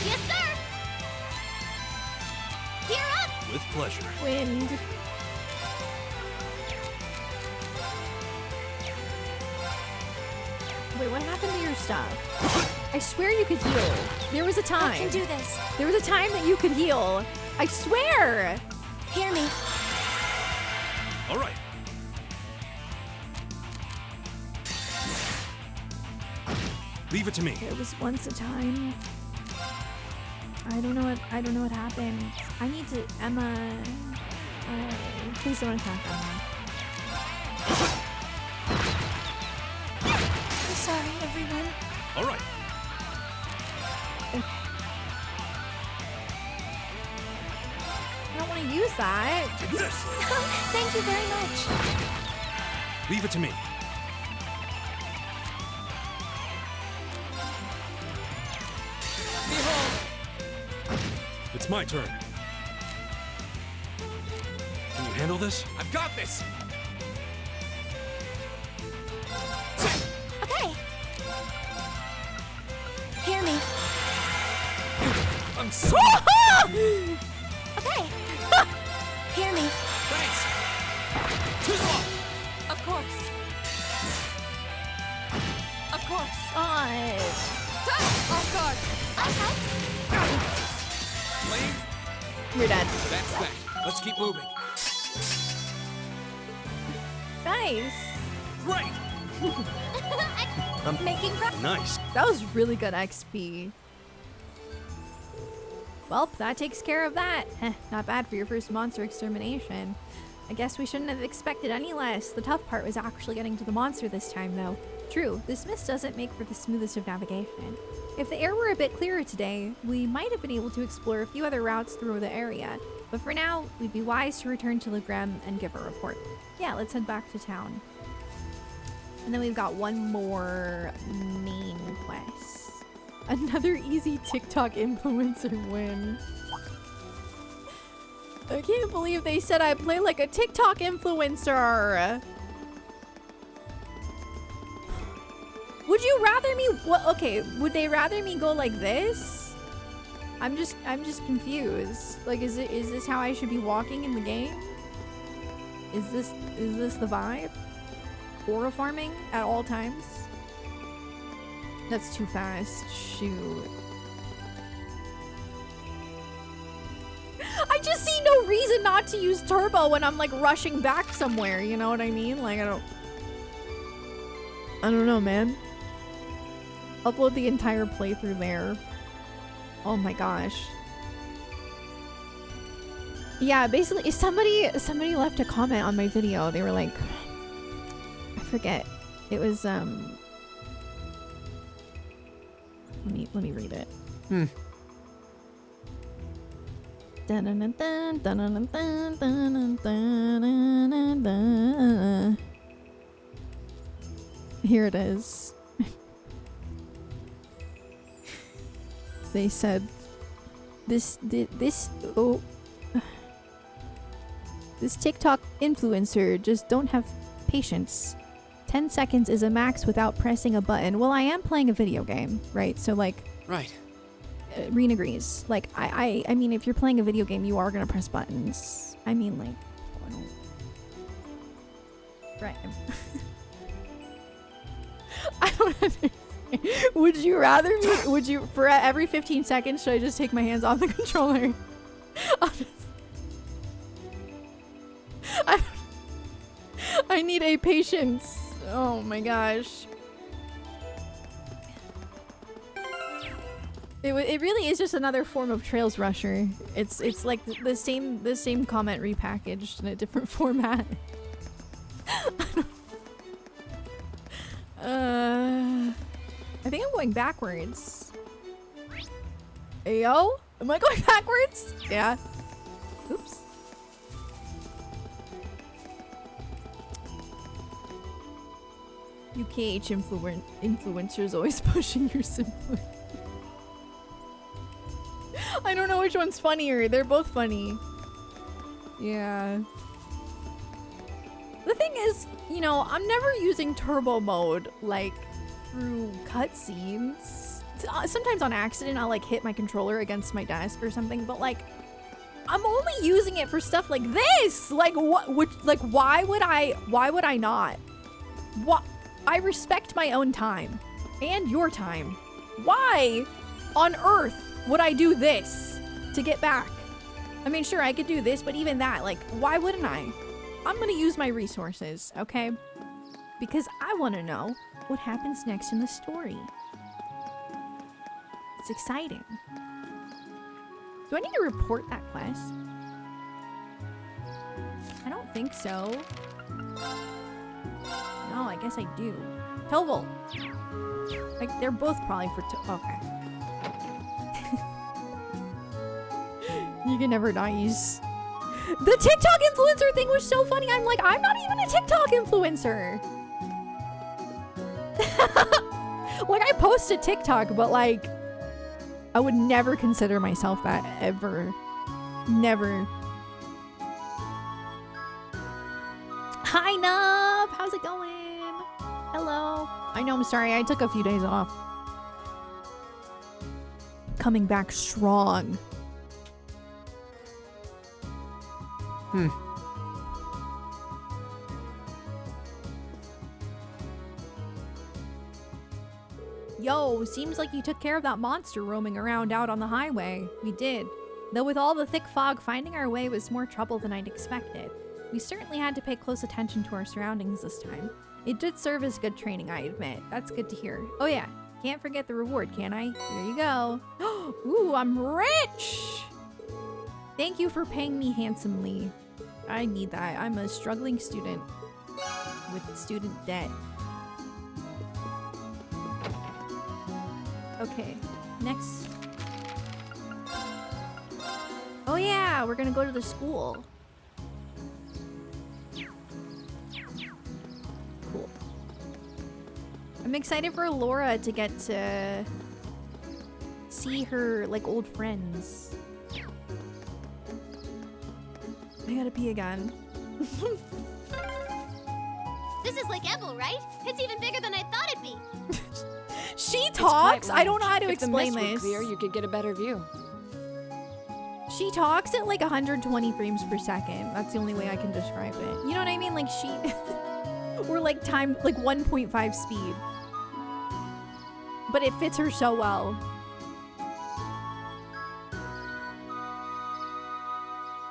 Yes, sir. Here up. With pleasure. Wind. Wait, what happened to your stuff? I swear you could heal. There was a time. I can do this. There was a time that you could heal. I swear. Hear me. All right. Leave it to me. There was once a time. I don't know what happened. I need to Emma. Please don't attack Emma. I'm sorry, everyone. All right. I don't want to use that. Take this. Thank you very much. Leave it to me. It's my turn. Can you handle this? I've got this. Okay. Hear me. I'm so. Okay. Hear me. Thanks. Too slow. Of course. Of course. God. Off guard. Okay. Flame. You're dead. That's that. Let's keep moving. Nice. Great. Making progress. Nice. That was really good XP. Well, that takes care of that. Not bad for your first monster extermination. I guess we shouldn't have expected any less. The tough part was actually getting to the monster this time, though. True, this mist doesn't make for the smoothest of navigation. If the air were a bit clearer today, we might have been able to explore a few other routes through the area. But for now, we'd be wise to return to Legram and give a report. Yeah, let's head back to town. And then we've got one more main quest. Another easy TikTok influencer win. I can't believe they said I play like a TikTok influencer. Would you rather me okay, would they rather me go like this? I'm just confused. Like is this how I should be walking in the game? Is this the vibe? Aura farming at all times? That's too fast. Shoot. I just see no reason not to use turbo when I'm like rushing back somewhere, you know what I mean? Like I don't know, man. Upload the entire playthrough there. Oh my gosh. Yeah, basically somebody left a comment on my video. They were like, I forget. It was let me read it. Here it is. They said this TikTok influencer just don't have patience. 10 seconds is a max without pressing a button. Well, I am playing a video game, right? So like, Right. Reen agrees. Like, I mean, if you're playing a video game, you are gonna press buttons. I mean, like, I don't... Right. I don't understand. Would you rather me, would you, for every 15 seconds, should I just take my hands off the controller? I need a patience. Oh my gosh. It really is just another form of Trails Rusher. It's like the same comment repackaged in a different format. I think I'm going backwards. Ayo? Am I going backwards? Yeah. Oops. UKH influencers always pushing your influence. I don't know which one's funnier. They're both funny. Yeah. The thing is, you know, I'm never using turbo mode, like, through cutscenes. Sometimes on accident, I'll, like, hit my controller against my desk or something, but, like, I'm only using it for stuff like this! Like, why would I not? What? I respect my own time. And your time. Why on earth would I do this to get back? I mean, sure, I could do this, but even that, like, why wouldn't I? I'm gonna use my resources, okay? Because I want to know what happens next in the story. It's exciting. Do I need to report that quest? I don't think so. No, I guess I do. Toval! Like, they're both probably for okay. You can never not use... The TikTok influencer thing was so funny. I'm like, I'm not even a TikTok influencer. Like, I post a TikTok, but like, I would never consider myself that ever. Never. Hi, Nub. How's it going? Hello. I know, I'm sorry. I took a few days off. Coming back strong. Yo, seems like you took care of that monster roaming around out on the highway. We did. Though with all the thick fog, finding our way was more trouble than I'd expected. We certainly had to pay close attention to our surroundings this time. It did serve as good training, I admit. That's good to hear. Oh yeah, can't forget the reward, can I? Here you go. Ooh, I'm rich! Thank you for paying me handsomely. I need that. I'm a struggling student with student debt. Okay, next. Oh yeah, we're gonna go to the school. Cool. I'm excited for Laura to get to see her, like, old friends. I gotta pee again. This is Lake Ebel, right? It's even bigger than I thought it'd be. She talks? I don't know how to explain If the mist this. were clear, you could get a better view. She talks at like 120 frames per second. That's the only way I can describe it. You know what I mean? Like she... or like time, like 1.5 speed. But it fits her so well.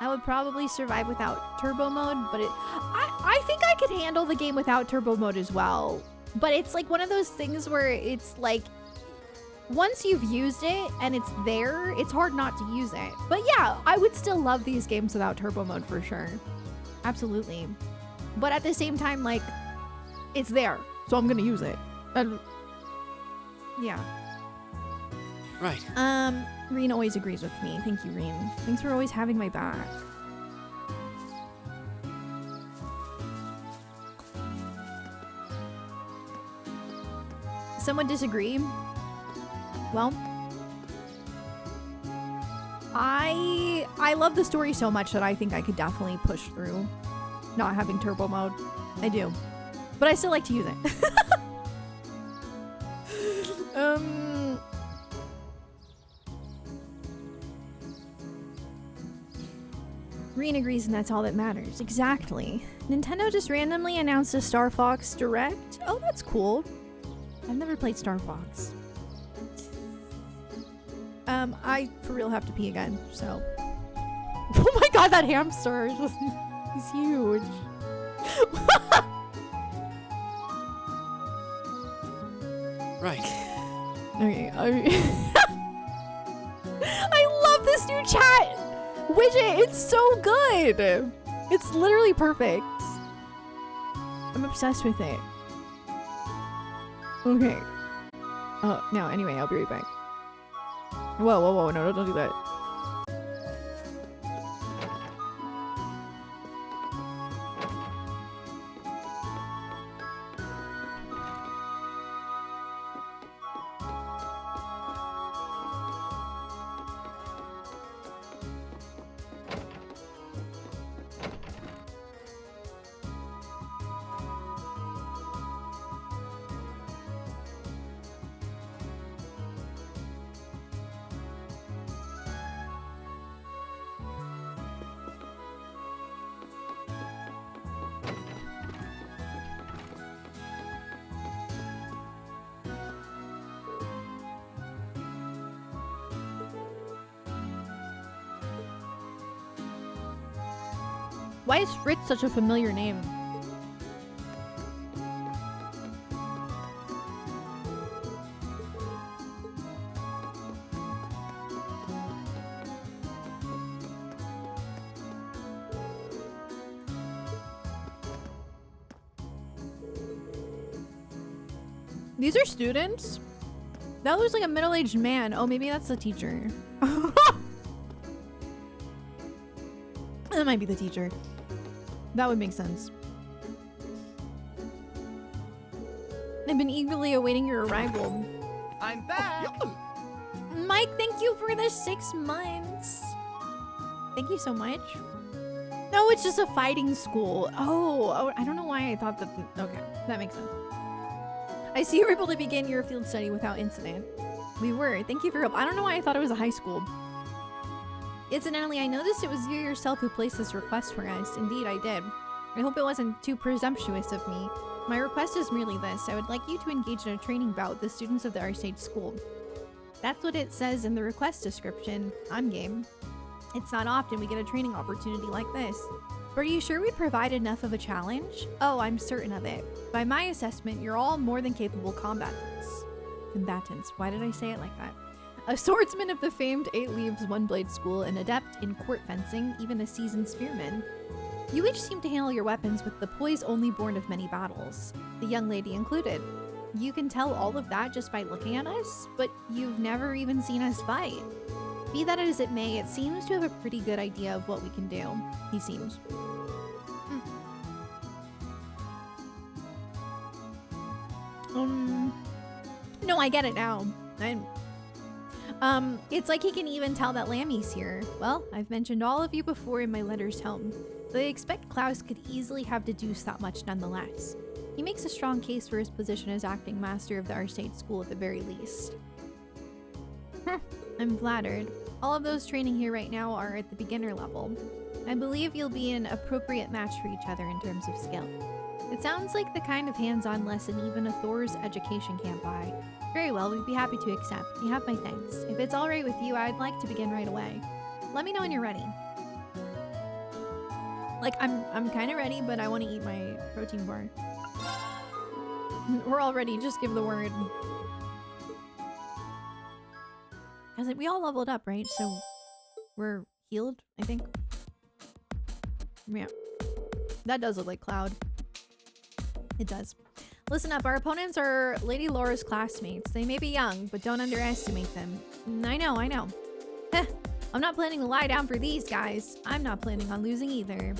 I would probably survive without turbo mode, but I think I could handle the game without turbo mode as well. But it's like one of those things where it's like, once you've used it and it's there, it's hard not to use it. But yeah, I would still love these games without turbo mode for sure. Absolutely. But at the same time, like, it's there, so I'm gonna use it. And yeah. Right. Reen always agrees with me. Thank you, Reen. Thanks for always having my back. Someone disagree? Well, I love the story so much that I think I could definitely push through not having turbo mode. I do. But I still like to use it. Reen agrees and that's all that matters. Exactly. Nintendo just randomly announced a Star Fox Direct. Oh, that's cool. I've never played Star Fox. I for real have to pee again, so. Oh my god, that hamster is just, he's huge. Right. Okay. I love this new chat widget. It's so good. It's literally perfect. I'm obsessed with it. Okay. Oh, no, anyway, I'll be right back. Whoa, whoa, whoa, no, don't do that. Why is Fritz such a familiar name? These are students? That looks like a middle-aged man. Oh, maybe that's the teacher. That might be the teacher. That would make sense. I've been eagerly awaiting your arrival. I'm back! Mike, thank you for the 6 months. Thank you so much. No, it's just a fighting school. Oh, I don't know why I thought that. Okay, that makes sense. I see you were able to begin your field study without incident. We were. Thank you for your help. I don't know why I thought it was a high school. Incidentally, I noticed it was you yourself who placed this request for us. Indeed, I did. I hope it wasn't too presumptuous of me. My request is merely this. I would like you to engage in a training bout with the students of the Arseid school. That's what it says in the request description. I'm game. It's not often we get a training opportunity like this. But are you sure we provide enough of a challenge? Oh, I'm certain of it. By my assessment, you're all more than capable combatants. Combatants. Why did I say it like that? A swordsman of the famed 8 Leaves, 1 Blade school, an adept in court fencing, even a seasoned spearman. You each seem to handle your weapons with the poise only born of many battles, the young lady included. You can tell all of that just by looking at us, but you've never even seen us fight. Be that as it may, it seems to have a pretty good idea of what we can do. He seems. No, I get it now. It's like he can even tell that Lammy's here. Well, I've mentioned all of you before in my letters home. But I expect Klaus could easily have deduced that much nonetheless. He makes a strong case for his position as acting master of the Arseid school at the very least. I'm flattered. All of those training here right now are at the beginner level. I believe you'll be an appropriate match for each other in terms of skill. It sounds like the kind of hands-on lesson even a Thor's education can't buy. Very well, we'd be happy to accept. You have my thanks. If it's alright with you, I'd like to begin right away. Let me know when you're ready. Like, I'm kind of ready, but I want to eat my protein bar. We're all ready, just give the word. Because we all leveled up, right? So we're healed, I think. Yeah. That does look like Cloud. It does. Listen up, our opponents are Lady Laura's classmates. They may be young, but don't underestimate them. I know. Heh, I'm not planning to lie down for these guys. I'm not planning on losing either.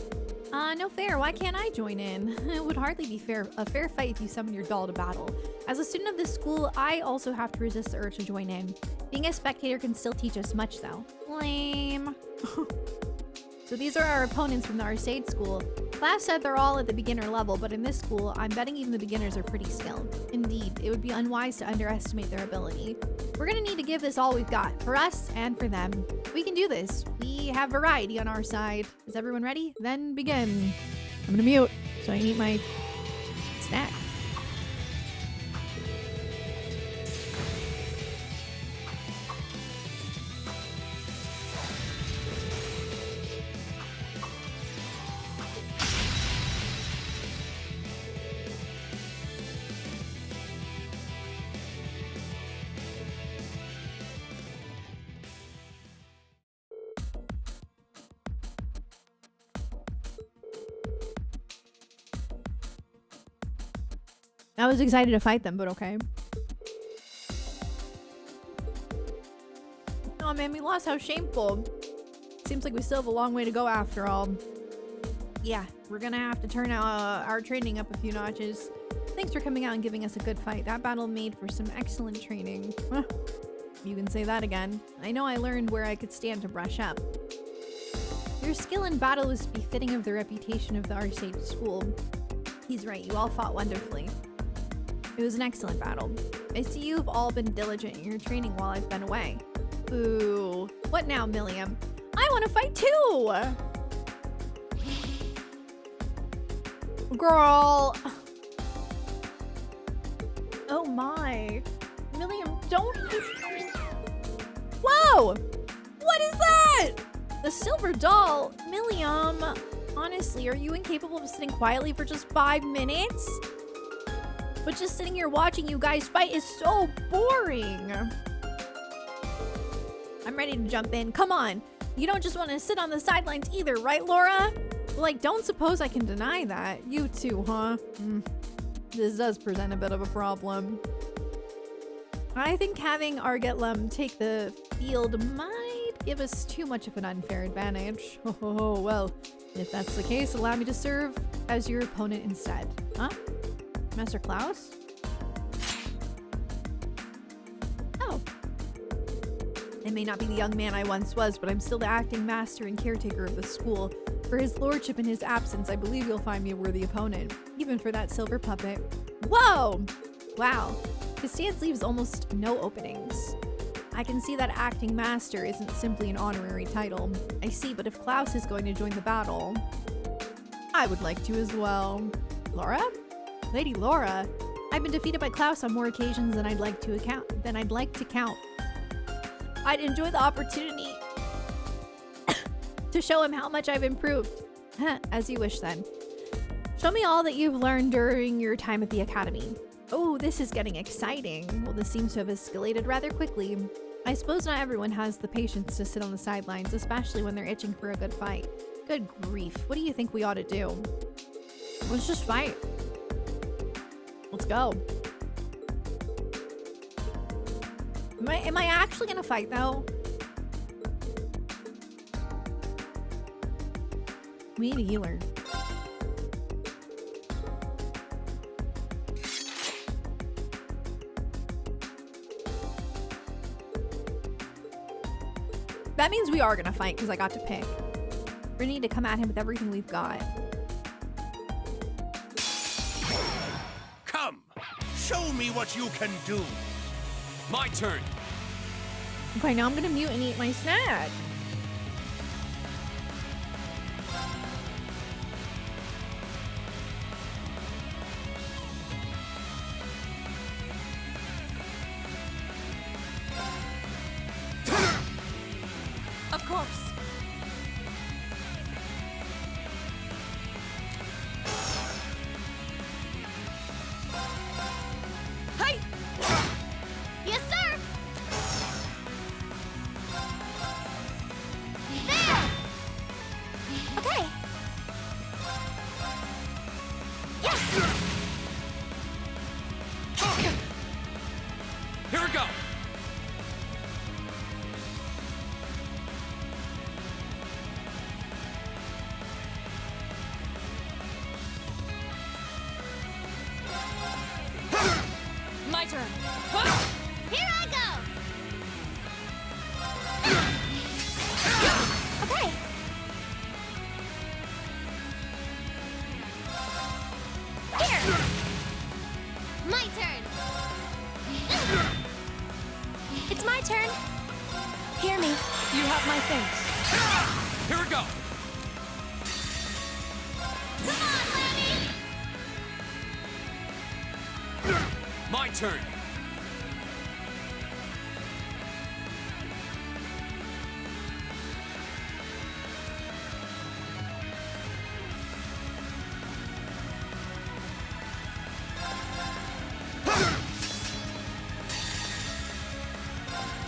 No fair. Why can't I join in? It would hardly be a fair fight if you summon your doll to battle. As a student of this school, I also have to resist the urge to join in. Being a spectator can still teach us much, though. Lame. So these are our opponents from the Arseid school. Klaus said they're all at the beginner level, but in this school, I'm betting even the beginners are pretty skilled. Indeed, it would be unwise to underestimate their ability. We're gonna need to give this all we've got, for us and for them. We can do this. We have variety on our side. Is everyone ready? Then begin. I'm gonna mute so I can eat my snack. I was excited to fight them, but okay. Oh man, we lost. How shameful. Seems like we still have a long way to go after all. Yeah, we're gonna have to turn our training up a few notches. Thanks for coming out and giving us a good fight. That battle made for some excellent training. You can say that again. I know I learned where I could stand to brush up. Your skill in battle was befitting of the reputation of the Arseid school. He's right, you all fought wonderfully. It was an excellent battle. I see you've all been diligent in your training while I've been away. Ooh. What now, Milliam? I want to fight too! Girl! Oh my. Milliam, don't... Whoa! What is that? The silver doll? Milliam, honestly, are you incapable of sitting quietly for just 5 minutes? But just sitting here watching you guys fight is so boring. I'm ready to jump in. Come on. You don't just want to sit on the sidelines either, right, Laura? Like, don't suppose I can deny that. You too, huh? This does present a bit of a problem. I think having Argetlum take the field might give us too much of an unfair advantage. Oh, well, if that's the case, allow me to serve as your opponent instead. Huh? Master Klaus? Oh. I may not be the young man I once was, but I'm still the acting master and caretaker of the school. For his lordship in his absence, I believe you'll find me a worthy opponent, even for that silver puppet. Whoa! Wow. His stance leaves almost no openings. I can see that acting master isn't simply an honorary title. I see, but if Klaus is going to join the battle, I would like to as well. Laura? Lady Laura? I've been defeated by Klaus on more occasions than I'd like to count. I'd enjoy the opportunity to show him how much I've improved. As you wish then. Show me all that you've learned during your time at the academy. Oh, this is getting exciting. Well, this seems to have escalated rather quickly. I suppose not everyone has the patience to sit on the sidelines, especially when they're itching for a good fight. Good grief. What do you think we ought to do? Let's just fight. Let's go. Am I actually gonna fight though? We need a healer. That means we are gonna fight because I got to pick. We need to come at him with everything we've got. Come, show me what you can do. My turn. Okay, now I'm gonna mute and eat my snack. Of course. Hey! Yes, sir! turn. Here I go! Okay. Here! My turn! It's my turn! Hear me. You have my thanks. Here we go. Come on, Lanny! My turn.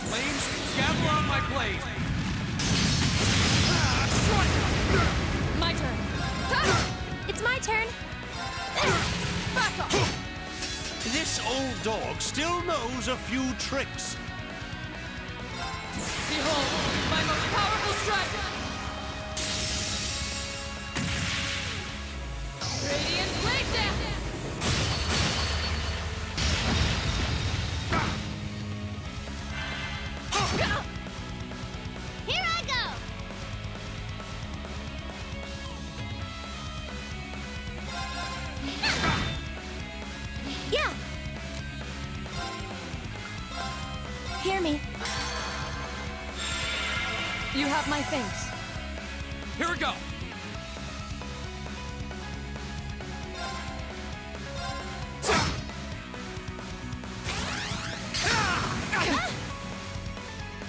Flames, gavel on my blade. My turn. It's my turn! Back off. This old dog still knows a few tricks. Behold, my most powerful strike. Radiant blade death. Here I go! Yeah! Hear me. You have my thanks. Here we go.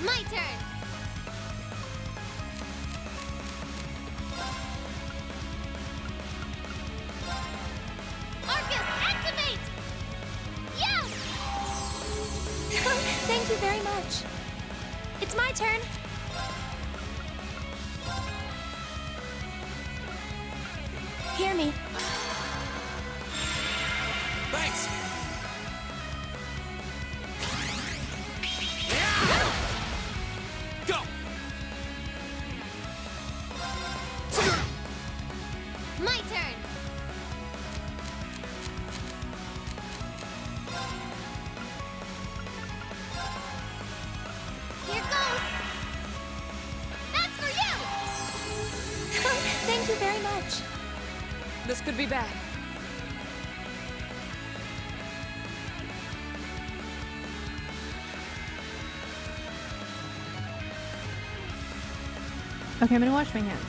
My turn! Arcus, activate! Yeah! Thank you very much. It's my turn. Hear me. Thanks. Go. My turn. Here goes. That's for you. Thank you very much. This could be bad. Okay, I'm gonna wash my hands.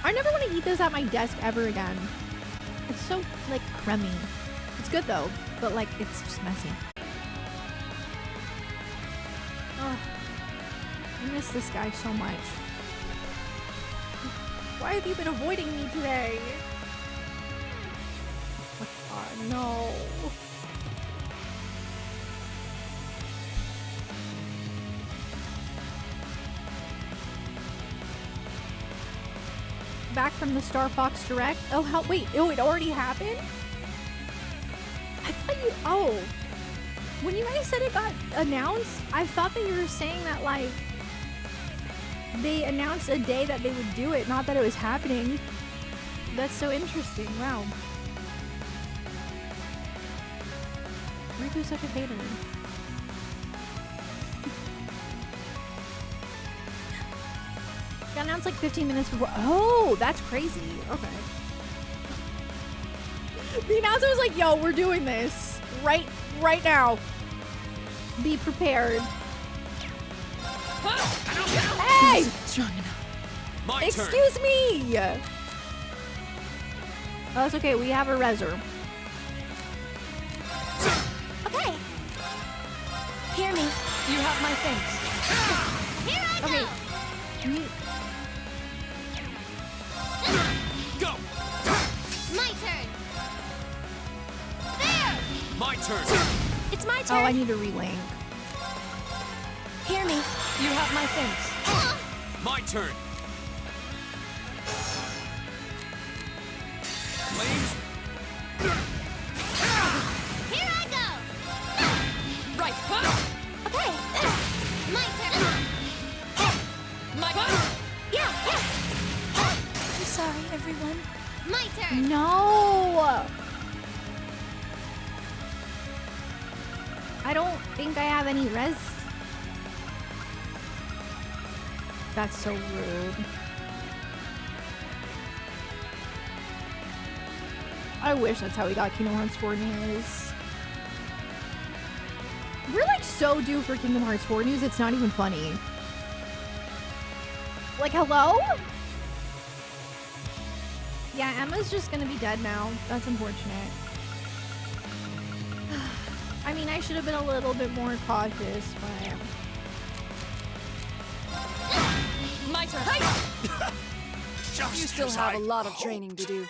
I never want to eat this at my desk ever again. It's so, like, crummy. It's good though, but like, it's just messy. Oh, I miss this guy so much. Why have you been avoiding me today? Oh God, no. Back from the Star Fox Direct. Oh, how? Wait. Oh, it already happened? I thought you. Oh. When you guys said it got announced, I thought that you were saying that, like, they announced a day that they would do it, not that it was happening. That's so interesting. Wow. Riku's such a hater. Got announced like 15 minutes before. Oh, that's crazy. Okay. The announcer was like, yo, we're doing this. Right now. Be prepared. Hey! Strong enough. My turn. Excuse me! Oh, that's okay. We have a reser. Okay. Hear me. You have my thanks. Here I go. Okay. Go. My turn. There. My turn. It's my Oh, turn. I need to relink. Hear me. You have my thanks. My turn. Flames. Here I go. Right. Okay. My turn. My Yeah. I'm sorry, everyone. My turn. No! think I have any res? That's so rude. I wish that's how we got Kingdom Hearts 4 news. We're like so due for Kingdom Hearts 4 news, it's not even funny. Like, hello? Yeah, Emma's just gonna be dead now. That's unfortunate. I mean, I should have been a little bit more cautious, but... My turn. You still have a lot of training to do.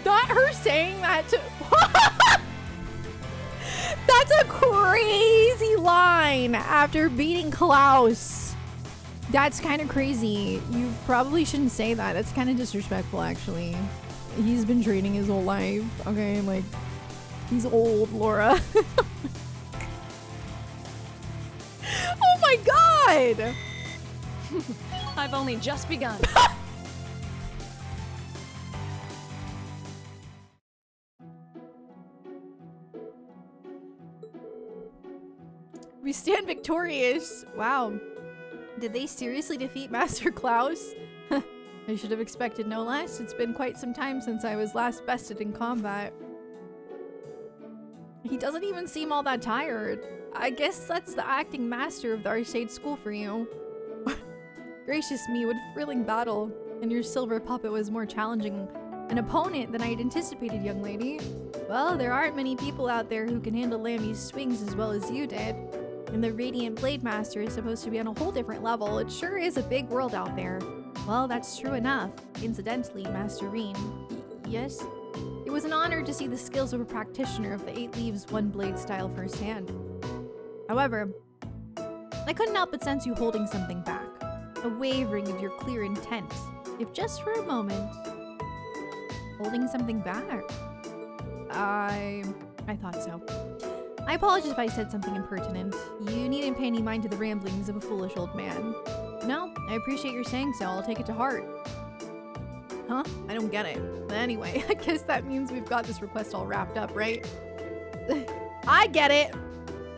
Not her saying that to... That's a crazy line after beating Klaus. That's kind of crazy. You probably shouldn't say that. That's kind of disrespectful, actually. He's been training his whole life. Okay, like, he's old, Laura. Oh my god! I've only just begun. We stand victorious. Wow. Did they seriously defeat Master Klaus? I should have expected no less. It's been quite some time since I was last bested in combat. He doesn't even seem all that tired. I guess that's the acting master of the Arseid school for you. Gracious me, what a thrilling battle. And your silver puppet was more challenging an opponent than I had anticipated, young lady. Well, there aren't many people out there who can handle Lammy's swings as well as you did. And the Radiant Blade Master is supposed to be on a whole different level. It sure is a big world out there. Well, that's true enough. Incidentally, Master Reen. Yes? It was an honor to see the skills of a practitioner of the 8 Leaves, 1 Blade style firsthand. However, I couldn't help but sense you holding something back. A wavering of your clear intent, if just for a moment. Holding something back? I thought so. I apologize if I said something impertinent. You needn't pay any mind to the ramblings of a foolish old man. No, I appreciate your saying so. I'll take it to heart. Huh? I don't get it. But anyway, I guess that means we've got this request all wrapped up, right? I get it.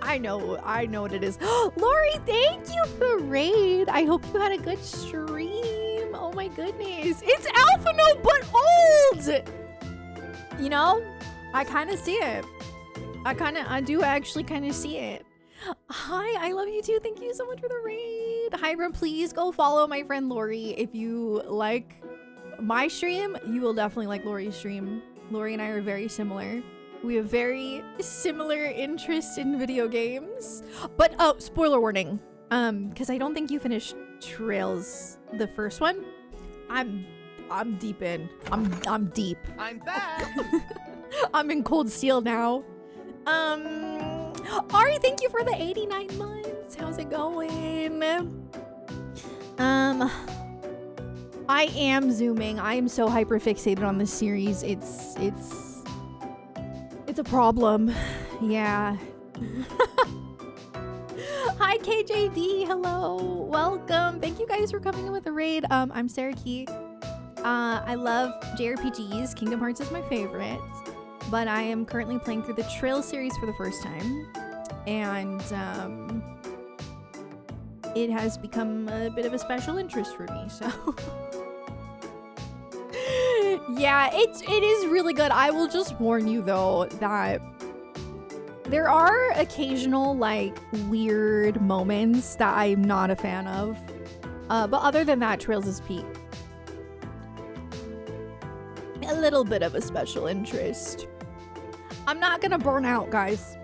I know what it is. Lori, thank you for the raid. I hope you had a good stream. Oh my goodness. It's Alphino, but old! You know, I kind of see it. I do actually kind of see it. Hi, I love you too. Thank you so much for the raid. Hybrid, please go follow my friend Lori. If you like my stream, you will definitely like Lori's stream. Lori and I are very similar. We have very similar interests in video games. But oh, spoiler warning. Because I don't think you finished Trails, the first one. I'm deep in. I'm deep. I'm back. I'm in Cold Steel now. Ari, thank you for the 89 months. How's it going? I am zooming. I am so hyper fixated on this series. It's a problem. Yeah. Hi KJD, hello. Welcome. Thank you guys for coming in with the raid. I'm Sarah Key. I love JRPGs. Kingdom Hearts is my favorite. But I am currently playing through the Trail series for the first time. And it has become a bit of a special interest for me, so yeah, it is really good. I will just warn you though that there are occasional like weird moments that I'm not a fan of. But other than that, Trails is peak. A little bit of a special interest. I'm not gonna burn out, guys.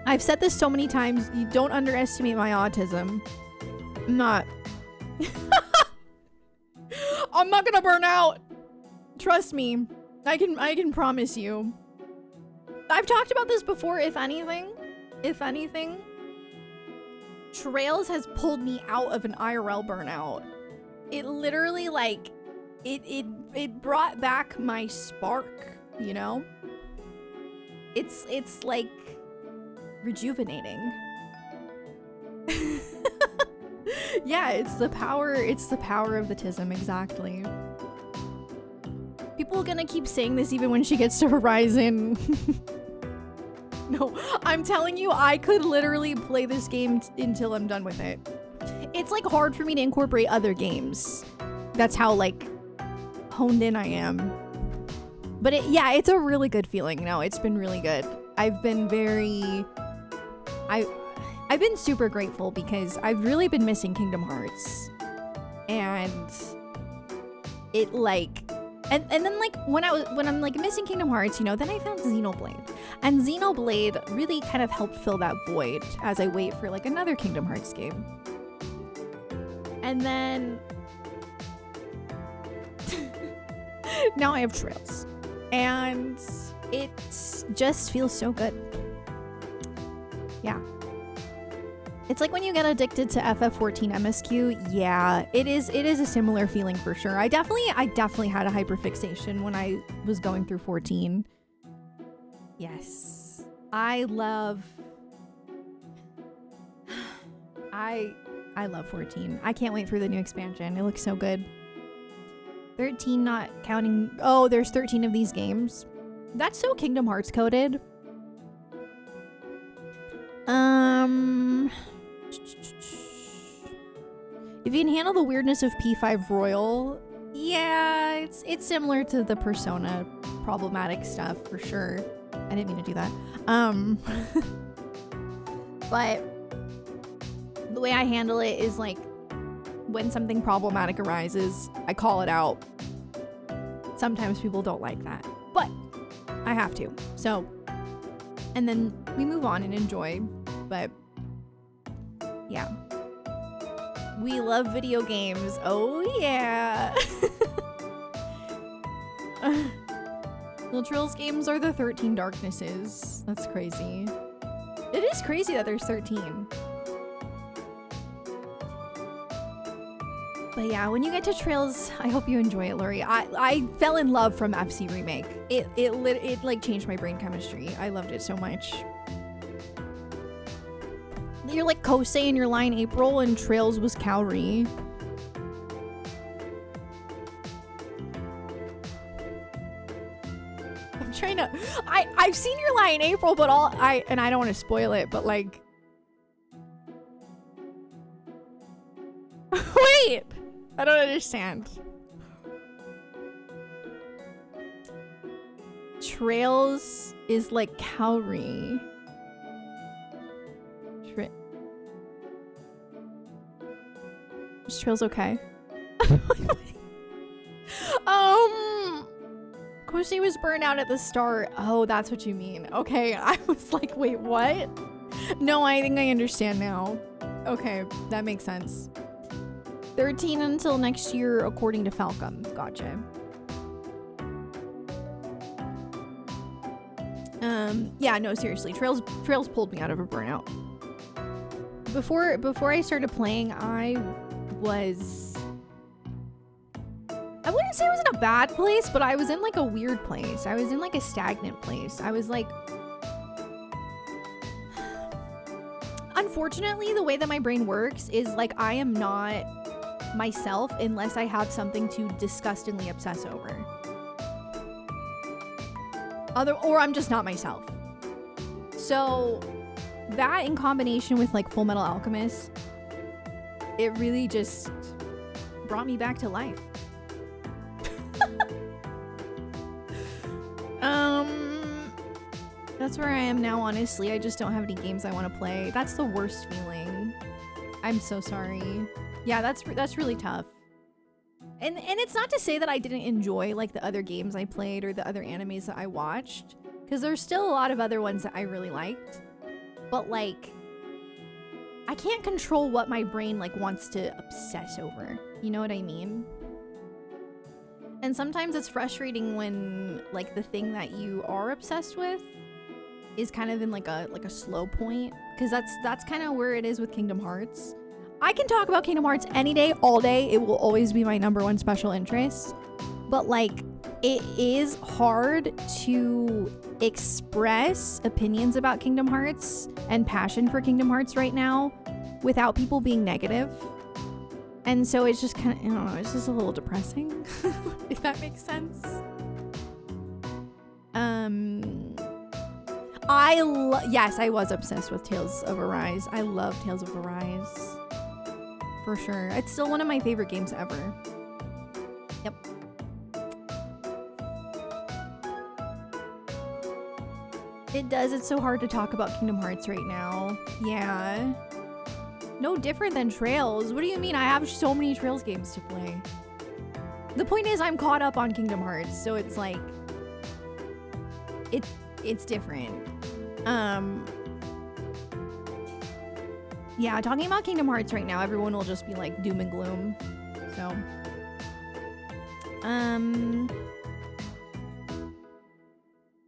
I've said this so many times. You don't underestimate my autism. I'm not. I'm not gonna burn out. Trust me. I can promise you. I've talked about this before. If anything, Trails has pulled me out of an IRL burnout. It literally like it brought back my spark, you know? It's like rejuvenating. Yeah, it's the power of the Tism, exactly. People are gonna keep saying this even when she gets to Horizon. No, I'm telling you, I could literally play this game until I'm done with it. It's like hard for me to incorporate other games. That's how like honed in I am. But yeah, it's a really good feeling. No, it's been really good. I've been super grateful because I've really been missing Kingdom Hearts. And it like and then like when I'm like missing Kingdom Hearts, you know, then I found Xenoblade. And Xenoblade really kind of helped fill that void as I wait for like another Kingdom Hearts game. And then now I have Trails. And it just feels so good. Yeah. It's like when you get addicted to FF14 MSQ. Yeah, it is a similar feeling for sure. I definitely had a hyperfixation when I was going through 14. Yes. I love 14. I can't wait for the new expansion. It looks so good. 13 not counting. Oh, there's 13 of these games. That's so Kingdom Hearts coded. If you can handle the weirdness of P5 Royal, yeah, it's similar to the Persona problematic stuff for sure. I didn't mean to do that. But the way I handle it is like when something problematic arises, I call it out. Sometimes people don't like that, but I have to. So, and then we move on and enjoy, but yeah. We love video games. Oh yeah. The Trills games are the 13 Darknesses. That's crazy. It is crazy that there's 13. But yeah, when you get to Trails, I hope you enjoy it, Lori. I fell in love from FC Remake. It like changed my brain chemistry. I loved it so much. You're like Kosei and you're Lion April, and Trails was Kaori. I'm trying to. I've seen your Lion April, but I don't want to spoil it, but like. Wait, I don't understand. Trails is like Kaori. Is Trails okay? Kosei was burned out at the start. Oh, that's what you mean. Okay, I was like, wait, what? No, I think I understand now. Okay, that makes sense. 13 until next year, according to Falcom. Gotcha. Yeah, no, seriously. Trails pulled me out of a burnout. Before I started playing, I wouldn't say I was in a bad place, but I was in like a weird place. I was in like a stagnant place. I was like, unfortunately, the way that my brain works is like I am not myself unless I have something to disgustingly obsess over. Or I'm just not myself. So that in combination with like Full Metal Alchemist, it really just brought me back to life. That's where I am now, honestly. I just don't have any games I want to play. That's the worst feeling. I'm so sorry. Yeah, that's really tough. And it's not to say that I didn't enjoy like the other games I played or the other animes that I watched, because there's still a lot of other ones that I really liked. But like, I can't control what my brain like wants to obsess over. You know what I mean? And sometimes it's frustrating when like the thing that you are obsessed with is kind of in like a slow point, because that's kind of where it is with Kingdom Hearts. I can talk about Kingdom Hearts any day, all day. It will always be my #1 special interest. But like, it is hard to express opinions about Kingdom Hearts and passion for Kingdom Hearts right now without people being negative. And so it's just kind of, I don't know, it's just a little depressing, if that makes sense. Yes, I was obsessed with Tales of Arise. I love Tales of Arise. For sure. It's still one of my favorite games ever. Yep. It does. It's so hard to talk about Kingdom Hearts right now. Yeah. No different than Trails. What do you mean? I have so many Trails games to play. The point is I'm caught up on Kingdom Hearts, so it's like it's different. Yeah, talking about Kingdom Hearts right now, everyone will just be like doom and gloom. So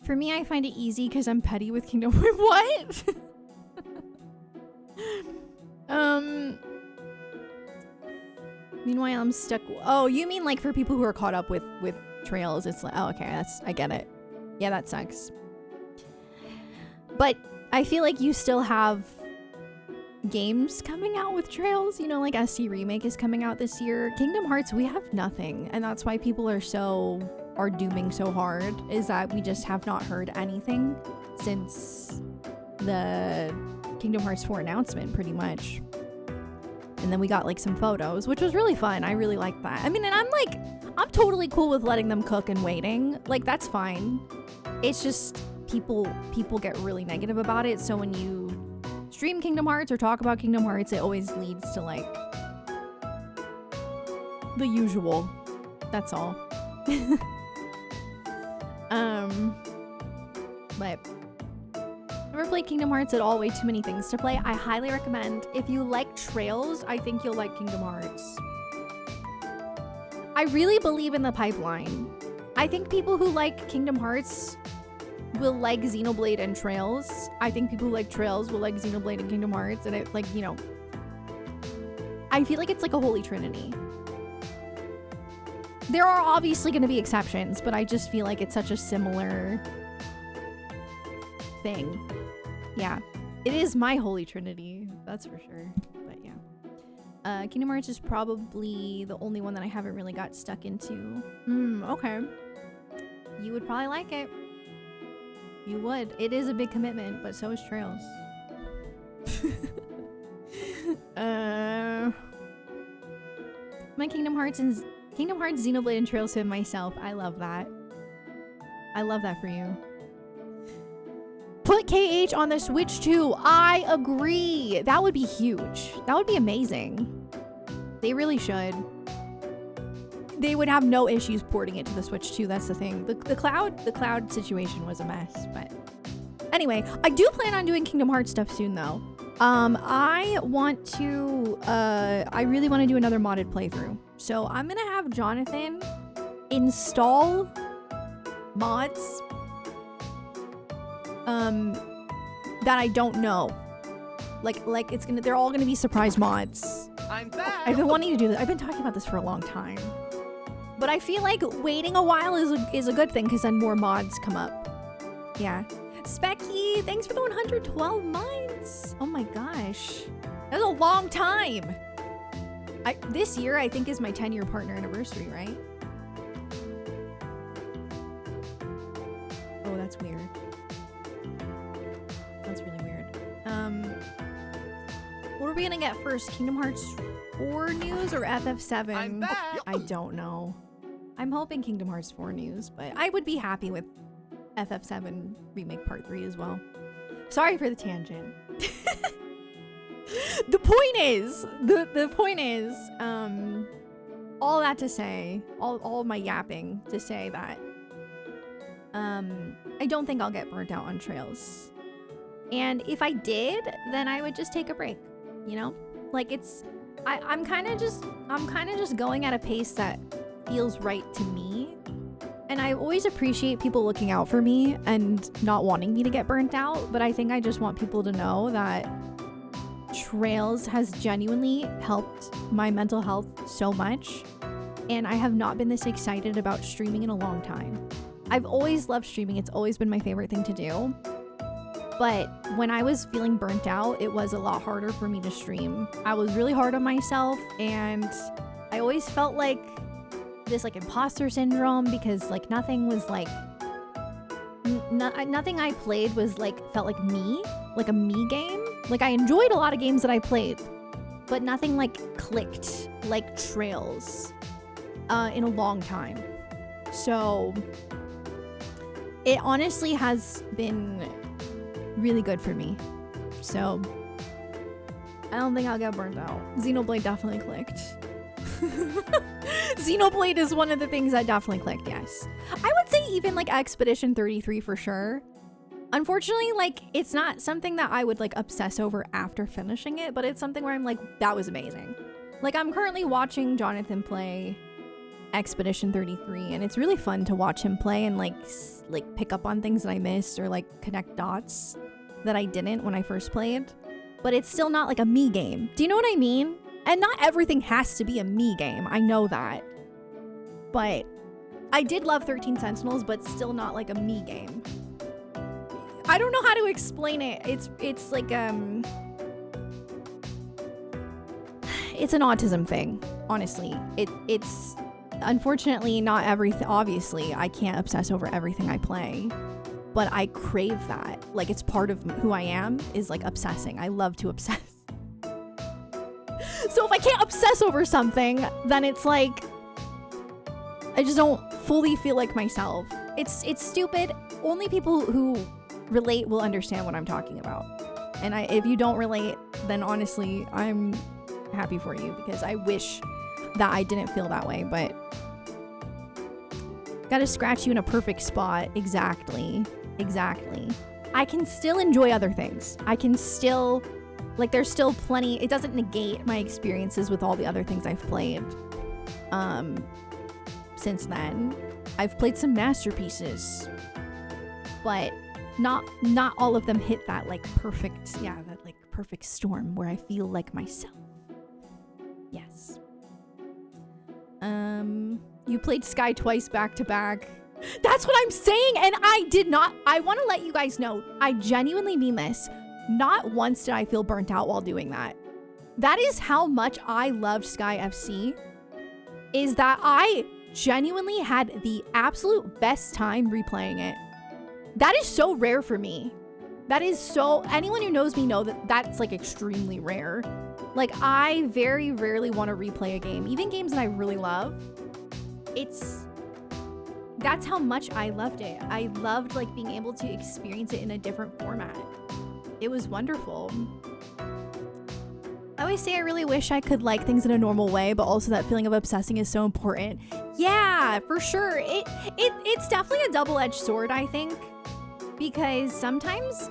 for me, I find it easy because I'm petty with Kingdom Hearts. What? Meanwhile, I'm stuck. Oh, you mean like for people who are caught up with Trails? It's like, oh, okay, I get it. Yeah, that sucks. But I feel like you still have games coming out with Trails. You know, like SC Remake is coming out this year. Kingdom Hearts, we have nothing, and that's why people are dooming so hard. Is that we just have not heard anything since the Kingdom Hearts 4 announcement, pretty much. And then we got like some photos, which was really fun. I really liked that. I mean, and I'm totally cool with letting them cook and waiting. Like, that's fine. It's just people get really negative about it. So when you stream Kingdom Hearts or talk about Kingdom Hearts, it always leads to like the usual. That's all. But never played Kingdom Hearts at all. Way too many things to play. I highly recommend. If you like Trails, I think you'll like Kingdom Hearts. I really believe in the pipeline. I think people who like Kingdom Hearts will like Xenoblade and Trails. I think people who like Trails will like Xenoblade and Kingdom Hearts. And it, like, you know, I feel like it's like a holy trinity. There are obviously going to be exceptions, but I just feel like it's such a similar thing. Yeah, it is my holy trinity, that's for sure. But yeah, Kingdom Hearts is probably the only one that I haven't really got stuck into. Okay, you would probably like it. You would. It is a big commitment, but so is Trails. My Kingdom Hearts Xenoblade and Trails to myself. I love that. I love that for you. Put KH on the Switch too. I agree. That would be huge. That would be amazing. They really should. They would have no issues porting it to the Switch too. That's the thing. The cloud situation was a mess. But anyway, I do plan on doing Kingdom Hearts stuff soon though. I want to. I really want to do another modded playthrough. So I'm gonna have Jonathan install mods that I don't know. Like they're all gonna be surprise mods. I'm back. I've been wanting to do this. I've been talking about this for a long time. But I feel like waiting a while is a good thing because then more mods come up. Yeah. Specky, thanks for the 112 months. Oh my gosh. That's a long time. This year I think is my 10-year partner anniversary, right? Oh, that's weird. That's really weird. What are we gonna get first? Kingdom Hearts 4 news or FF7? I'm back. I don't know. I'm hoping Kingdom Hearts 4 news, but I would be happy with FF7 Remake Part 3 as well. Sorry for the tangent. The point is, all that to say, all my yapping to say that, I don't think I'll get burnt out on Trails. And if I did, then I would just take a break, you know? Like I'm kind of just going at a pace that feels right to me. And I always appreciate people looking out for me and not wanting me to get burnt out, but I think I just want people to know that Trails has genuinely helped my mental health so much, and I have not been this excited about streaming in a long time. I've always loved streaming. It's always been my favorite thing to do. But when I was feeling burnt out, it was a lot harder for me to stream. I was really hard on myself, and I always felt like this like imposter syndrome because like nothing nothing I played was like felt like me, like a me game. Like I enjoyed a lot of games that I played, but nothing like clicked like Trails in a long time. So it honestly has been really good for me. So I don't think I'll get burnt out. Xenoblade definitely clicked. Xenoblade is one of the things that definitely clicked, yes. I would say even like Expedition 33 for sure. Unfortunately, like it's not something that I would like obsess over after finishing it, but it's something where I'm like, that was amazing. Like I'm currently watching Jonathan play Expedition 33 and it's really fun to watch him play and like pick up on things that I missed or like connect dots that I didn't when I first played. But it's still not like a me game. Do you know what I mean? And not everything has to be a me game. I know that. But I did love 13 Sentinels, but still not like a me game. I don't know how to explain it. It's like it's an autism thing, honestly. It's unfortunately not everything. Obviously, I can't obsess over everything I play. But I crave that. Like it's part of who I am is like obsessing. I love to obsess. So if I can't obsess over something, then it's like I just don't fully feel like myself. It's stupid. Only people who relate will understand what I'm talking about. And if you don't relate, then honestly, I'm happy for you because I wish that I didn't feel that way, but gotta scratch you in a perfect spot. Exactly. I can still enjoy other things. I can still, like, there's still plenty. It doesn't negate my experiences with all the other things I've played. Since then, I've played some masterpieces, but not all of them hit that like perfect, that like perfect storm where I feel like myself. Yes. You played Sky twice back to back. That's what I'm saying, and I did not. I want to let you guys know, I genuinely mean this. Not once did I feel burnt out while doing that. That is how much I loved Sky FC, is that I genuinely had the absolute best time replaying it. That is so rare for me. That is so, anyone who knows me know that that's like extremely rare. Like I very rarely want to replay a game, even games that I really love. That's how much I loved it. I loved like being able to experience it in a different format. It was wonderful. I always say I really wish I could like things in a normal way, but also that feeling of obsessing is so important. Yeah, for sure. It's definitely a double-edged sword, I think, because sometimes,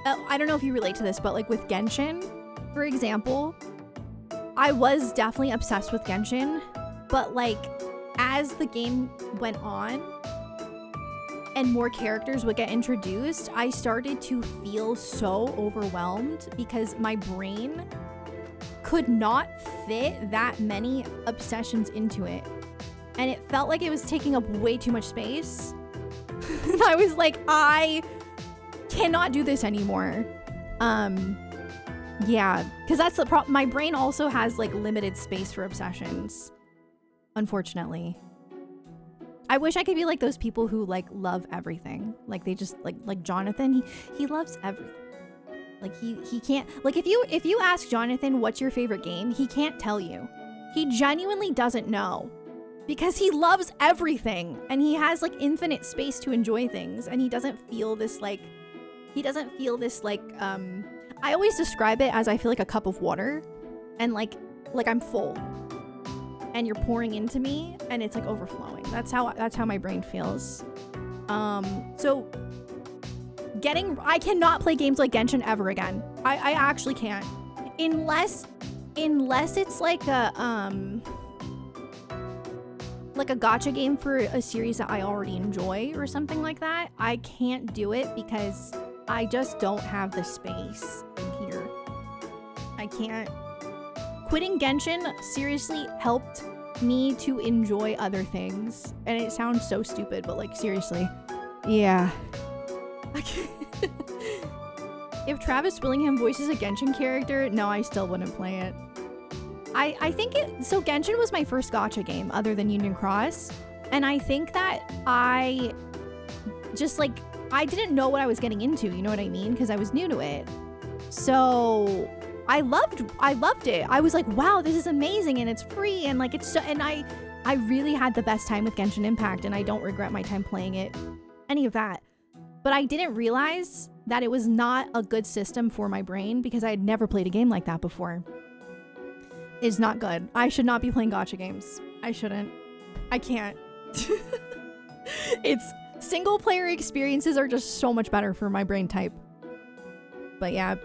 I don't know if you relate to this, but like with Genshin, for example, I was definitely obsessed with Genshin, but like as the game went on and more characters would get introduced, I started to feel so overwhelmed because my brain could not fit that many obsessions into it. And it felt like it was taking up way too much space. I was like, I cannot do this anymore. Yeah, because that's the problem. My brain also has like limited space for obsessions, unfortunately. I wish I could be like those people who like love everything. Like they just like Jonathan, he loves everything. Like he can't, like if you ask Jonathan what's your favorite game, he can't tell you. He genuinely doesn't know because he loves everything and he has like infinite space to enjoy things, and he doesn't feel this like I always describe it as I feel like a cup of water, and like I'm full and you're pouring into me and it's like overflowing. That's how my brain feels. So I cannot play games like Genshin ever again. I actually can't. Unless it's like a gacha game for a series that I already enjoy or something like that. I can't do it because I just don't have the space in here. I can't. Quitting Genshin seriously helped me to enjoy other things. And it sounds so stupid, but like seriously. Yeah. If Travis Willingham voices a Genshin character, no, I still wouldn't play it. I think so Genshin was my first gacha game other than Union Cross. And I think that I I didn't know what I was getting into, you know what I mean? Because I was new to it. So I loved it. I was like, wow, this is amazing, and it's free, and like it's so, and I really had the best time with Genshin Impact, and I don't regret my time playing it, any of that. But I didn't realize that it was not a good system for my brain because I had never played a game like that before. It's not good. I should not be playing gacha games. I shouldn't. I can't. It's single player experiences are just so much better for my brain type. But yeah.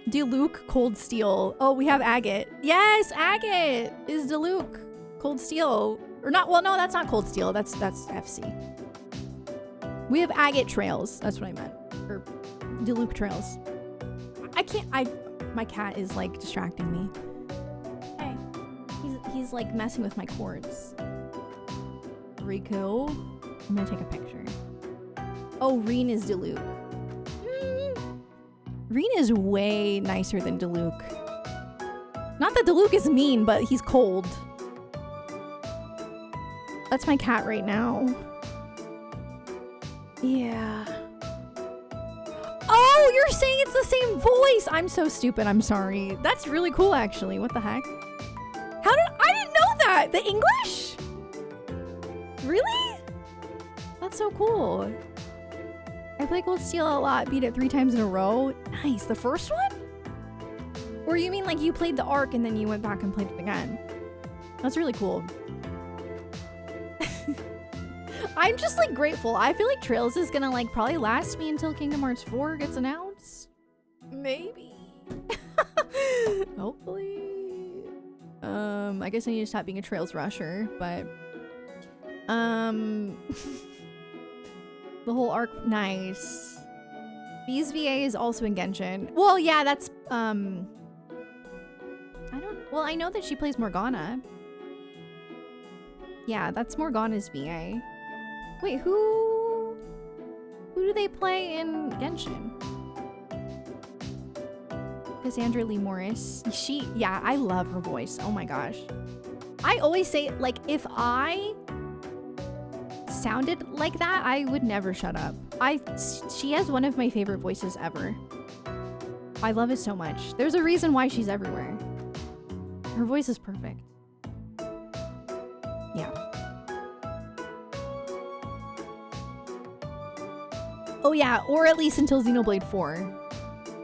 Diluc Cold Steel. Oh, we have Agate. Yes, Agate is Diluc Cold Steel. Or not, well, no, that's not Cold Steel. That's FC. We have Agate Trails. That's what I meant. Or Diluc Trails. My cat is like distracting me. Hey. He's like messing with my cords. Riku. I'm gonna take a picture. Oh, Reen is Diluc. Reen is way nicer than Diluc. Not that Diluc is mean, but he's cold. That's my cat right now. Yeah. Oh, you're saying it's the same voice. I'm so stupid. I'm sorry. That's really cool, actually. What the heck? I didn't know that. The English? Really? That's so cool. I play Cold Steel a lot. Beat it 3 times in a row. Nice. The first one? Or you mean like you played the arc and then you went back and played it again? That's really cool. I'm just like grateful. I feel like Trails is gonna like probably last me until Kingdom Hearts 4 gets announced. Maybe. Hopefully. I guess I need to stop being a Trails rusher, but the whole arc, nice. Bees VA is also in Genshin. Well, yeah, that's I know that she plays Morgana. Yeah, that's Morgana's VA. Wait, who do they play in Genshin? Cassandra Lee Morris. Yeah, I love her voice. Oh my gosh. I always say, like, if I sounded like that, I would never shut up. She has one of my favorite voices ever. I love it so much. There's a reason why she's everywhere. Her voice is perfect. Yeah. Oh yeah, or at least until Xenoblade 4.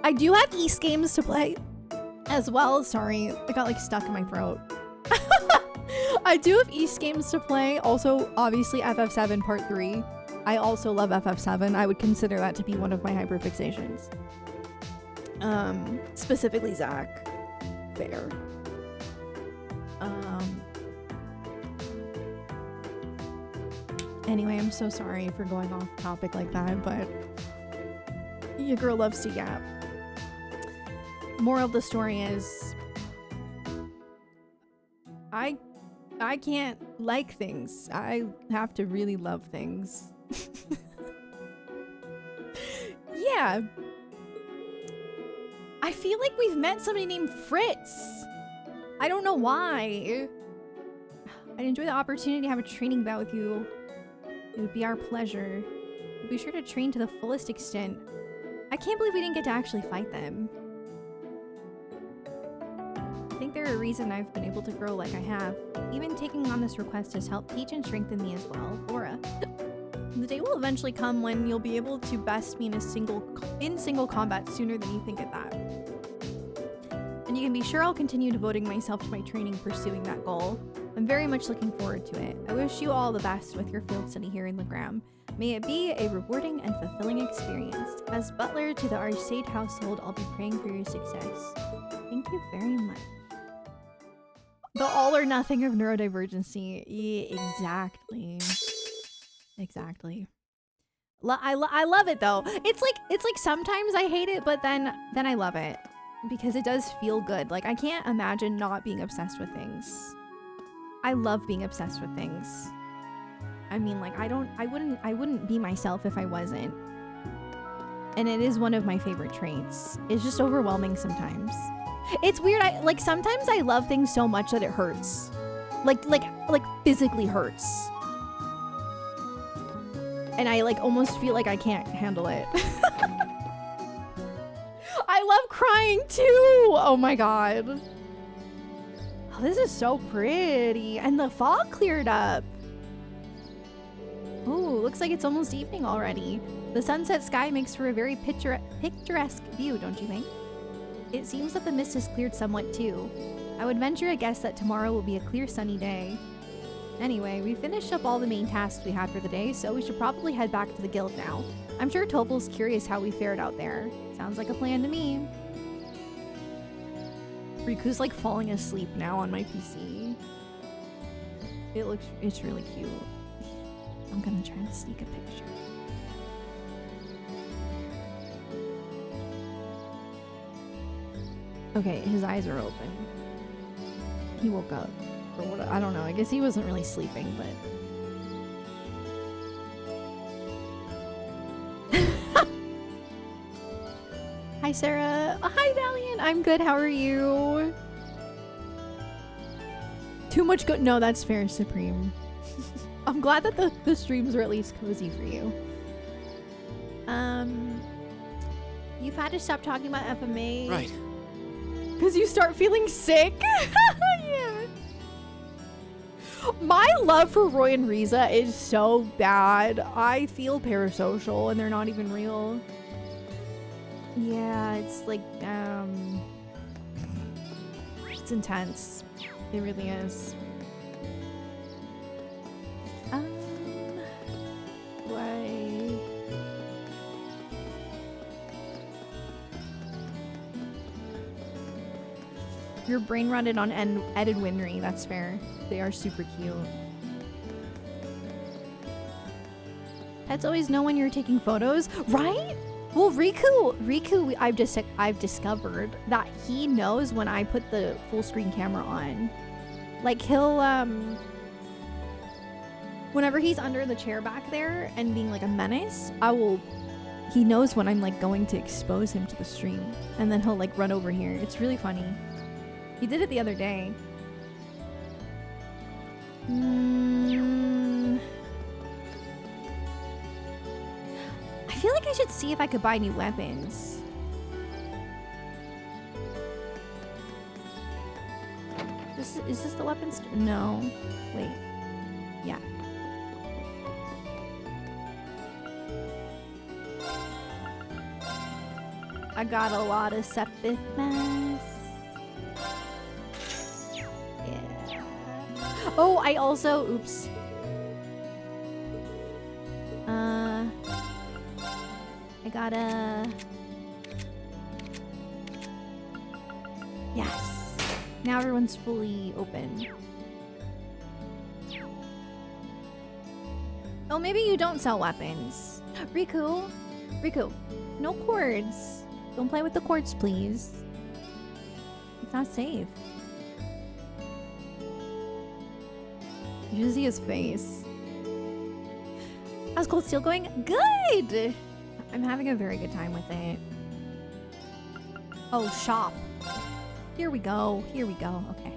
I do have East games to play as well. Sorry, it got like stuck in my throat. I do have East games to play. Also, obviously FF7 Part 3. I also love FF7. I would consider that to be one of my hyperfixations. Specifically Zack. Fair. Anyway, I'm so sorry for going off topic like that, but your girl loves to yap. Moral of the story is I can't like things. I have to really love things. Yeah. I feel like we've met somebody named Fritz. I don't know why. I'd enjoy the opportunity to have a training bout with you. It would be our pleasure. Be sure to train to the fullest extent. I can't believe we didn't get to actually fight them. I think they're a reason I've been able to grow like I have. Even taking on this request has helped teach and strengthen me as well. Laura. The day will eventually come when you'll be able to best me in single combat sooner than you think at that. And you can be sure I'll continue devoting myself to my training pursuing that goal. I'm very much looking forward to it. I wish you all the best with your field study here in Legram. May it be a rewarding and fulfilling experience. As Butler to the Arseid household, I'll be praying for your success. Thank you very much. The all or nothing of neurodivergency. Yeah, exactly. Exactly. I love it though. It's like sometimes I hate it, but then I love it because it does feel good. Like I can't imagine not being obsessed with things. I love being obsessed with things. I mean, like I wouldn't be myself if I wasn't. And it is one of my favorite traits. It's just overwhelming sometimes. It's weird. Sometimes I love things so much that it hurts. Like physically hurts. and I like almost feel like I can't handle it. I love crying too. Oh my god. Oh, this is so pretty. And the fog cleared up. Ooh, looks like it's almost evening already. The sunset sky makes for a very picturesque view, don't you think? It seems that the mist has cleared somewhat too. I would venture a guess that tomorrow will be a clear sunny day. Anyway, we finished up all the main tasks we had for the day, so we should probably head back to the guild now. I'm sure Toval's curious how we fared out there. Sounds like a plan to me. Riku's like falling asleep now on my PC. It's really cute. I'm gonna try to sneak a picture. Okay, his eyes are open. He woke up. Or what? I don't know. I guess he wasn't really sleeping, but... Hi, Sarah. Oh, hi, Valiant. I'm good. How are you? Too much good. No, that's fair, Supreme. I'm glad that the streams are at least cozy for you. You've had to stop talking about FMA. Right. Because you start feeling sick? Yeah. My love for Roy and Riza is so bad. I feel parasocial and they're not even real. Yeah, it's like, it's intense. It really is. Why? Your brain rotted on Ed and Winry, that's fair. They are super cute. Pets always know when you're taking photos, right? Well, Riku, I've discovered that he knows when I put the full screen camera on. Like he'll, whenever he's under the chair back there and being like a menace, he knows when I'm like going to expose him to the stream. And then he'll like run over here. It's really funny. He did it the other day. I feel like I should see if I could buy new weapons. Is this the weapons? No. Wait. Yeah. I got a lot of septic mass. Yeah. Oh, I also, oops. I got a... Yes. Now everyone's fully open. Oh, maybe you don't sell weapons. Riku, no cords. Don't play with the cords, please. It's not safe. You should see his face. How's Cold Steel going? Good! I'm having a very good time with it. Oh, shop. Here we go. Here we go. Okay.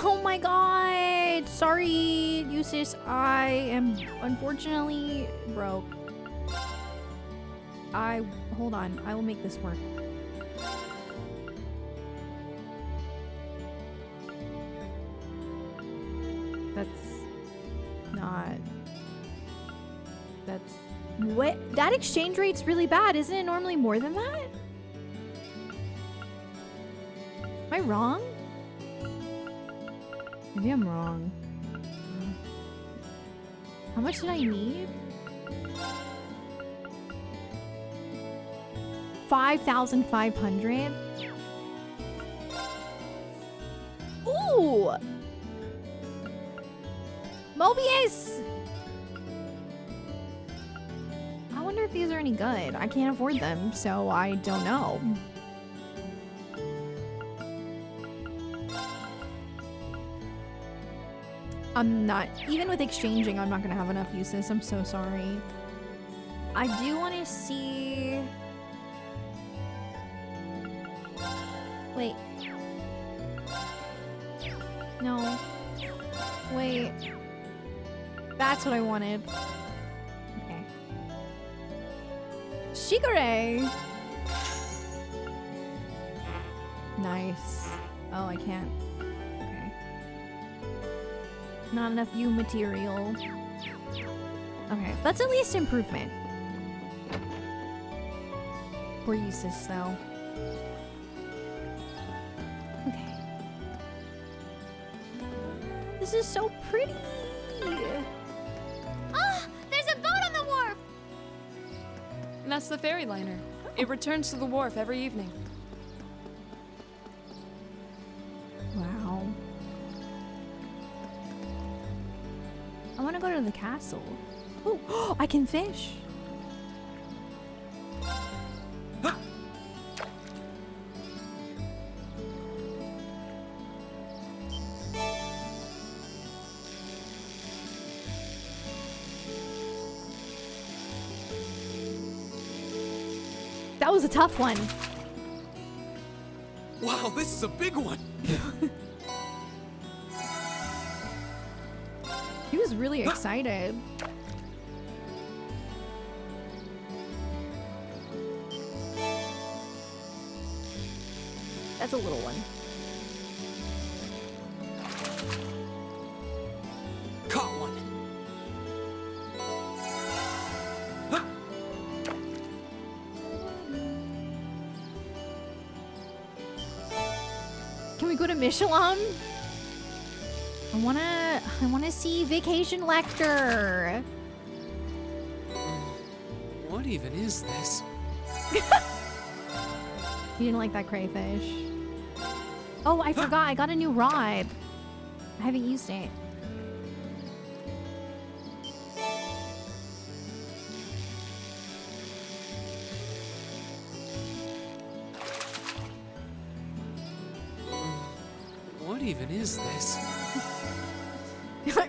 Oh my god! Sorry, Eustace. I am unfortunately broke. Hold on. I will make this work. What? That exchange rate's really bad. Isn't it normally more than that? Am I wrong? Maybe I'm wrong. How much did I need? 5,500? Ooh! Mobius! I wonder if these are any good. I can't afford them, so I don't know. I'm not, even with exchanging, I'm not gonna have enough uses. I'm so sorry. I do want to see... Wait. No. Wait. That's what I wanted. Okay. Shigure! Nice. Oh, I can't. Okay. Not enough U material. Okay, that's at least improvement. Poor uses, though. Okay. This is so pretty! Oh, there's a boat on the wharf! And that's the ferry liner. It returns to the wharf every evening. Wow. I want to go to the castle. Oh, I can fish! That was a tough one. Wow, this is a big one. He was really excited. That's a little one. Caught one. Can we go to Michelin? I wanna see Vacation Lechter. What even is this? You didn't like that crayfish. Oh, I forgot. I got a new rod. I haven't used it. What even is this?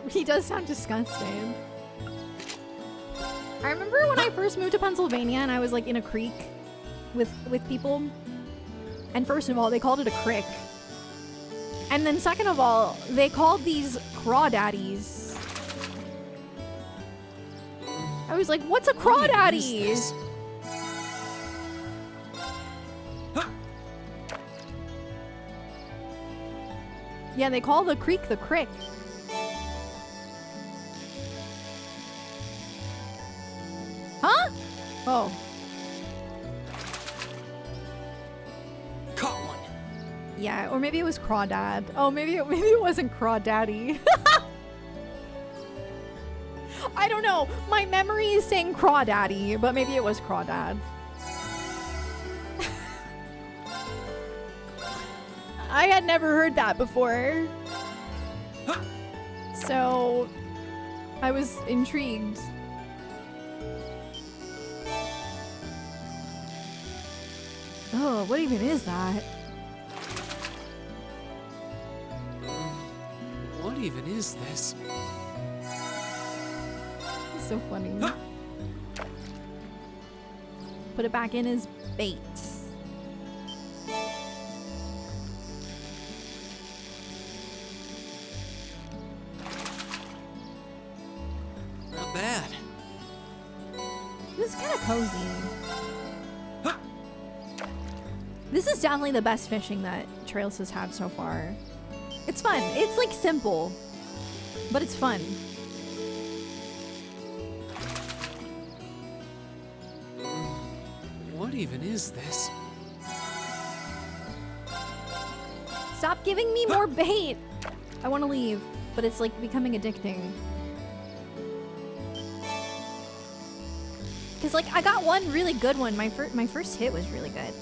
He does sound disgusting. I remember when I first moved to Pennsylvania and I was like in a creek with people. And first of all, they called it a crick. And then second of all, they called these crawdaddies. I was like, what's a crawdaddy? Yeah, they call the creek the crick. Huh? Oh. Caught one. Yeah, or maybe it was crawdad. Oh, maybe it wasn't crawdaddy. I don't know. My memory is saying crawdaddy, but maybe it was crawdad. I had never heard that before. So I was intrigued. Oh, what even is that? What even is this? It's so funny. Put it back in as bait. Not bad. This is kind of cozy. This is definitely the best fishing that Trails has had so far. It's fun. It's like simple, but it's fun. What even is this? Stop giving me more bait. I want to leave, but it's like becoming addicting. Cause like I got one really good one. My first hit was really good.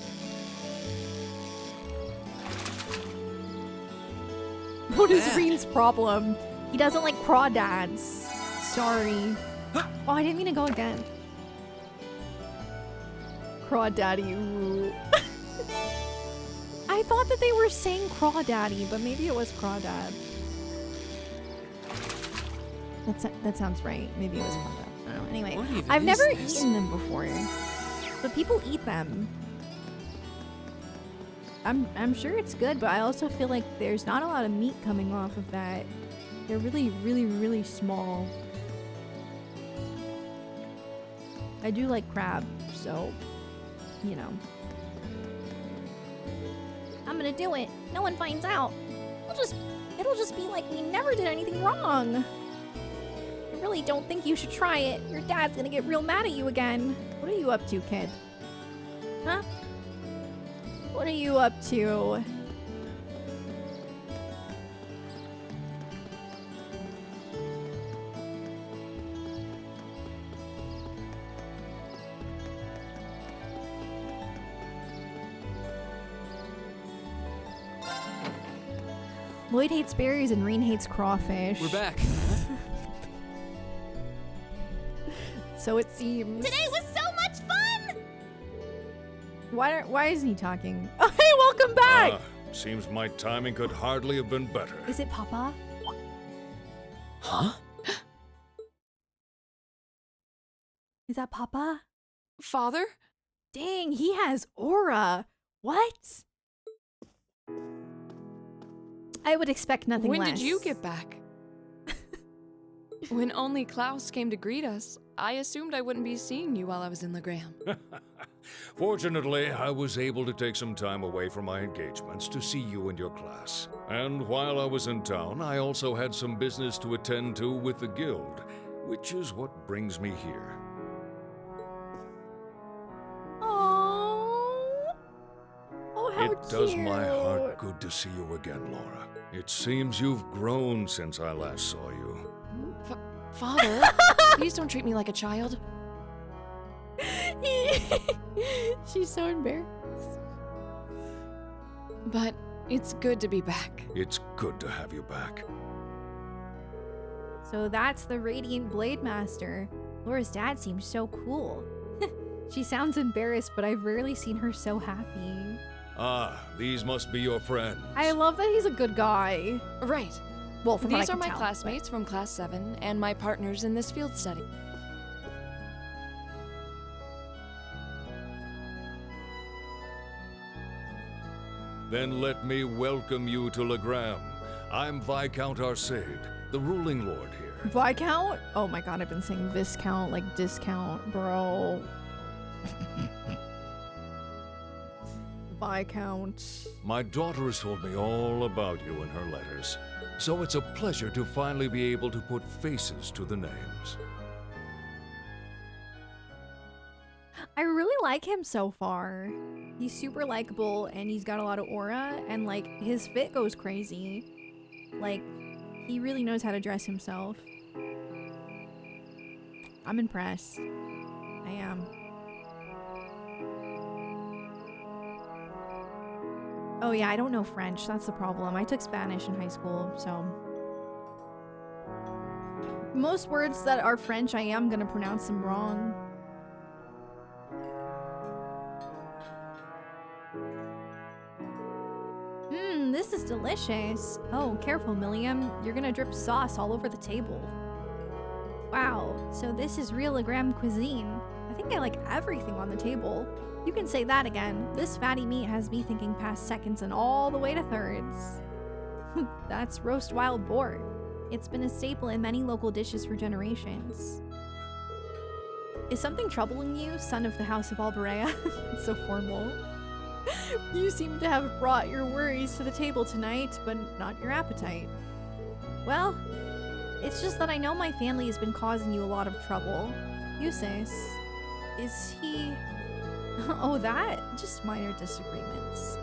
What is Reen's problem? He doesn't like crawdads. Sorry. Oh, I didn't mean to go again. Crawdaddy. Ooh. I thought that they were saying crawdaddy, but maybe it was crawdad. That sounds right. Maybe it was Papa. I don't know. Anyway, What even I've is never this? eaten them before, but people eat them. I'm sure it's good, but I also feel like there's not a lot of meat coming off of that. They're really, really, really small. I do like crab, so, you know. I'm gonna do it. No one finds out. It'll just be like we never did anything wrong. I really don't think you should try it. Your dad's gonna get real mad at you again. What are you up to, kid? Huh? What are you up to? Lloyd hates berries and Reen hates crawfish. We're back. So it seems. Today was so much fun! Why isn't he talking? Oh, hey, welcome back! Seems my timing could hardly have been better. Is it Papa? Huh? Is that Papa? Father? Dang, he has aura. What? I would expect nothing When less. did you get back? When only Klaus came to greet us, I assumed I wouldn't be seeing you while I was in Legram. Fortunately, I was able to take some time away from my engagements to see you and your class. And while I was in town, I also had some business to attend to with the guild, which is what brings me here. Oh, how It does cute. my heart good to see you again, Laura. It seems you've grown since I last saw you. Father, please don't treat me like a child. She's so embarrassed. But it's good to be back. It's good to have you back. So that's the Radiant Blade Master. Laura's dad seems so cool. She sounds embarrassed, but I've rarely seen her so happy. Ah, these must be your friends. I love that he's a good guy. Right. Well, from what I These are can my tell, classmates from Class 7 and my partners in this field study. Then let me welcome you to Legram. I'm Viscount Arseid, the ruling lord here. but Viscount? Oh my god, I've been saying Viscount like discount, bro. Viscount. My daughter has told me all about you in her letters, so it's a pleasure to finally be able to put faces to the names. I really like him so far. He's super likable and he's got a lot of aura and like his fit goes crazy. Like he really knows how to dress himself. I'm impressed. I am. Oh yeah, I don't know French. That's the problem. I took Spanish in high school, so most words that are French, I am gonna pronounce them wrong. This is delicious. Oh, careful, Milliam. You're gonna drip sauce all over the table. Wow, so this is real Legram cuisine. I think I like everything on the table. You can say that again. This fatty meat has me thinking past seconds and all the way to thirds. That's roast wild boar. It's been a staple in many local dishes for generations. Is something troubling you, son of the House of Alberea? It's so formal. You seem to have brought your worries to the table tonight, but not your appetite. Well, it's just that I know my family has been causing you a lot of trouble. Eustace, is he... Oh, that? Just minor disagreements.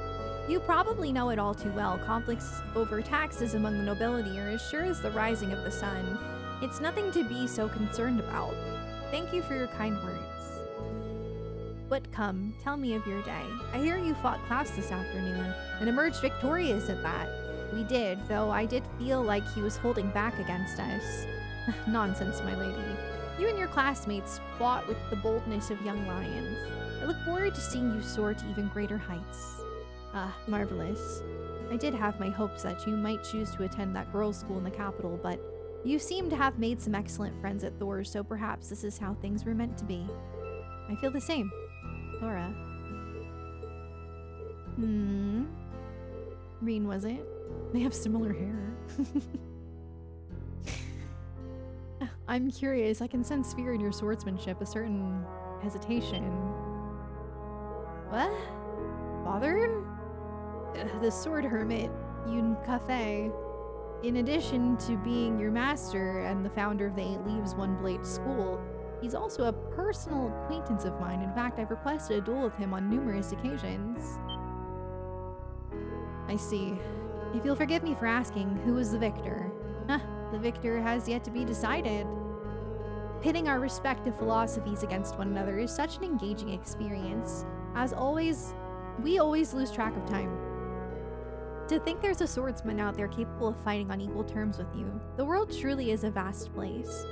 You probably know it all too well. Conflicts over taxes among the nobility are as sure as the rising of the sun. It's nothing to be so concerned about. Thank you for your kind words. But come, tell me of your day. I hear you fought Klaus this afternoon, and emerged victorious at that. We did, though I did feel like he was holding back against us. Nonsense, my lady. You and your classmates fought with the boldness of young lions. I look forward to seeing you soar to even greater heights. Ah, marvelous. I did have my hopes that you might choose to attend that girls' school in the capital, but You seem to have made some excellent friends at Thor's, so perhaps this is how things were meant to be. I feel the same. Laura. Reen, was it? They have similar hair. I'm curious. I can sense fear in your swordsmanship, a certain hesitation. What? Father? The sword hermit, Yun Cafe. In addition to being your master and the founder of the 8 Leaves One Blade School, he's also a personal acquaintance of mine. In fact, I've requested a duel with him on numerous occasions. I see. If you'll forgive me for asking, who is the victor? The victor has yet to be decided. Pitting our respective philosophies against one another is such an engaging experience. As always, we always lose track of time. To think there's a swordsman out there capable of fighting on equal terms with you. The world truly is a vast place.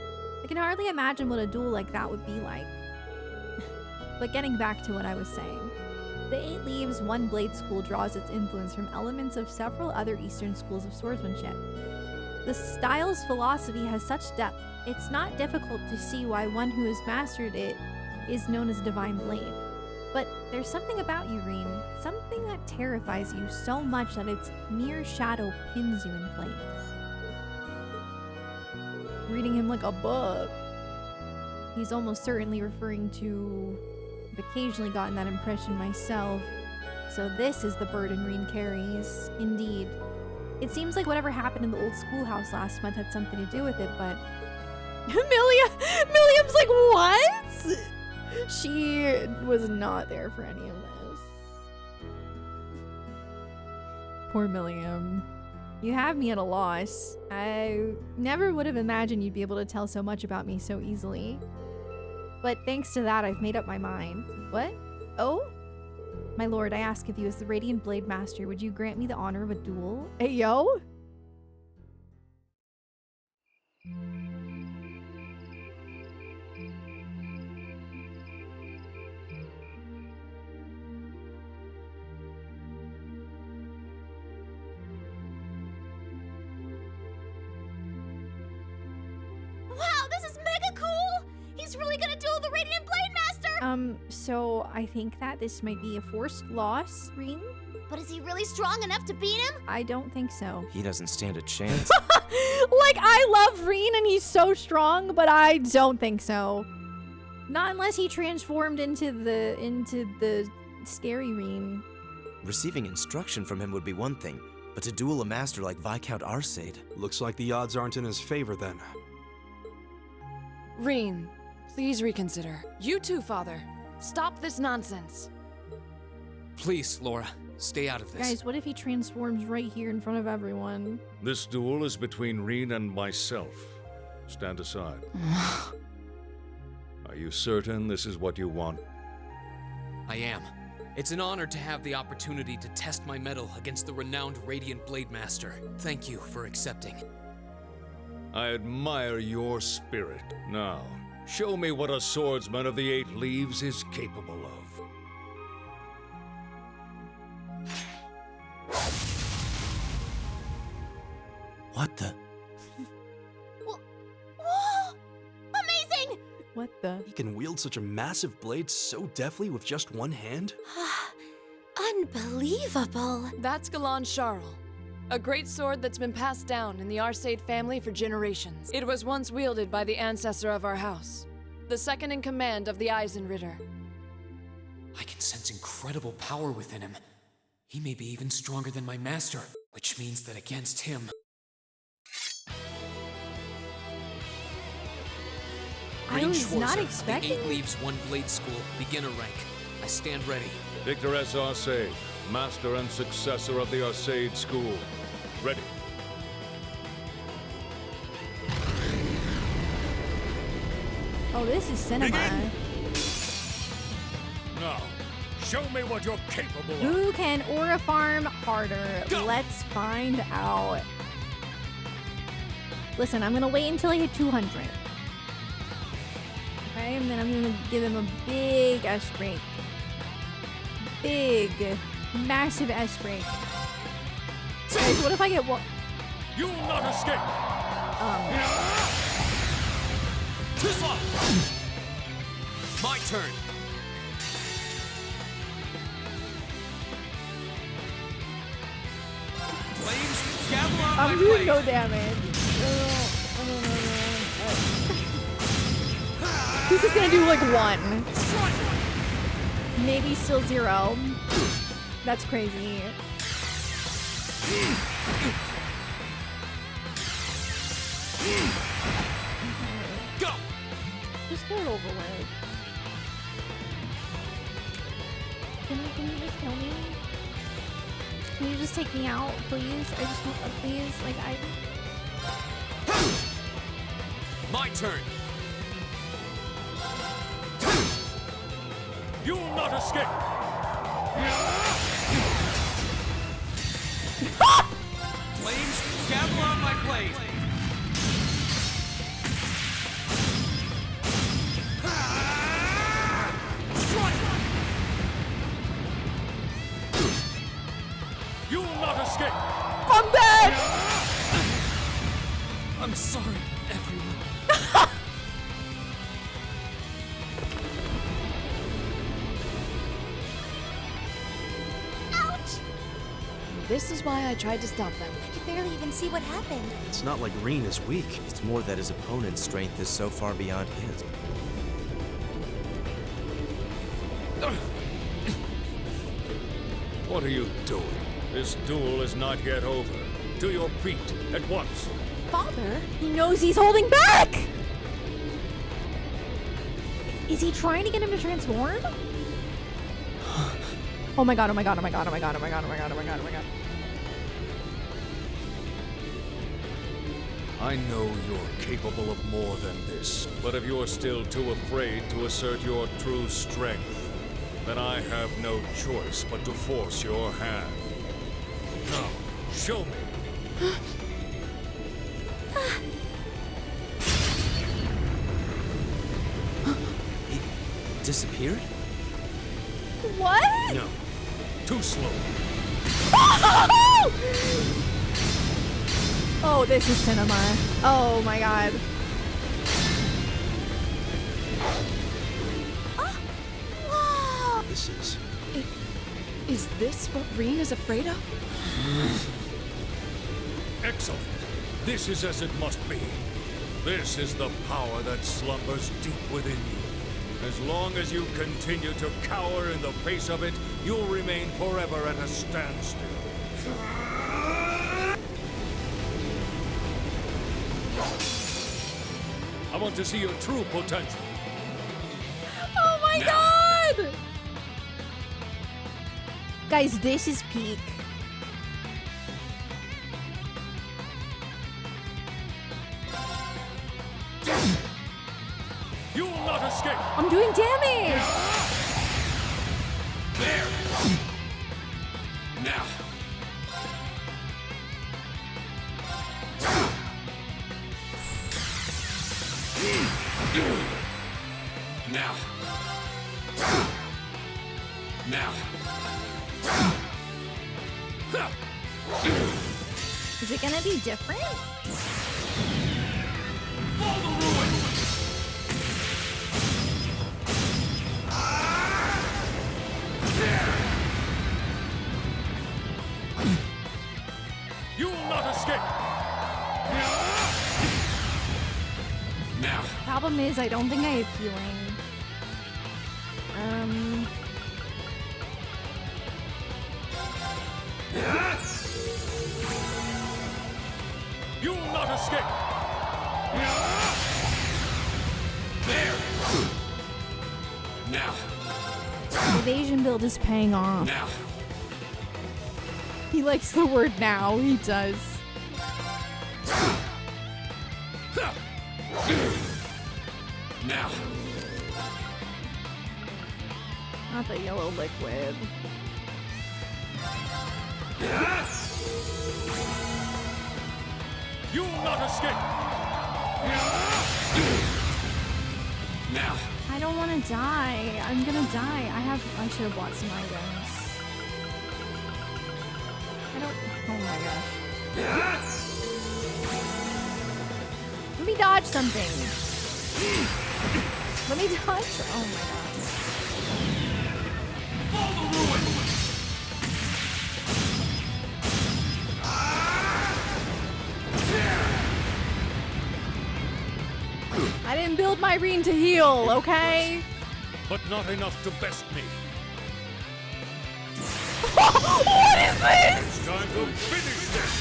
I can hardly imagine what a duel like that would be like. But getting back to what I was saying. The 8 Leaves One Blade School draws its influence from elements of several other Eastern schools of swordsmanship. The style's philosophy has such depth, it's not difficult to see why one who has mastered it is known as a divine blade. But there's something about you, Reen, something that terrifies you so much that its mere shadow pins you in place. Reading him like a book. He's almost certainly referring to... I've occasionally gotten that impression myself. So this is the burden Reen carries. Indeed. It seems like whatever happened in the old schoolhouse last month had something to do with it, but... Milliam's like, what? She was not there for any of this. Poor Milliam. You have me at a loss. I never would have imagined you'd be able to tell so much about me so easily. But thanks to that, I've made up my mind. What? Oh? My lord, I ask of you as the Radiant Blade Master, would you grant me the honor of a duel? Hey, yo? Wow, this is mega cool! He's really gonna duel the Radiant Blade Master! So I think that this might be a forced loss, Reen? But is he really strong enough to beat him? I don't think so. He doesn't stand a chance. Like, I love Reen and he's so strong, but I don't think so. Not unless he transformed into the scary Reen. Receiving instruction from him would be one thing, but to duel a master like Viscount Arseid... Looks like the odds aren't in his favor then. Reen, please reconsider. You too, Father. Stop this nonsense. Please, Laura, stay out of this. Guys, what if he transforms right here in front of everyone? This duel is between Reen and myself. Stand aside. Are you certain this is what you want? I am. It's an honor to have the opportunity to test my mettle against the renowned Radiant Blade Master. Thank you for accepting. I admire your spirit. Now, show me what a swordsman of the 8 Leaves is capable of. What the? Whoa! Amazing! What the? He can wield such a massive blade so deftly with just one hand? Unbelievable. That's Galan Charles, a great sword that's been passed down in the Arseid family for generations. It was once wielded by the ancestor of our house, the second in command of the Eisenritter. I can sense incredible power within him. He may be even stronger than my master, which means that against him... I was not expecting. The 8 Leaves One Blade School, beginner rank. I stand ready. Victor S. Arseid, master and successor of the Arseid School. Ready. Oh, this is cinema. Begin. Now, show me what you're capable of. Who can aura farm harder? Go. Let's find out. Listen, I'm gonna wait until I hit 200. Okay, and then I'm gonna give him a big S break. Big, massive S break. Guys, what if I get one? You'll not escape. Too slow! My turn. Flames, gavel on I'm my doing blade. no damage. This is gonna do like 1. Maybe still 0. That's crazy. Go! Just get it over with. Can you just kill me? Can you just take me out, please? I just want, please, like My turn. You will not escape. Flames, gavel on my blade. Strike! You will not escape. I'm dead! I'm sorry, everyone. This is why I tried to stop them. I could barely even see what happened. It's not like Reen is weak. It's more that his opponent's strength is so far beyond his. What are you doing? This duel is not yet over. To your feet, at once. Father? He knows he's holding back! Is he trying to get him to transform? Oh my god, oh my god, oh my god, oh my god, oh my god, oh my god, oh my god, oh my god. I know you're capable of more than this, but if you're still too afraid to assert your true strength, then I have no choice but to force your hand. Now, show me. He disappeared? What? No, too slow. Oh, this is cinema. Oh my god. Whoa! This is... Is this what Reen is afraid of? Excellent. This is as it must be. This is the power that slumbers deep within you. As long as you continue to cower in the face of it, you'll remain forever at a standstill. I want to see your true potential. Oh my god! Guys, this is peak. You will not escape! I'm doing damage! There! Now! Now! Now! Is it gonna be different? Fall to ruin! You will not escape! Now! Problem is, I don't think I have healing. You will not escape! There! Now! The evasion build is paying off. Now! He likes the word now. He does. Now! Not the yellow liquid. You will not escape! Now! I don't want to die. I'm gonna die. I should have bought some items. I don't. Oh my gosh. me dodge something. Let me dodge. Oh my god. I didn't build my Reen to heal, okay? But not enough to best me. What is this? Time to finish this!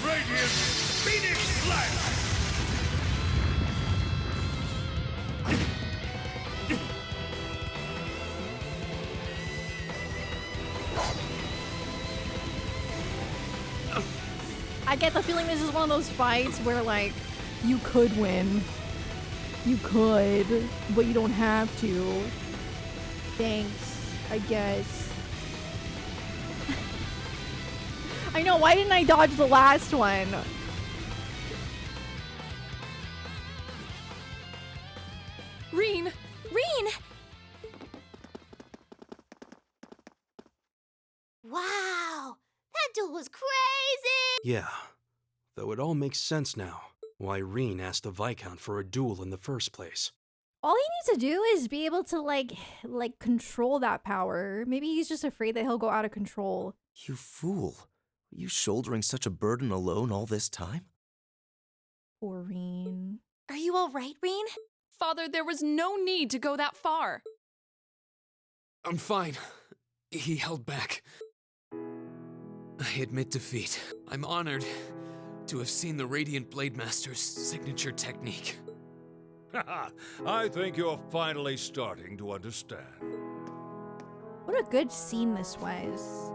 Radiant Phoenix Slash! I get the feeling this is one of those fights where, like, you could win. You could, but you don't have to. Thanks, I guess. I know, why didn't I dodge the last one? Reen! Reen! Wow! That duel was crazy! Yeah, though it all makes sense now. Why Reen asked the Viscount for a duel in the first place. All he needs to do is be able to, like control that power. Maybe he's just afraid that he'll go out of control. You fool. Are you shouldering such a burden alone all this time? Poor Reen. Are you alright, Reen? Father, there was no need to go that far. I'm fine. He held back. I admit defeat. I'm honored to have seen the Radiant Blade Master's signature technique. I think you're finally starting to understand. What a good scene this was.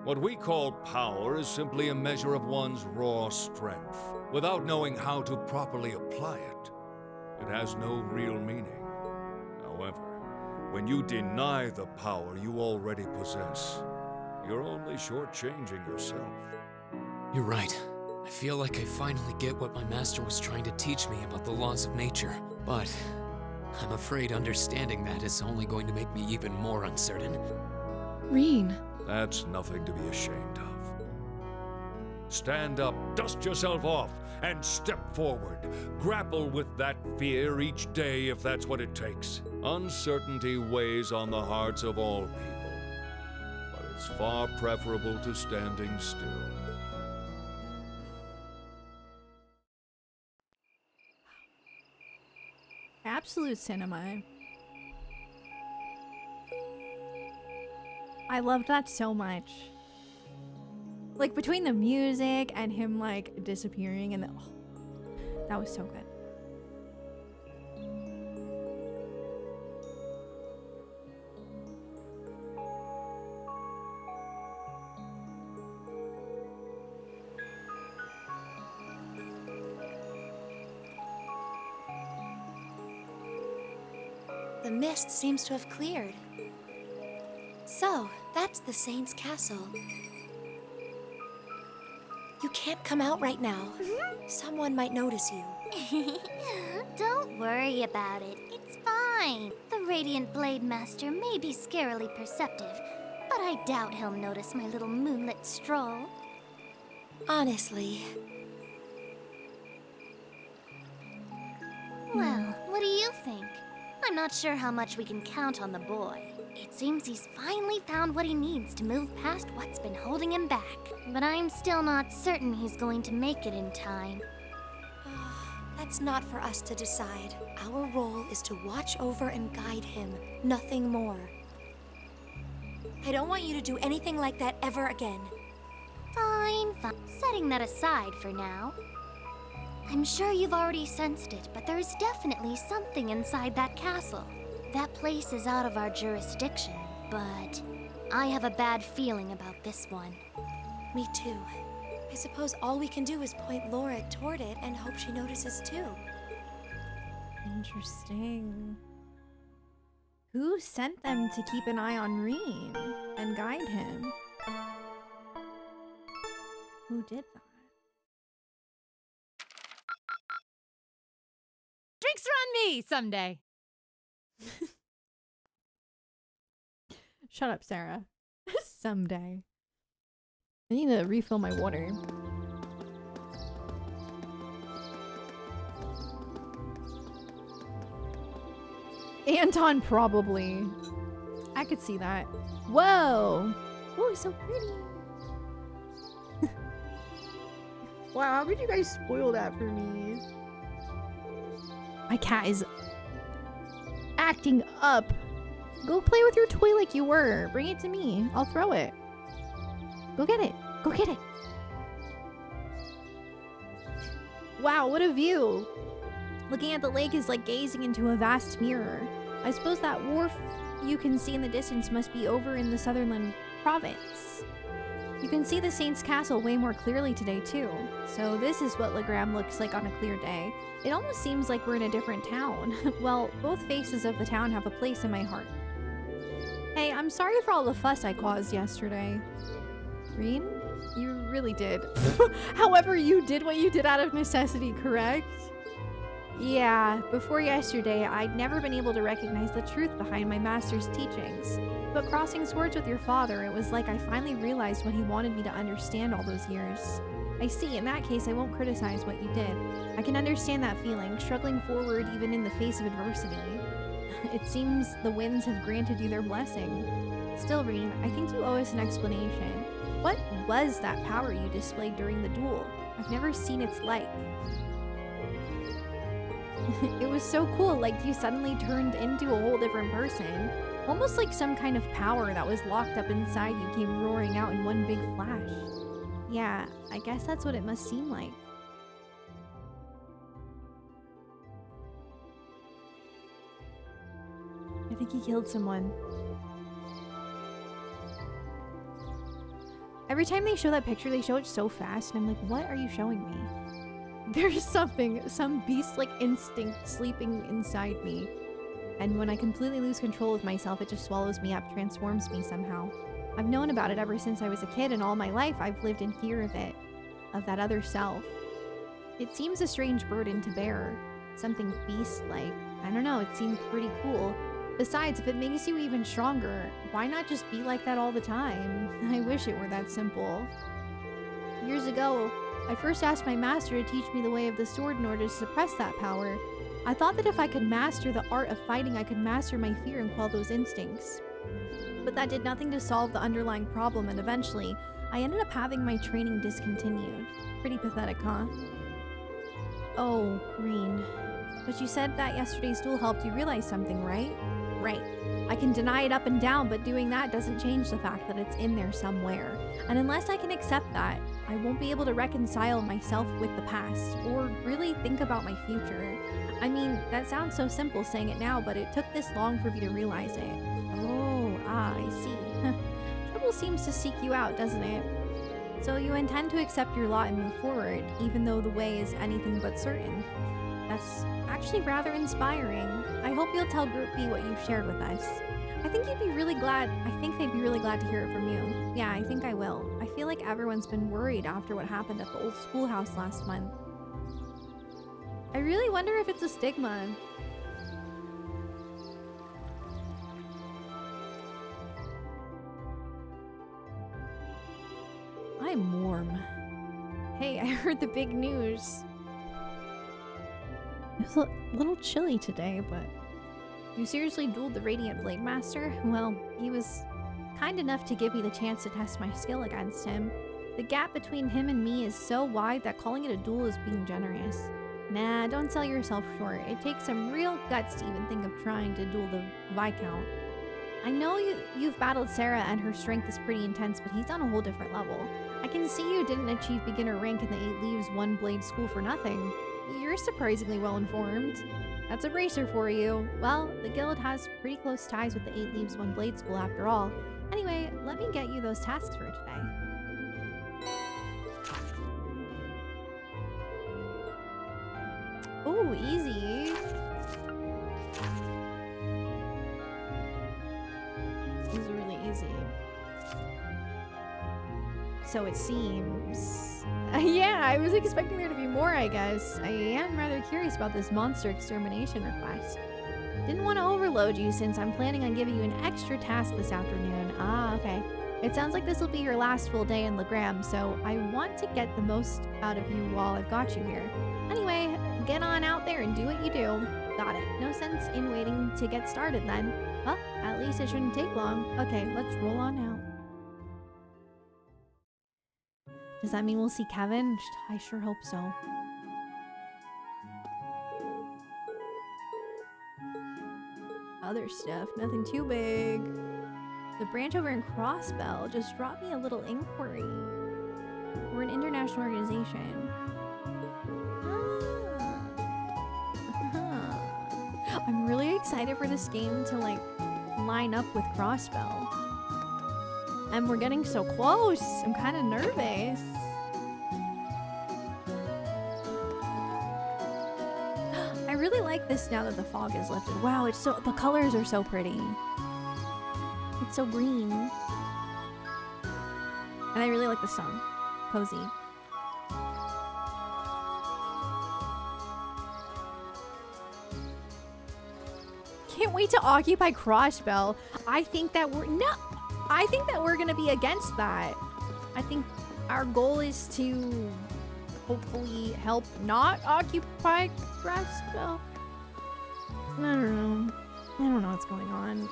What we call power is simply a measure of one's raw strength. Without knowing how to properly apply it, it has no real meaning. However, when you deny the power you already possess, you're only shortchanging yourself. You're right. I feel like I finally get what my master was trying to teach me about the laws of nature. But I'm afraid understanding that is only going to make me even more uncertain. Reen. That's nothing to be ashamed of. Stand up, dust yourself off, and step forward. Grapple with that fear each day if that's what it takes. Uncertainty weighs on the hearts of all people, but it's far preferable to standing still. Absolute cinema. I loved that so much. Like, between the music and him, like, disappearing and that was so good. The mist seems to have cleared. So, that's the Saint's castle. You can't come out right now. Someone might notice you. Don't worry about it. It's fine. The Radiant Blade Master may be scarily perceptive, but I doubt he'll notice my little moonlit stroll. Honestly. Well, what do you think? I'm not sure how much we can count on the boy. It seems he's finally found what he needs to move past what's been holding him back. But I'm still not certain he's going to make it in time. That's not for us to decide. Our role is to watch over and guide him, nothing more. I don't want you to do anything like that ever again. Fine, fine. Setting that aside for now. I'm sure you've already sensed it, but there's definitely something inside that castle. That place is out of our jurisdiction, but I have a bad feeling about this one. Me too. I suppose all we can do is point Laura toward it and hope she notices too. Interesting. Who sent them to keep an eye on Reen and guide him? Who did that? Drinks are on me someday. Shut up, Sarah. Someday. I need to refill my water. Anton, probably. I could see that. Whoa! Oh, it's so pretty. Wow, how could you guys spoil that for me? My cat is acting up. Go play with your toy like you were. Bring it to me. I'll throw it. Go get it. Go get it. Wow, what a view. Looking at the lake is like gazing into a vast mirror. I suppose that wharf you can see in the distance must be over in the Sutherland province. You can see the Saint's castle way more clearly today too. So this is what Legram looks like on a clear day. It almost seems like we're in a different town. Well, both faces of the town have a place in my heart. Hey, I'm sorry for all the fuss I caused yesterday. Green? You really did. However, you did what you did out of necessity, correct? Yeah, before yesterday, I'd never been able to recognize the truth behind my master's teachings. But crossing swords with your father, it was like I finally realized what he wanted me to understand all those years. I see, in that case, I won't criticize what you did. I can understand that feeling, struggling forward even in the face of adversity. It seems the winds have granted you their blessing. Still, Reen, I think you owe us an explanation. What was that power you displayed during the duel? I've never seen its like. It was so cool, like you suddenly turned into a whole different person. Almost like some kind of power that was locked up inside you came roaring out in one big flash. Yeah, I guess that's what it must seem like. I think he killed someone. Every time they show that picture, they show it so fast, and I'm like, what are you showing me? There's some beast-like instinct sleeping inside me. And when I completely lose control of myself, it just swallows me up, transforms me somehow. I've known about it ever since I was a kid, and all my life I've lived in fear of it. Of that other self. It seems a strange burden to bear. Something beast-like. I don't know, it seemed pretty cool. Besides, if it makes you even stronger, why not just be like that all the time? I wish it were that simple. Years ago, I first asked my master to teach me the way of the sword in order to suppress that power. I thought that if I could master the art of fighting, I could master my fear and quell those instincts. But that did nothing to solve the underlying problem, and eventually, I ended up having my training discontinued. Pretty pathetic, huh? Oh, Reen. But you said that yesterday's duel helped you realize something, right? Right. I can deny it up and down, but doing that doesn't change the fact that it's in there somewhere. And unless I can accept that, I won't be able to reconcile myself with the past, or really think about my future. I mean, that sounds so simple saying it now, but it took this long for me to realize it. Oh, I see. Trouble seems to seek you out, doesn't it? So you intend to accept your lot and move forward, even though the way is anything but certain. That's actually rather inspiring. I hope you'll tell Group B what you've shared with us. I think they'd be really glad to hear it from you. Yeah, I think I will. I feel like everyone's been worried after what happened at the old schoolhouse last month. I really wonder if it's a stigma. I'm warm. Hey, I heard the big news. It was a little chilly today, but... You seriously dueled the Radiant Blade Master? Well, he was kind enough to give me the chance to test my skill against him. The gap between him and me is so wide that calling it a duel is being generous. Nah, don't sell yourself short. It takes some real guts to even think of trying to duel the Viscount. I know you've battled Sarah and her strength is pretty intense, but he's on a whole different level. I can see you didn't achieve beginner rank in the 8 Leaves 1 Blade school for nothing. You're surprisingly well informed. That's a bracer for you. Well, the guild has pretty close ties with the 8 Leaves 1 Blade school after all. Anyway, let me get you those tasks for today. Ooh, easy. These are really easy. So it seems. Yeah, I was expecting there to be more, I guess. I am rather curious about this monster extermination request. Didn't want to overload you since I'm planning on giving you an extra task this afternoon. Ah, okay. It sounds like this will be your last full day in Legram, so I want to get the most out of you while I've got you here. Anyway, get on out there and do what you do. Got it. No sense in waiting to get started then. Well, at least it shouldn't take long. Okay, let's roll on out. Does that mean we'll see Kevin? I sure hope so. Other stuff, nothing too big. The branch over in Crossbell just dropped me a little inquiry. We're an international organization. I'm really excited for this game to like line up with Crossbell. And we're getting so close. I'm kind of nervous. I really like this now that the fog is lifted. Wow, it's so, the colors are so pretty. It's so green. And I really like the song. Cozy. Can't wait to occupy Crossbell. I think that we're gonna be against that. I think our goal is to hopefully help not occupy Crossbell. I don't know what's going on.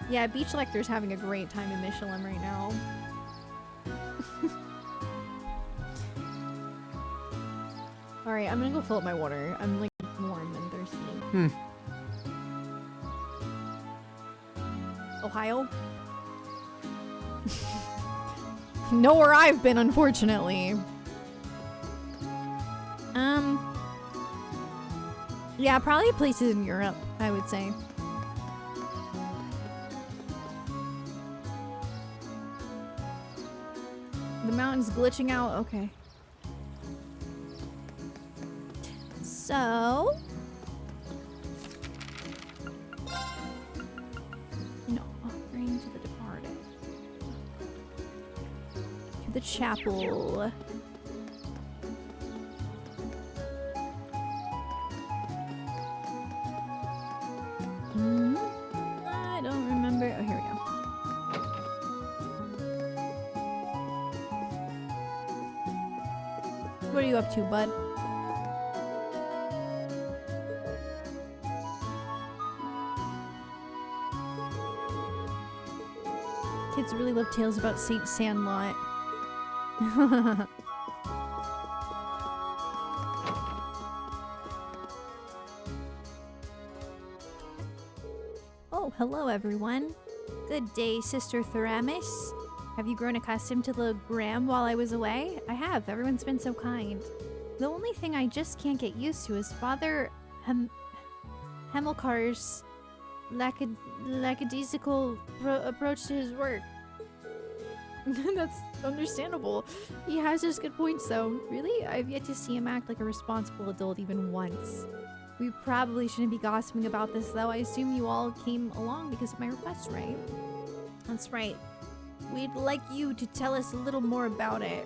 Yeah, Beach Lecter's having a great time in Michelin right now. Alright, I'm gonna go fill up my water. I'm like warm and thirsty. Ohio? Know where I've been, unfortunately. Yeah, probably places in Europe, I would say. The mountain's glitching out. Okay. So... no, offering to the departed. To the chapel. I don't remember. Oh, here we go. What are you up to, bud? Kids really love tales about Saint Sandlot. Oh, hello everyone. Good day, Sister Theramis. Have you grown accustomed to Legram while I was away? I have. Everyone's been so kind. The only thing I just can't get used to is Father Hemilcar's lackadaisical approach to his work. That's understandable. He has his good points though. Really? I've yet to see him act like a responsible adult even once. We probably shouldn't be gossiping about this though. I assume you all came along because of my request, right? That's right. We'd like you to tell us a little more about it.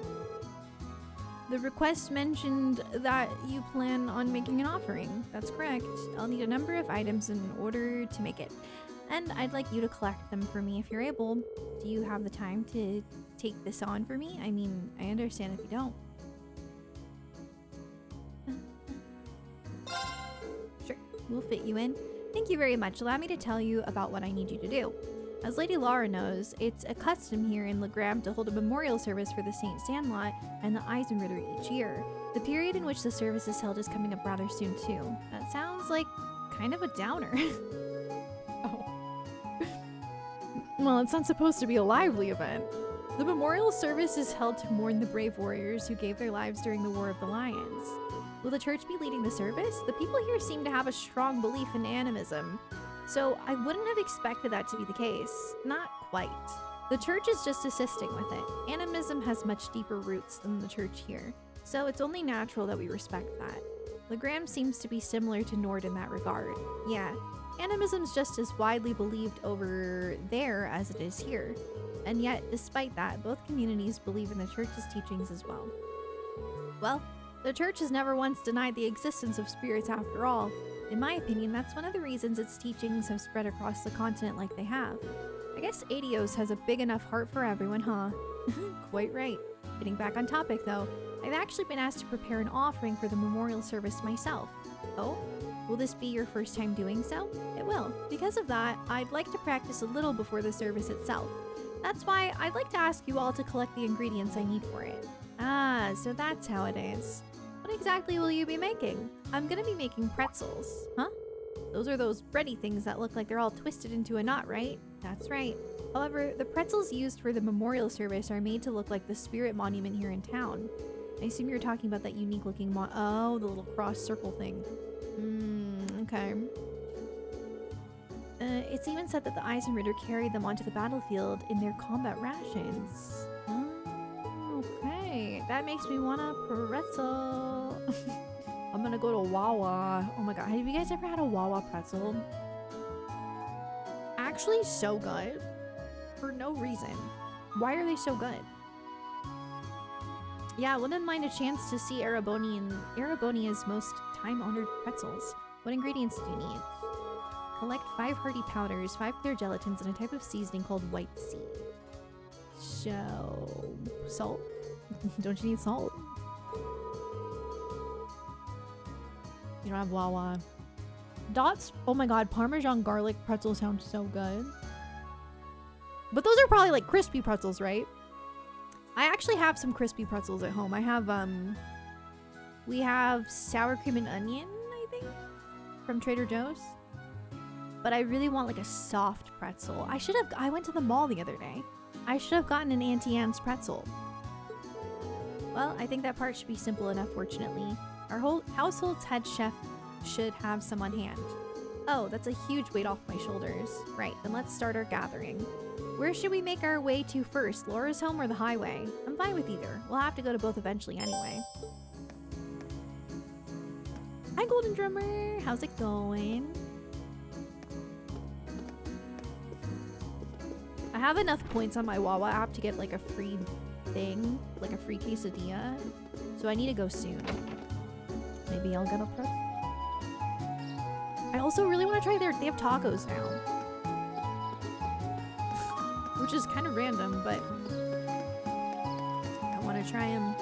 The request mentioned that you plan on making an offering. That's correct. I'll need a number of items in order to make it. And I'd like you to collect them for me if you're able. Do you have the time to take this on for me? I mean, I understand if you don't. Sure, we'll fit you in. Thank you very much. Allow me to tell you about what I need you to do. As Lady Laura knows, it's a custom here in Legram to hold a memorial service for the Saint Sandlot and the Eisenritter each year. The period in which the service is held is coming up rather soon too. That sounds like kind of a downer. Oh. Well, it's not supposed to be a lively event. The memorial service is held to mourn the brave warriors who gave their lives during the War of the Lions. Will the church be leading the service? The people here seem to have a strong belief in animism. So I wouldn't have expected that to be the case. Not quite. The church is just assisting with it. Animism has much deeper roots than the church here, so it's only natural that we respect that. Legram seems to be similar to Nord in that regard. Yeah, animism's just as widely believed over there as it is here. And yet, despite that, both communities believe in the church's teachings as well. Well, the church has never once denied the existence of spirits after all. In my opinion, that's one of the reasons its teachings have spread across the continent like they have. I guess Adios has a big enough heart for everyone, huh? Quite right. Getting back on topic though, I've actually been asked to prepare an offering for the memorial service myself. Oh? Will this be your first time doing so? It will. Because of that, I'd like to practice a little before the service itself. That's why I'd like to ask you all to collect the ingredients I need for it. Ah, so that's how it is. What exactly will you be making? I'm gonna be making pretzels. Huh? Those are those bready things that look like they're all twisted into a knot, right? That's right. However, the pretzels used for the memorial service are made to look like the spirit monument here in town. I assume you're talking about that unique looking oh, the little cross circle thing. Okay. It's even said that the Eisenritter carried them onto the battlefield in their combat rations. Oh, okay. That makes me want a pretzel. I'm gonna go to Wawa. Oh my god, have you guys ever had a Wawa pretzel? Actually, so good. For no reason. Why are they so good? Yeah, I wouldn't mind a chance to see Erebonia's most time-honored pretzels. What ingredients do you need? Collect 5 hearty powders, 5 clear gelatins, and a type of seasoning called white seed. So... salt? Don't you need salt? You don't have Wawa. Dots? Oh my god, Parmesan garlic pretzels sound so good. But those are probably like crispy pretzels, right? I actually have some crispy pretzels at home. I have, we have sour cream and onion, I think, from Trader Joe's. But I really want like a soft pretzel. I went to the mall the other day. I should have gotten an Auntie Anne's pretzel. Well, I think that part should be simple enough, fortunately. Our whole household's head chef should have some on hand. Oh, that's a huge weight off my shoulders. Right, then let's start our gathering. Where should we make our way to first, Laura's home or the highway? I'm fine with either. We'll have to go to both eventually anyway. Hi, Golden Drummer. How's it going? I have enough points on my Wawa app to get like a free thing, like a free quesadilla. So I need to go soon. Maybe I'll get a pretzel. I also really want to try they have tacos now. Which is kind of random, but I want to try them.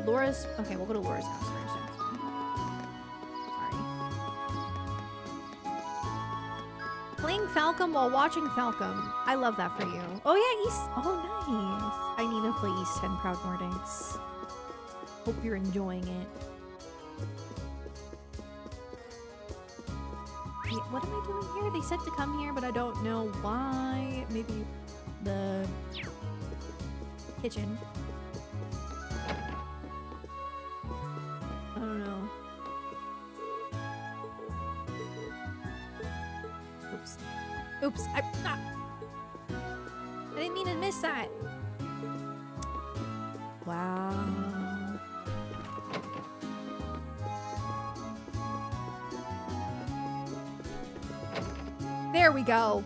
Laura's... Okay, we'll go to Laura's house first. Sorry. Playing Falcom while watching Falcom. I love that for you. Oh yeah, East... Oh, nice. I need to play East 10 Proud Nordics. Hope you're enjoying it. Wait, what am I doing here? They said to come here, but I don't know why. Maybe the kitchen. I don't know. Oops. Oops. I didn't mean to miss that. Wow. There we go.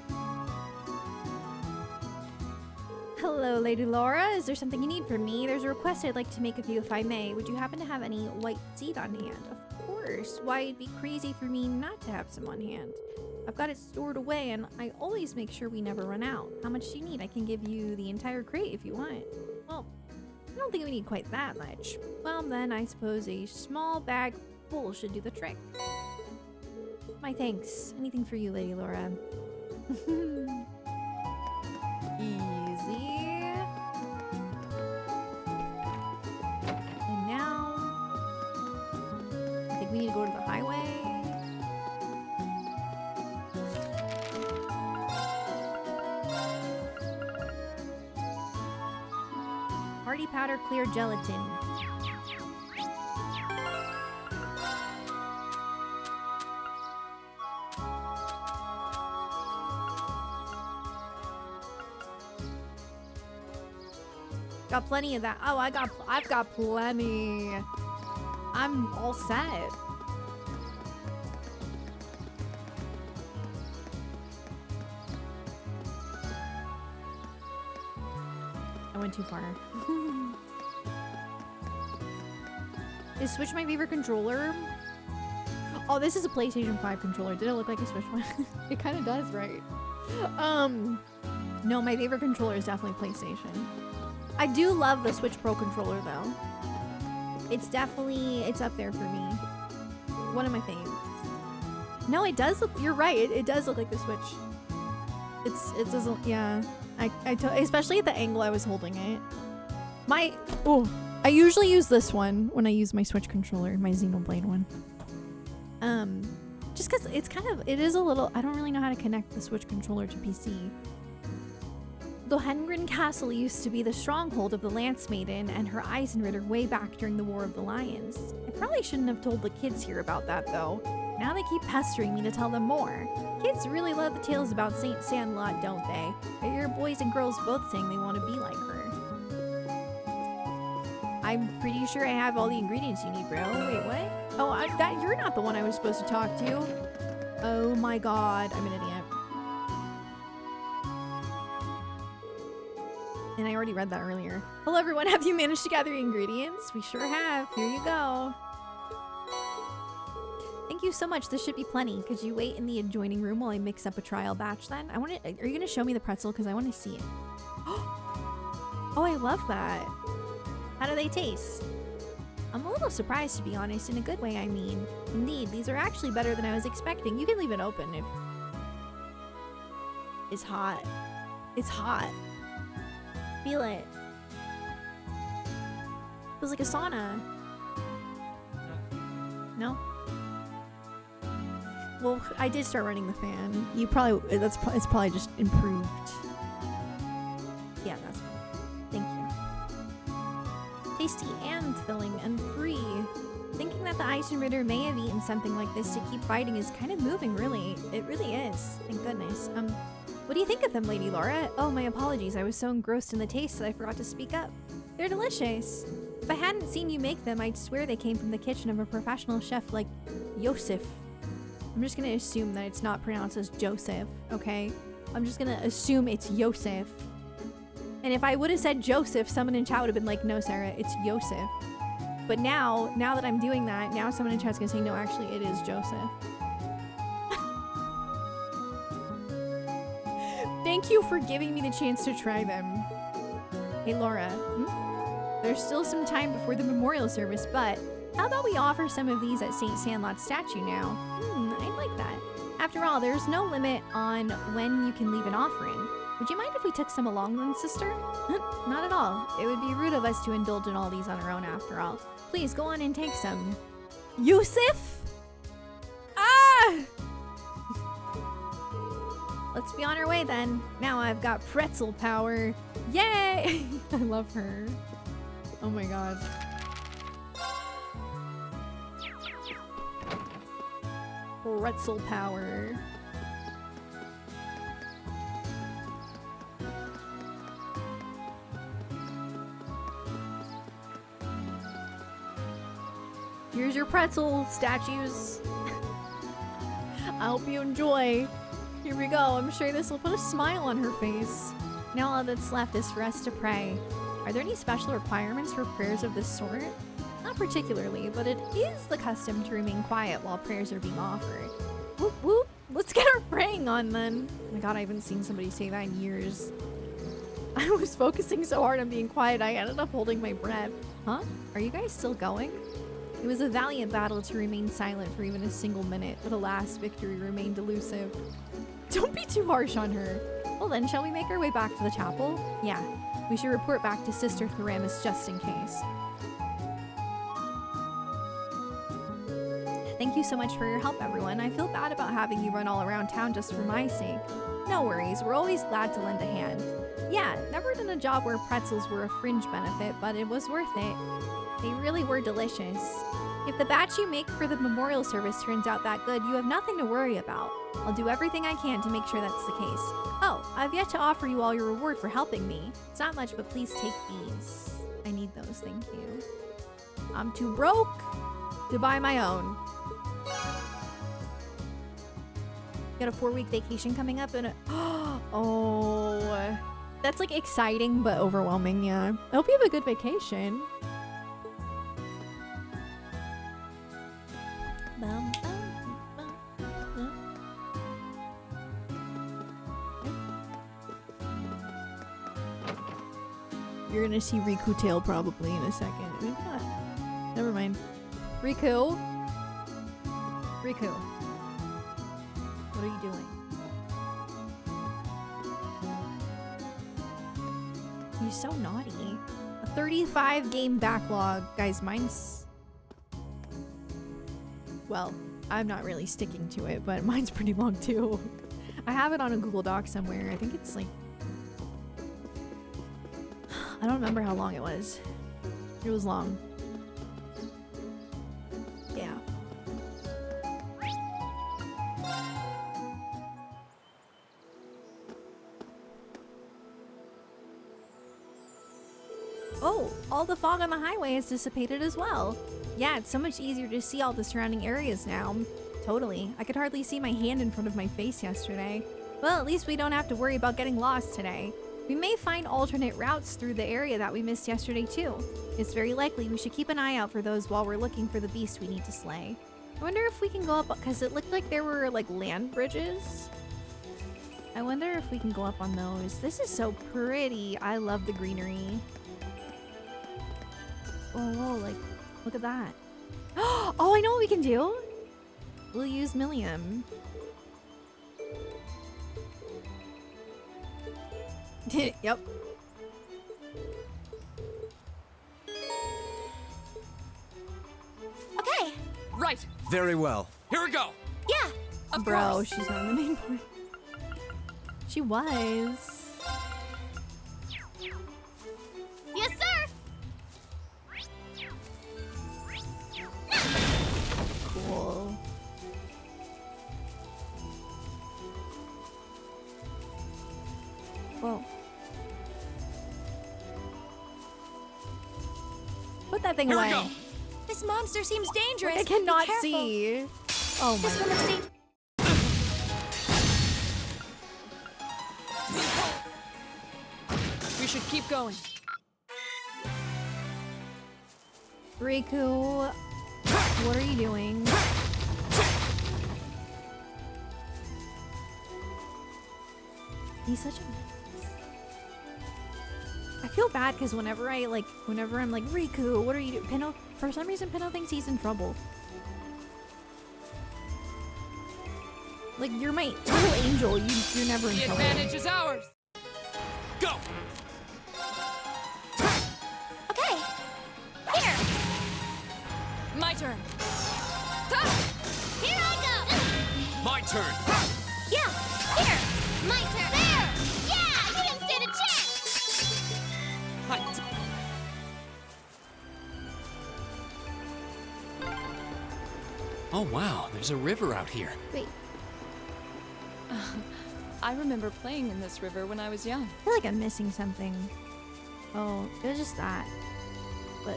Hello, Lady Laura. Is there something you need from me? There's a request I'd like to make of you if I may. Would you happen to have any white seed on hand? Of course. Why, it'd be crazy for me not to have some on hand. I've got it stored away, and I always make sure we never run out. How much do you need? I can give you the entire crate if you want. Well, I don't think we need quite that much. Well, then I suppose a small bag full should do the trick. My thanks. Anything for you, Lady Laura. Easy. And now, I think we need to go to the highway. Party powder, clear gelatin. Got plenty of that. Oh, I've got plenty. I'm all set. I went too far. Is Switch my favorite controller? Oh, this is a PlayStation 5 controller. Did it look like a Switch one? It kind of does, right? No, my favorite controller is definitely PlayStation. I do love the Switch Pro controller though. It's definitely, it's up there for me. One of my favorites. No, it does look, you're right, it does look like the Switch. It doesn't, yeah. Especially at the angle I was holding it. I usually use this one when I use my Switch controller, my Xenoblade one. Just because it's kind of, it is a little, I don't really know how to connect the Switch controller to PC. Lohengrin Castle used to be the stronghold of the Lance Maiden and her Eisenritter way back during the War of the Lions. I probably shouldn't have told the kids here about that though. Now they keep pestering me to tell them more. Kids really love the tales about Saint Sandlot, don't they? I hear boys and girls both saying they want to be like her. I'm pretty sure I have all the ingredients you need, bro. Wait, what? Oh, you're not the one I was supposed to talk to. Oh my god, I'm an idiot. And I already read that earlier. Hello everyone, have you managed to gather the ingredients? We sure have. Here you go. Thank you so much. This should be plenty. Could you wait in the adjoining room while I mix up a trial batch then? Are you gonna show me the pretzel? Because I want to see it. Oh, I love that. How do they taste? I'm a little surprised, to be honest. In a good way, I mean. Indeed, these are actually better than I was expecting. You can leave it open if... It's hot. It's hot. Feel it. Feels like a sauna. No? Well, I did start running the fan. You probably... it's probably just improved. Yeah, that's fine. Thank you. Tasty and filling and free. Thinking that the Eisenritter may have eaten something like this to keep fighting is kind of moving, really. It really is. Thank goodness. What do you think of them, Lady Laura? Oh, my apologies. I was so engrossed in the taste that I forgot to speak up. They're delicious. If I hadn't seen you make them, I'd swear they came from the kitchen of a professional chef like Yosef. I'm just gonna assume that it's not pronounced as Joseph, okay? I'm just gonna assume it's Yosef. And if I would have said Joseph, someone in chat would have been like, no, Sarah, it's Yosef. But now that I'm doing that, now someone in chat's gonna say, no, actually, it is Joseph. Thank you for giving me the chance to try them. Hey, Laura. There's still some time before the memorial service, but how about we offer some of these at St. Sandlot's statue now? I'd like that. After all, there's no limit on when you can leave an offering. Would you mind if we took some along then, sister? Not at all. It would be rude of us to indulge in all these on our own after all. Please, go on and take some. Yusuf? Ah! Let's be on our way then. Now I've got pretzel power. Yay! I love her. Oh my god. Pretzel power. Here's your pretzel statues. I hope you enjoy. Here we go. I'm sure this will put a smile on her face. Now all that's left is for us to pray. Are there any special requirements for prayers of this sort? Not particularly, but it is the custom to remain quiet while prayers are being offered. Whoop whoop. Let's get our praying on then. Oh my god, I haven't seen somebody say that in years. I was focusing so hard on being quiet, I ended up holding my breath. Huh? Are you guys still going? It was a valiant battle to remain silent for even a single minute, but alas, victory remained elusive. Don't be too harsh on her. Well then, shall we make our way back to the chapel? Yeah, we should report back to Sister Theramis just in case. Thank you so much for your help, everyone. I feel bad about having you run all around town just for my sake. No worries, we're always glad to lend a hand. Yeah, never done a job where pretzels were a fringe benefit, but it was worth it. They really were delicious. If the batch you make for the memorial service turns out that good, you have nothing to worry about. I'll do everything I can to make sure that's the case. Oh, I've yet to offer you all your reward for helping me. It's not much, but please take these. I need those, thank you. I'm too broke to buy my own. Got a 4-week vacation coming up and oh, that's like exciting but overwhelming. Yeah, I hope you have a good vacation. You're gonna see Riku tail probably in a second. Maybe not. Never mind. Riku? Riku. What are you doing? You're so naughty. A 35 game backlog. Guys, mine's... Well, I'm not really sticking to it, but mine's pretty long too. I have it on a Google Doc somewhere. I think it's like... I don't remember how long it was. It was long. Yeah. Oh, all the fog on the highway has dissipated as well. Yeah, it's so much easier to see all the surrounding areas now. Totally. I could hardly see my hand in front of my face yesterday. Well, at least we don't have to worry about getting lost today. We may find alternate routes through the area that we missed yesterday too. It's very likely we should keep an eye out for those while we're looking for the beast we need to slay. I wonder if we can go up, because it looked like there were like land bridges. I wonder if we can go up on those. This is so pretty. I love the greenery. Oh, whoa, like, look at that. Oh, I know what we can do. We'll use Millium. Yep. Okay. Right. Very well. Here we go. Yeah. Of Bro, course. she's not on the main board. She was. Yes, sir! Cool. Whoa. Put that thing Here away. we go. This monster seems dangerous. I cannot Be careful. see. Oh my This one looks dangerous. We should keep going. Riku, what are you doing? He's such a mess. I feel bad because whenever I'm like, Riku, what are you doing? Pinno, for some reason, Pinno thinks he's in trouble. Like, you're my little angel. You're never in The trouble. advantage is ours. Go. Okay. Here. My turn. Here I go! My turn. Yeah. Here. My turn! There! Yeah! You didn't stand a chance! Oh wow, there's a river out here. Wait, I remember playing in this river when I was young. I feel like I'm missing something. Oh, it was just that. But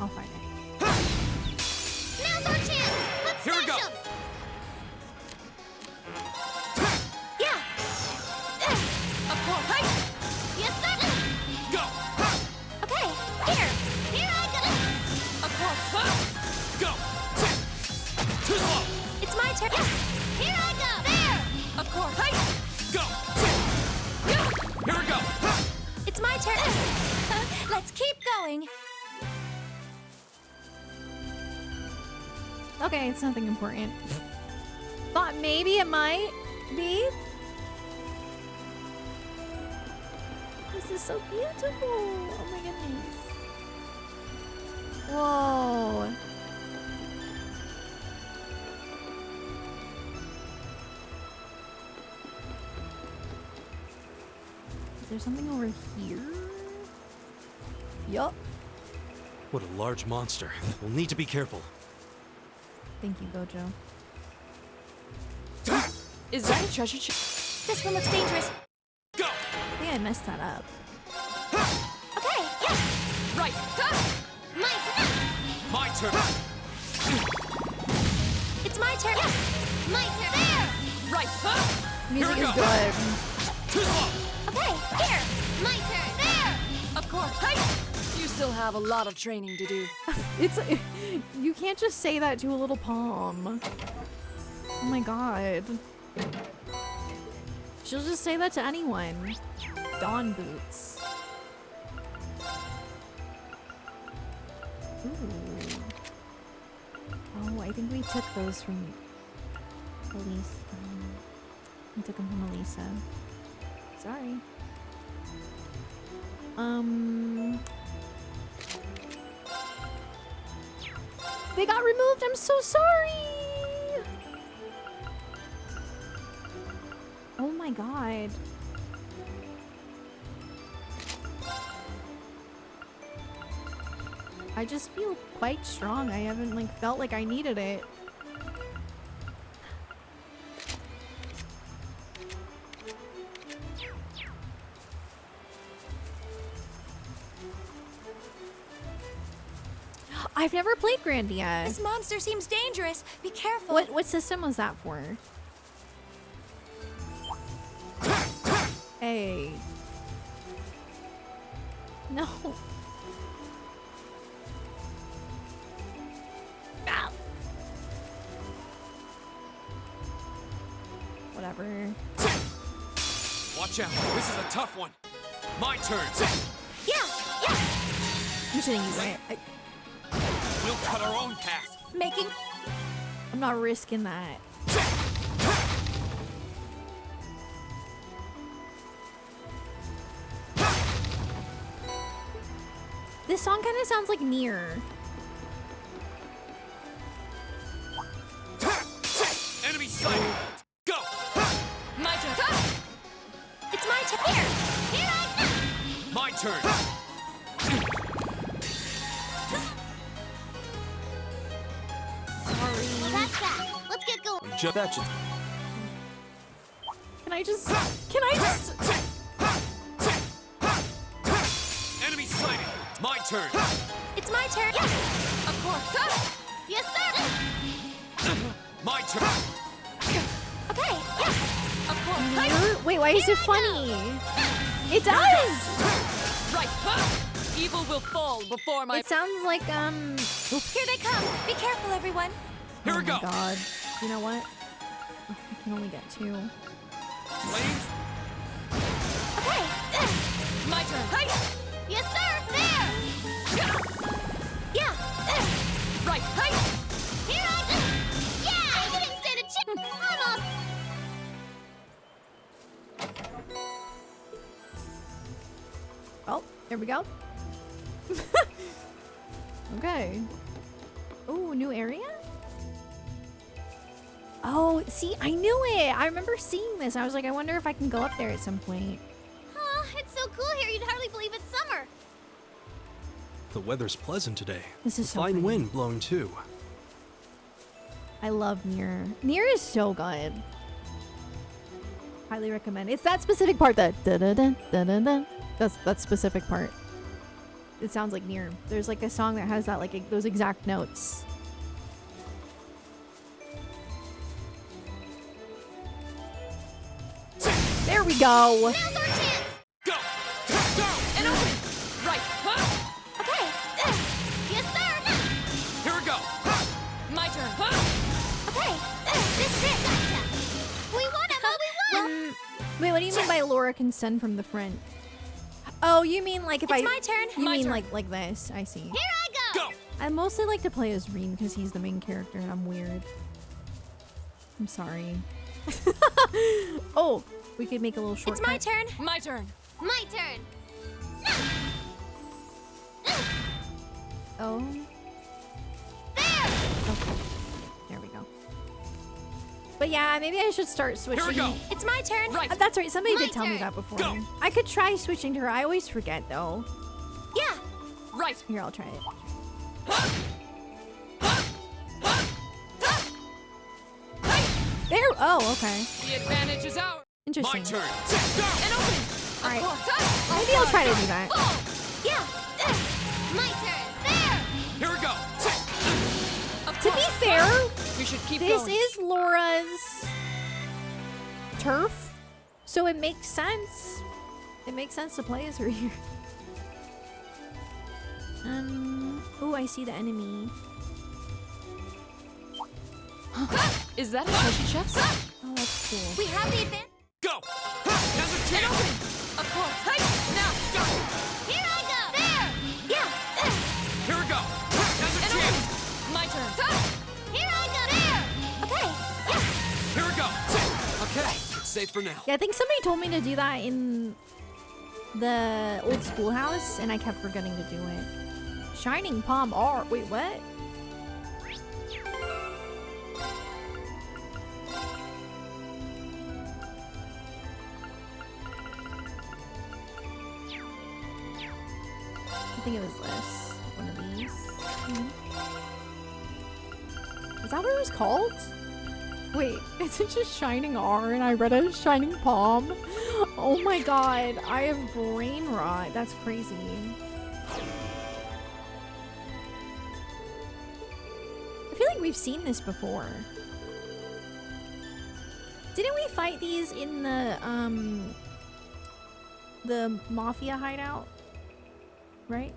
I'll find it. Now's our chance! Let's Here we smash go. 'em! Yeah. Of course. Yes, sir! Go. Okay. Here. Here I go! Of course. Go. Too slow. It's my turn. Yeah. Here I go! There! Of course. Go. Here we go. It's my turn. Let's keep going. Okay, it's nothing important. Thought maybe it might be. This is so beautiful. Oh my goodness. Whoa. Is there something over here? Yup. What a large monster. We'll need to be careful. Thank you, Gojo. Is that a treasure chest? This one looks dangerous. Go. I think I messed that up. Okay. Yeah. Right. My turn! My turn. It's my turn. Yeah. My turn! There! Right. Music we is go. good. Too slow. Okay. Here. My turn! There! Of course. You still have a lot of training to do. It's you can't just say that to a little palm. Oh my god. She'll just say that to anyone. Dawn boots. Oh, I think we took those from Elise. We took them from Elisa. Sorry. They got removed. I'm so sorry. Oh my god. I just feel quite strong. I haven't like felt like I needed it. I've never played Grandia. This monster seems dangerous. Be careful. What system was that for? Hey. No. Ow. Whatever. Watch out. This is a tough one. My turn. Yeah. I'm shouldn't use it. We'll cut our own path. I'm not risking that. This song kind of sounds like Nier. Enemy sighted. Go. My turn. It's my turn. Here I come. My turn. Well, that's that. Let's get going. Betcha. Can I just... Enemy sighted. My turn. It's my turn. Yeah. Of course. Yes, sir. My turn. Okay. Yeah. Of course. Wait, why is it funny? It does! Right. Evil will fall before my... It sounds like, Here they come. Be careful, everyone. Here we go. Oh my god. You know what? I can only get 2. Flames. Okay. My turn. Hey. Yes, sir. There. Yeah. Right. Hey. Here I go. Yeah, I didn't stand a chance. Almost. Oh, there we go. Okay. Oh, new area? Oh, see, I knew it. I remember seeing this. I was like, I wonder if I can go up there at some point. It's so cool here. You'd hardly believe it's summer. The weather's pleasant today. This is A so fine pretty. wind blowing too. I love Nier. Nier is so good. Highly recommend. It's that specific part that da-da-da, da-da-da. That's that specific part. It sounds like Nier. There's like a song that has that like those exact notes. There we go. Now's our chance. Go. And open. Right. Okay. Yes, sir. Here we go. My turn. Okay. This is it. Gotcha. We won, Emma. We won. Wait, what do you mean by Laura can send from the front? Oh, you mean like if It's I... my turn. You My mean turn. like this. I see. Here I go. Go. I mostly like to play as Reem because he's the main character and I'm weird. I'm sorry. Oh, we could make a little shortcut. It's my turn. My turn. My turn. Oh. There. Okay. There we go. But yeah, maybe I should start switching. Here we go. It's my turn. Right. That's right. Somebody My did tell me turn. that before. Go. I could try switching to her. I always forget though. Yeah. Right. Here, I'll try it. There. Oh, okay. The advantage is ours. Interesting. My turn. And open. All right. Of Maybe I'll try to do that. Yeah. My turn. There. Here we go. To be fair, We should keep this going. is Laura's turf, so it makes sense. It makes sense to play as her here. Oh, I see the enemy. Is that a treasure chest? Oh, that's cool. We have the advantage. Go. Now's a chance. Of course. Hey. Now. Here I go. There. Yeah. Here we go. safe for now. Yeah, I think somebody told me to do that in the old schoolhouse, and I kept forgetting to do it. Shining Palm R. Wait, what? I think it was this. One of these. Is that what it was called? Wait, is it just Shining R and I read it as Shining Palm? Oh my god, I have brain rot. That's crazy. I feel like we've seen this before. Didn't we fight these in the Mafia hideout? Right?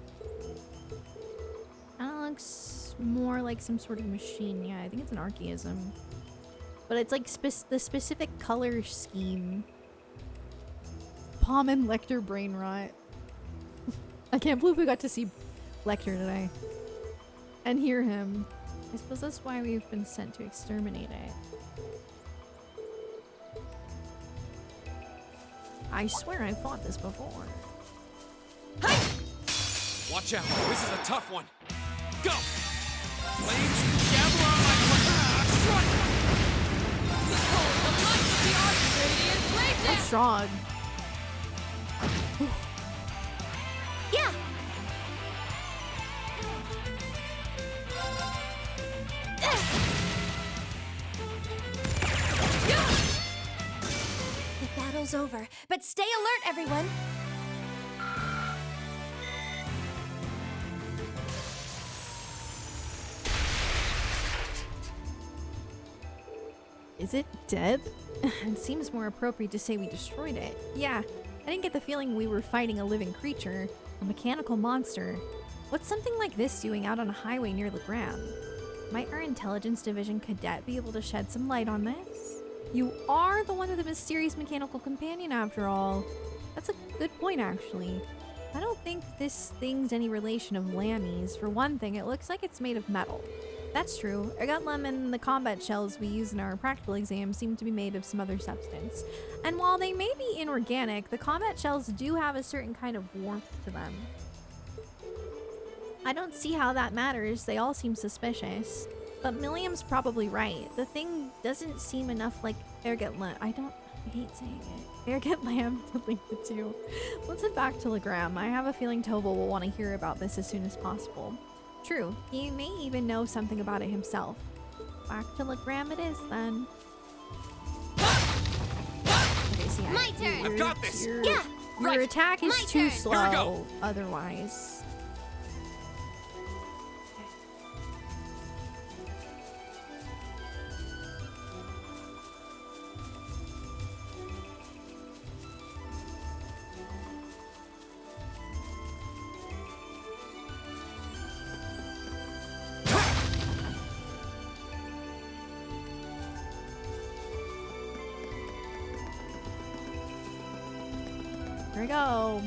That looks more like some sort of machine. Yeah, I think it's an archaism. But it's like the specific color scheme. Palm and Lechter brain rot. I can't believe we got to see Lechter today. And hear him. I suppose that's why we've been sent to exterminate it. I swear I fought this before. Watch out. This is a tough one. Go! Flames, gather on my strike! That's strong. Yeah! The battle's over, but stay alert, everyone! Is it dead? It seems more appropriate to say we destroyed it. Yeah, I didn't get the feeling we were fighting a living creature, a mechanical monster. What's something like this doing out on a highway near Legram? Might our intelligence division cadet be able to shed some light on this? You are the one with the mysterious mechanical companion after all. That's a good point, actually. I don't think this thing's any relation of Lammy's. For one thing, it looks like it's made of metal. That's true. Ergutlum and the combat shells we use in our practical exams seem to be made of some other substance. And while they may be inorganic, the combat shells do have a certain kind of warmth to them. I don't see how that matters. They all seem suspicious. But Milliam's probably right. The thing doesn't seem enough like Ergutlum. I hate saying it. Ergutlum to link the two. Let's head back to Legram. I have a feeling Toval will want to hear about this as soon as possible. True, he may even know something about it himself. Back to Legram it is, then. Okay, see, My turn! I've got this! Yeah! Your attack is My too turn. slow Here we go. otherwise. Here we go.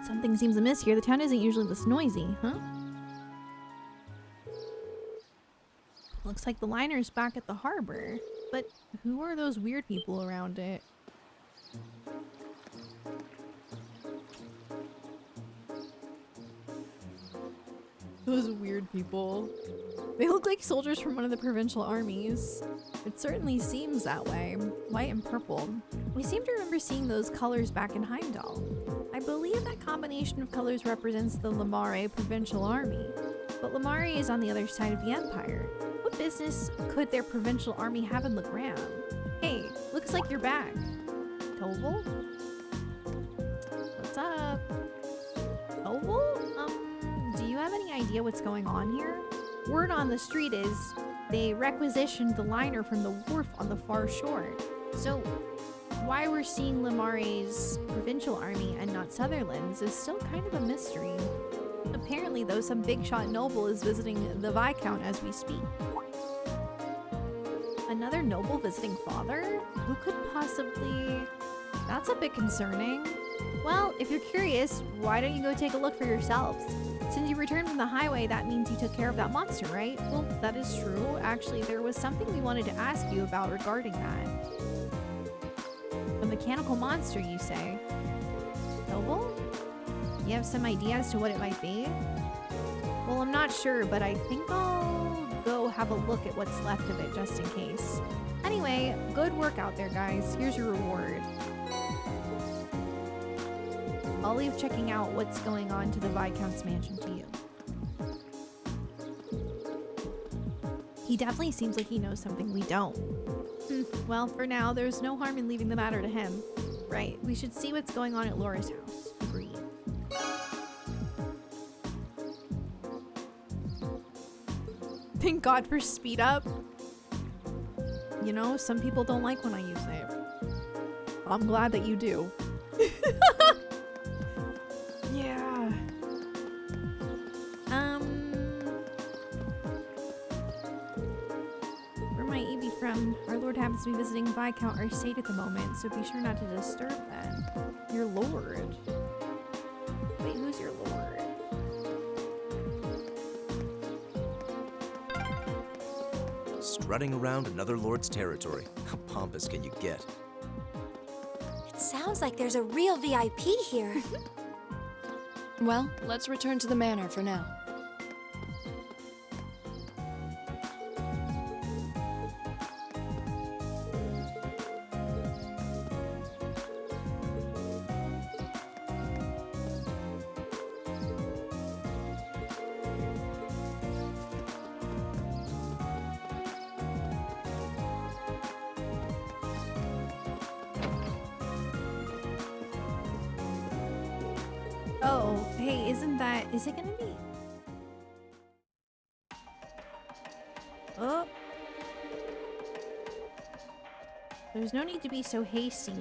Something seems amiss here. The town isn't usually this noisy, huh? Looks like the liner's back at the harbor. But who are those weird people around it? Those weird people. They look like soldiers from one of the provincial armies. It certainly seems that way. White and purple. We seem to remember seeing those colors back in Heimdall. I believe that combination of colors represents the Lamare provincial army. But Lamare is on the other side of the empire. What business could their provincial army have in Legram? Hey, looks like you're back. Toval? What's up? Toval? Do you have any idea what's going on here? Word on the street is they requisitioned the liner from the wharf on the far shore. So why we're seeing Lamare's provincial army and not Sutherland's is still kind of a mystery. Apparently, though, some big shot noble is visiting the Viscount as we speak. Another noble visiting father? Who could possibly... That's a bit concerning. Well, if you're curious, why don't you go take a look for yourselves? Since you returned from the highway, that means you took care of that monster, right? Well, that is true. Actually, there was something we wanted to ask you about regarding that. A mechanical monster, you say? Noble? You have some idea as to what it might be? Well, I'm not sure, but I think I'll go have a look at what's left of it just in case. Anyway, good work out there, guys. Here's your reward. I'll leave checking out what's going on to the Viscount's mansion to you. He definitely seems like he knows something we don't. Well, for now, there's no harm in leaving the matter to him. Right, we should see what's going on at Laura's house. Agreed. Thank God for speed up. You know, some people don't like when I use it. I'm glad that you do. Yeah. Where might you be from? Our lord happens to be visiting Viscount Arseid at the moment, so be sure not to disturb that. Your lord? Wait, who's your lord? Strutting around another lord's territory. How pompous can you get? It sounds like there's a real VIP here. Well, let's return to the manor for now. Oh, hey, is it gonna be? Oh. There's no need to be so hasty.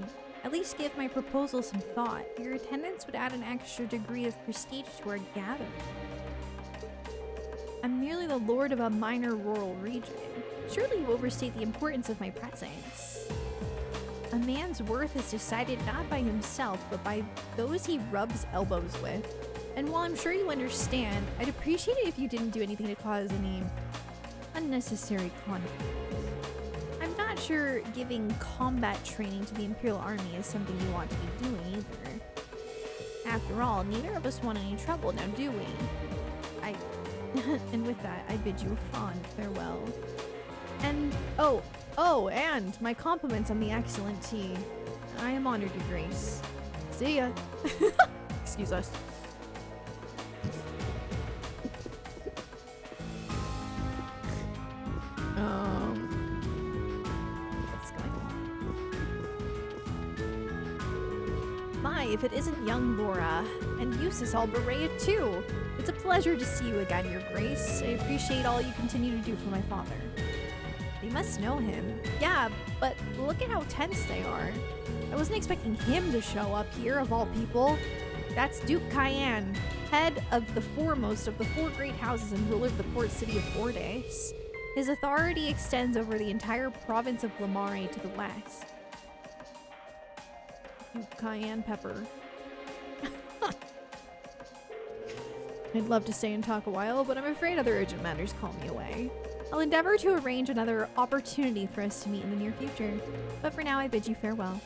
At least give my proposal some thought. Your attendance would add an extra degree of prestige to our gathering. I'm merely the lord of a minor rural region. Surely you overstate the importance of my presence. A man's worth is decided not by himself, but by those he rubs elbows with. And while I'm sure you understand, I'd appreciate it if you didn't do anything to cause any unnecessary conflict. I'm not sure giving combat training to the Imperial Army is something you want to be doing either. After all, neither of us want any trouble, now do we? And with that, I bid you a fond farewell. And, and my compliments on the excellent tea. I am honored, Your Grace. See ya. Excuse us. What's going on? My, if it isn't young Laura, and Eustace Alberea too. It's a pleasure to see you again, Your Grace. I appreciate all you continue to do for my father. They must know him. Yeah, but look at how tense they are. I wasn't expecting him to show up here, of all people. That's Duke Cayenne, head of the foremost of the 4 great houses and ruler of the port city of Bordes. His authority extends over the entire province of Lamare to the west. Duke Cayenne Pepper. I'd love to stay and talk a while, but I'm afraid other urgent matters call me away. I'll endeavor to arrange another opportunity for us to meet in the near future, but for now I bid you farewell.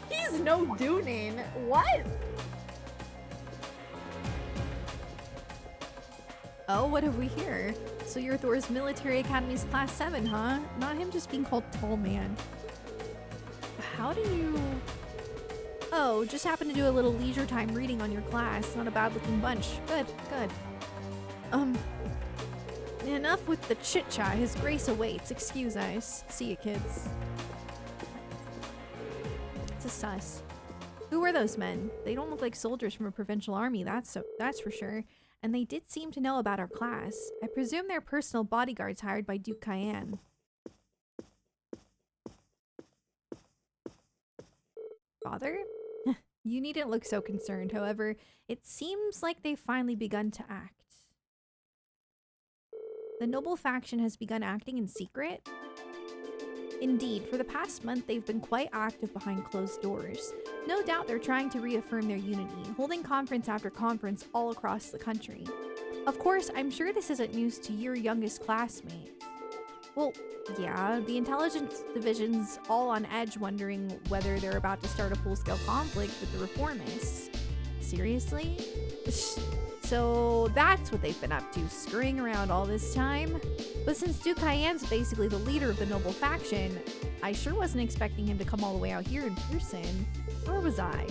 He's no Dunin. What? Oh, what have we here? So you're Thor's Military Academy's Class 7, huh? Not him just being called Tall Man. How do you... Oh, just happened to do a little leisure time reading on your class. Not a bad looking bunch. Good, good. Enough with the chit-chat. His Grace awaits. Excuse us. See you, kids. It's a sus. Who were those men? They don't look like soldiers from a provincial army, that's for sure. And they did seem to know about our class. I presume they're personal bodyguards hired by Duke Cayenne. Father? You needn't look so concerned. However, it seems like they've finally begun to act. The noble faction has begun acting in secret? Indeed, for the past month, they've been quite active behind closed doors. No doubt they're trying to reaffirm their unity, holding conference after conference all across the country. Of course, I'm sure this isn't news to your youngest classmate. Well, yeah, the intelligence division's all on edge wondering whether they're about to start a full-scale conflict with the reformists. Seriously? So that's what they've been up to, scurrying around all this time? But since Duke Cayenne's basically the leader of the noble faction, I sure wasn't expecting him to come all the way out here in person. Or was I?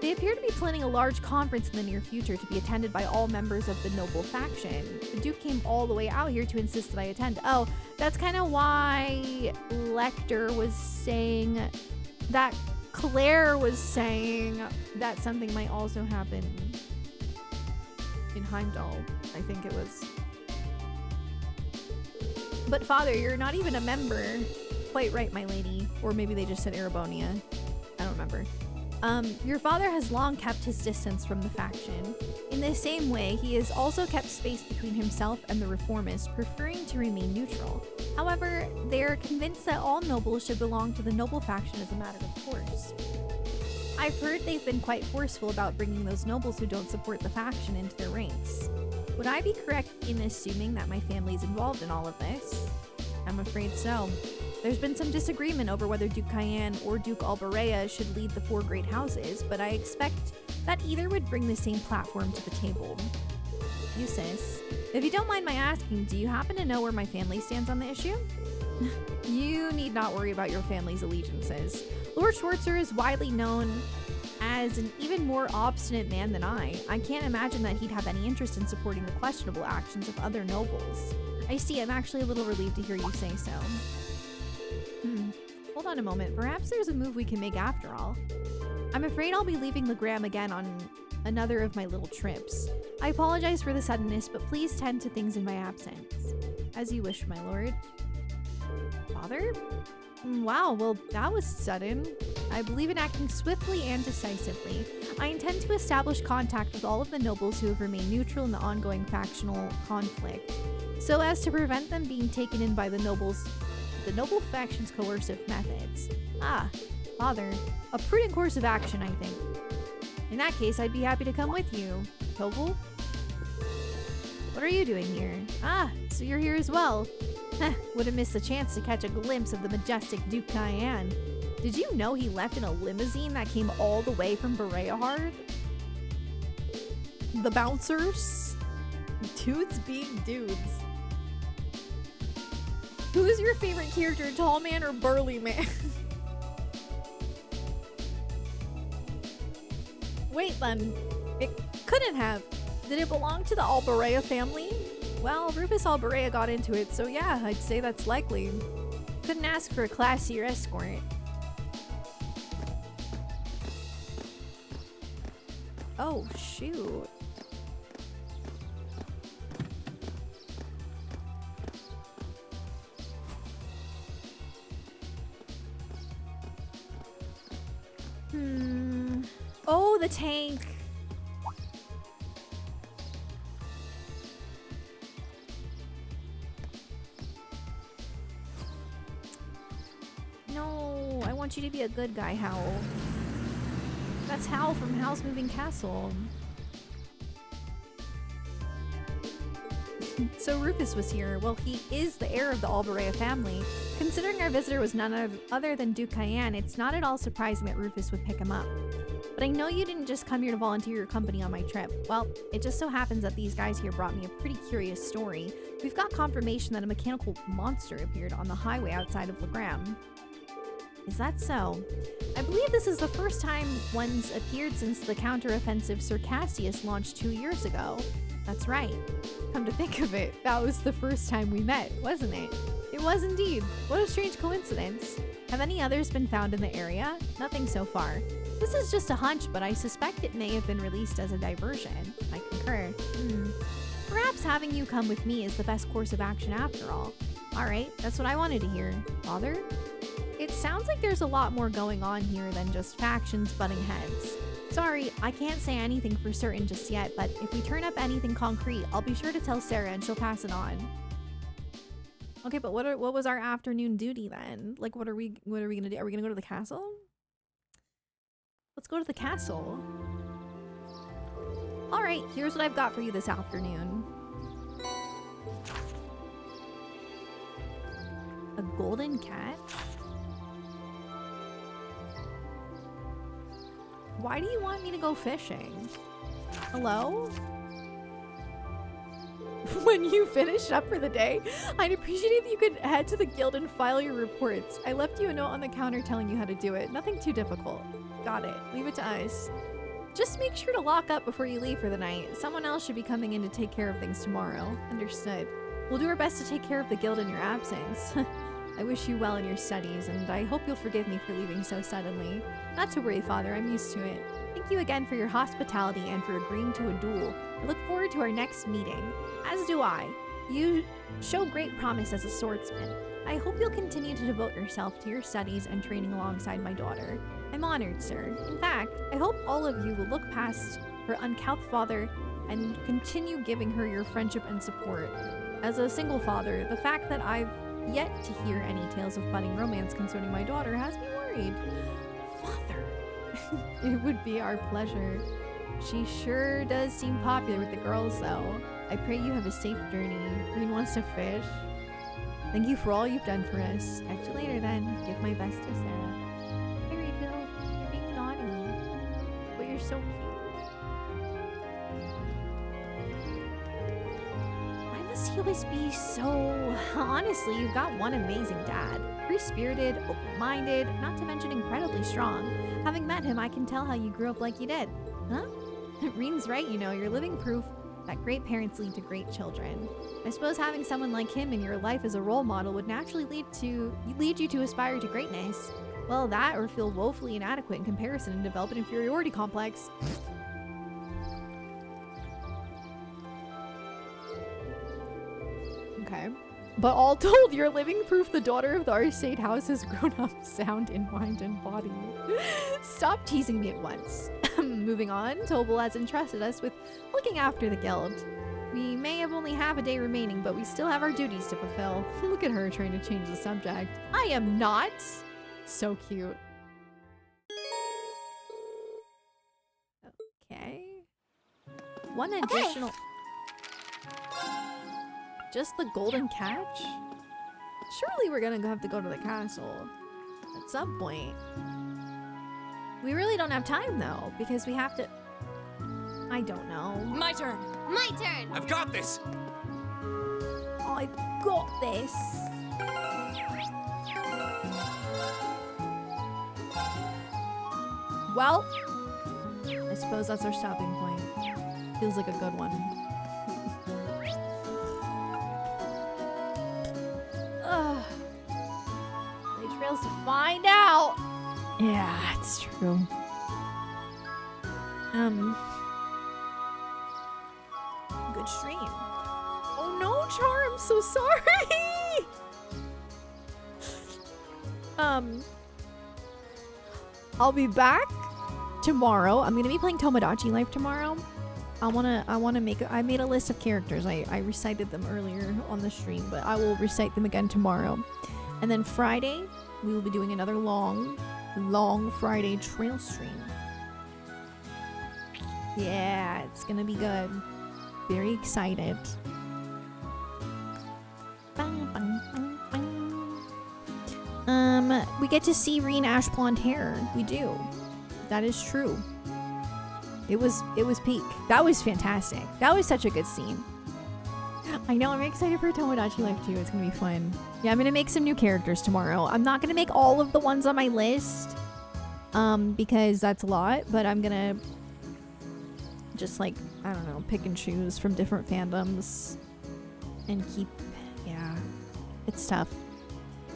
They appear to be planning a large conference in the near future to be attended by all members of the noble faction. The Duke came all the way out here to insist that I attend. Oh, that's kind of why Lechter was saying that Claire was saying that something might also happen in Heimdall, I think it was. But Father, you're not even a member. Quite right, my lady. Or maybe they just said Erebonia. I don't remember. Your father has long kept his distance from the faction. In the same way, he has also kept space between himself and the reformists, preferring to remain neutral. However, they are convinced that all nobles should belong to the noble faction as a matter of course. I've heard they've been quite forceful about bringing those nobles who don't support the faction into their ranks. Would I be correct in assuming that my family is involved in all of this? I'm afraid so. There's been some disagreement over whether Duke Cayenne or Duke Alberea should lead the four great houses, but I expect that either would bring the same platform to the table. You sis, if you don't mind my asking, do you happen to know where my family stands on the issue? You need not worry about your family's allegiances. Lord Schwarzer is widely known as an even more obstinate man than I. I can't imagine that he'd have any interest in supporting the questionable actions of other nobles. I see, I'm actually a little relieved to hear you say so. Hold on a moment, perhaps there's a move we can make after all. I'm afraid I'll be leaving Legram again on another of my little trips. I apologize for the suddenness, but please tend to things in my absence. As you wish, my lord. Father? Wow, well, that was sudden. I believe in acting swiftly and decisively. I intend to establish contact with all of the nobles who have remained neutral in the ongoing factional conflict, so as to prevent them being taken in by the noble faction's coercive methods. Ah, Father, a prudent course of action, I think. In that case, I'd be happy to come with you. Toval? What are you doing here? Ah, so you're here as well. Wouldn't miss the chance to catch a glimpse of the majestic Duke Cayenne. Did you know he left in a limousine that came all the way from Bereahard? The bouncers? Dudes being dudes. Who is your favorite character, tall man or burly man? Wait then, it couldn't have. Did it belong to the Alberea family? Well, Rufus Alberea got into it, so yeah, I'd say that's likely. Couldn't ask for a classier escort. Oh, shoot. Oh, the tank. No, I want you to be a good guy, Howl. That's Howl from Howl's Moving Castle. So Rufus was here. Well, he is the heir of the Alberea family. Considering our visitor was none other than Duke Cayenne, it's not at all surprising that Rufus would pick him up. But I know you didn't just come here to volunteer your company on my trip. Well, it just so happens that these guys here brought me a pretty curious story. We've got confirmation that a mechanical monster appeared on the highway outside of Legram. Is that so? I believe this is the first time one's appeared since the counter-offensive Sir Cassius launched 2 years ago. That's right. Come to think of it, that was the first time we met, wasn't it? It was indeed. What a strange coincidence. Have any others been found in the area? Nothing so far. This is just a hunch, but I suspect it may have been released as a diversion. I concur. Perhaps having you come with me is the best course of action after all. Alright, that's what I wanted to hear. Father? It sounds like there's a lot more going on here than just factions butting heads. Sorry, I can't say anything for certain just yet, but if we turn up anything concrete, I'll be sure to tell Sarah and she'll pass it on. Okay, but what was our afternoon duty then? Like, what are we gonna do? Are we gonna go to the castle? Let's go to the castle. All right, here's what I've got for you this afternoon. A golden cat? Why do you want me to go fishing? Hello? When you finished up for the day, I'd appreciate it if you could head to the guild and file your reports. I left you a note on the counter telling you how to do it. Nothing too difficult. Got it. Leave it to us. Just make sure to lock up before you leave for the night. Someone else should be coming in to take care of things tomorrow. Understood. We'll do our best to take care of the guild in your absence. I wish you well in your studies, and I hope you'll forgive me for leaving so suddenly. Not to worry, Father. I'm used to it. Thank you again for your hospitality and for agreeing to a duel. I look forward to our next meeting. As do I. You show great promise as a swordsman. I hope you'll continue to devote yourself to your studies and training alongside my daughter. I'm honored, sir. In fact, I hope all of you will look past her uncouth father and continue giving her your friendship and support. As a single father, the fact that I've yet to hear any tales of budding romance concerning my daughter has me worried. Father, it would be our pleasure. She sure does seem popular with the girls, though. I pray you have a safe journey. Green wants to fish. Thank you for all you've done for us. Catch you later, then. Give my best to Sarah. Here you go. You're being naughty, but you're so cute. Why must he always be so... Honestly, you've got one amazing dad. Free-spirited, open-minded, not to mention incredibly strong. Having met him, I can tell how you grew up like you did. Huh? Reen's right, you know. You're living proof that great parents lead to great children. I suppose having someone like him in your life as a role model would naturally lead you to aspire to greatness. Well, that or feel woefully inadequate in comparison and develop an inferiority complex. Okay. But all told, you're living proof the daughter of the Arseid house has grown up sound in mind and body. Stop teasing me at once. Moving on, Toval has entrusted us with looking after the guild. We may have only half a day remaining, but we still have our duties to fulfill. Look at her trying to change the subject. I am not. So cute. Okay. One additional... Just the golden catch? Surely we're gonna have to go to the castle at some point. We really don't have time though, because we have to... I don't know. My turn. My turn. I've got this. I've got this. Well, I suppose that's our stopping point. Feels like a good one. Any trails to find out? Yeah, it's true. Good stream. Oh no, Char, I'm so sorry. I'll be back tomorrow. I'm gonna be playing Tomodachi Life tomorrow. I made a list of characters. I recited them earlier on the stream, but I will recite them again tomorrow. And then Friday, we will be doing another long Friday trail stream. Yeah, it's gonna be good. Very excited. We get to see Reen ash blonde hair. We do. That is true. It was peak. That was fantastic. That was such a good scene. I know, I'm excited for Tomodachi Life too. It's gonna be fun. Yeah, I'm gonna make some new characters tomorrow. I'm not gonna make all of the ones on my list, because that's a lot, but I'm gonna just like, I don't know, pick and choose from different fandoms and keep, yeah, it's tough.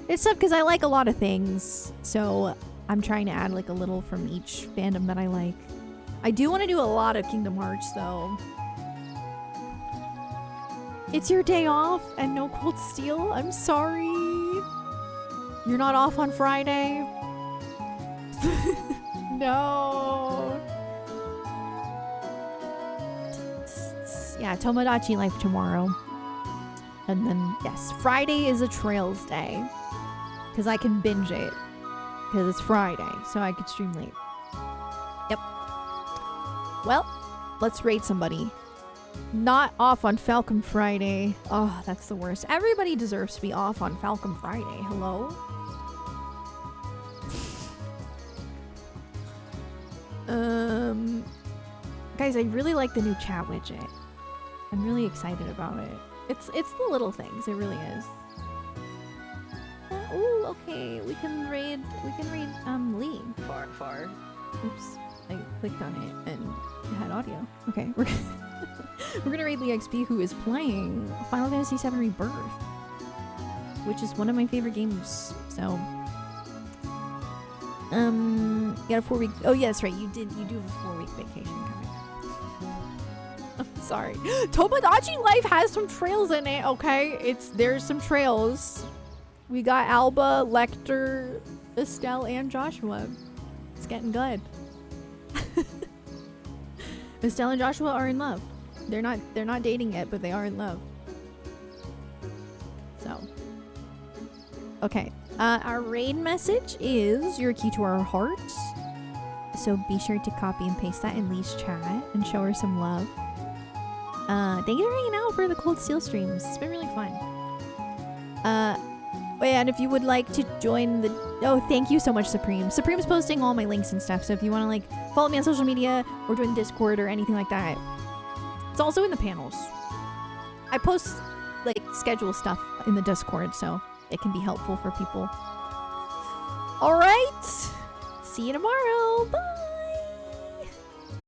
It's tough because I like a lot of things, so I'm trying to add like a little from each fandom that I like. I do want to do a lot of Kingdom Hearts though. It's your day off and no Cold Steel? I'm sorry. You're not off on Friday? No. Yeah, Tomodachi Life tomorrow. And then, yes, Friday is a Trails day. Because I can binge it. Because it's Friday, so I could stream late. Yep. Well, let's raid somebody. Not off on Falcon Friday. Oh, that's the worst. Everybody deserves to be off on Falcon Friday. Hello? Guys, I really like the new chat widget. I'm really excited about it. It's the little things. It really is. Ooh, okay. We can raid Lee. Far. Oops. I clicked on it and it had audio. Okay, we're gonna raid Lee XP, who is playing Final Fantasy VII Rebirth, which is one of my favorite games. So, you got a 4-week. Oh yeah, that's right. You do have a 4-week vacation coming. I'm sorry. Tomodachi Life has some trails in it. Okay, there's some trails. We got Alba, Lechter, Estelle, and Joshua. It's getting good. Estelle and Joshua are in love. They're not dating yet, but they are in love. So, okay. Our raid message is "You're a key to our hearts." So be sure to copy and paste that in Lee's chat and show her some love. Thank you for hanging out for the Cold Steel streams. It's been really fun. And if you would like to join the... Oh, thank you so much, Supreme. Supreme's posting all my links and stuff, so if you want to, like, follow me on social media or join Discord or anything like that, it's also in the panels. I post, like, schedule stuff in the Discord, so it can be helpful for people. All right. See you tomorrow. Bye.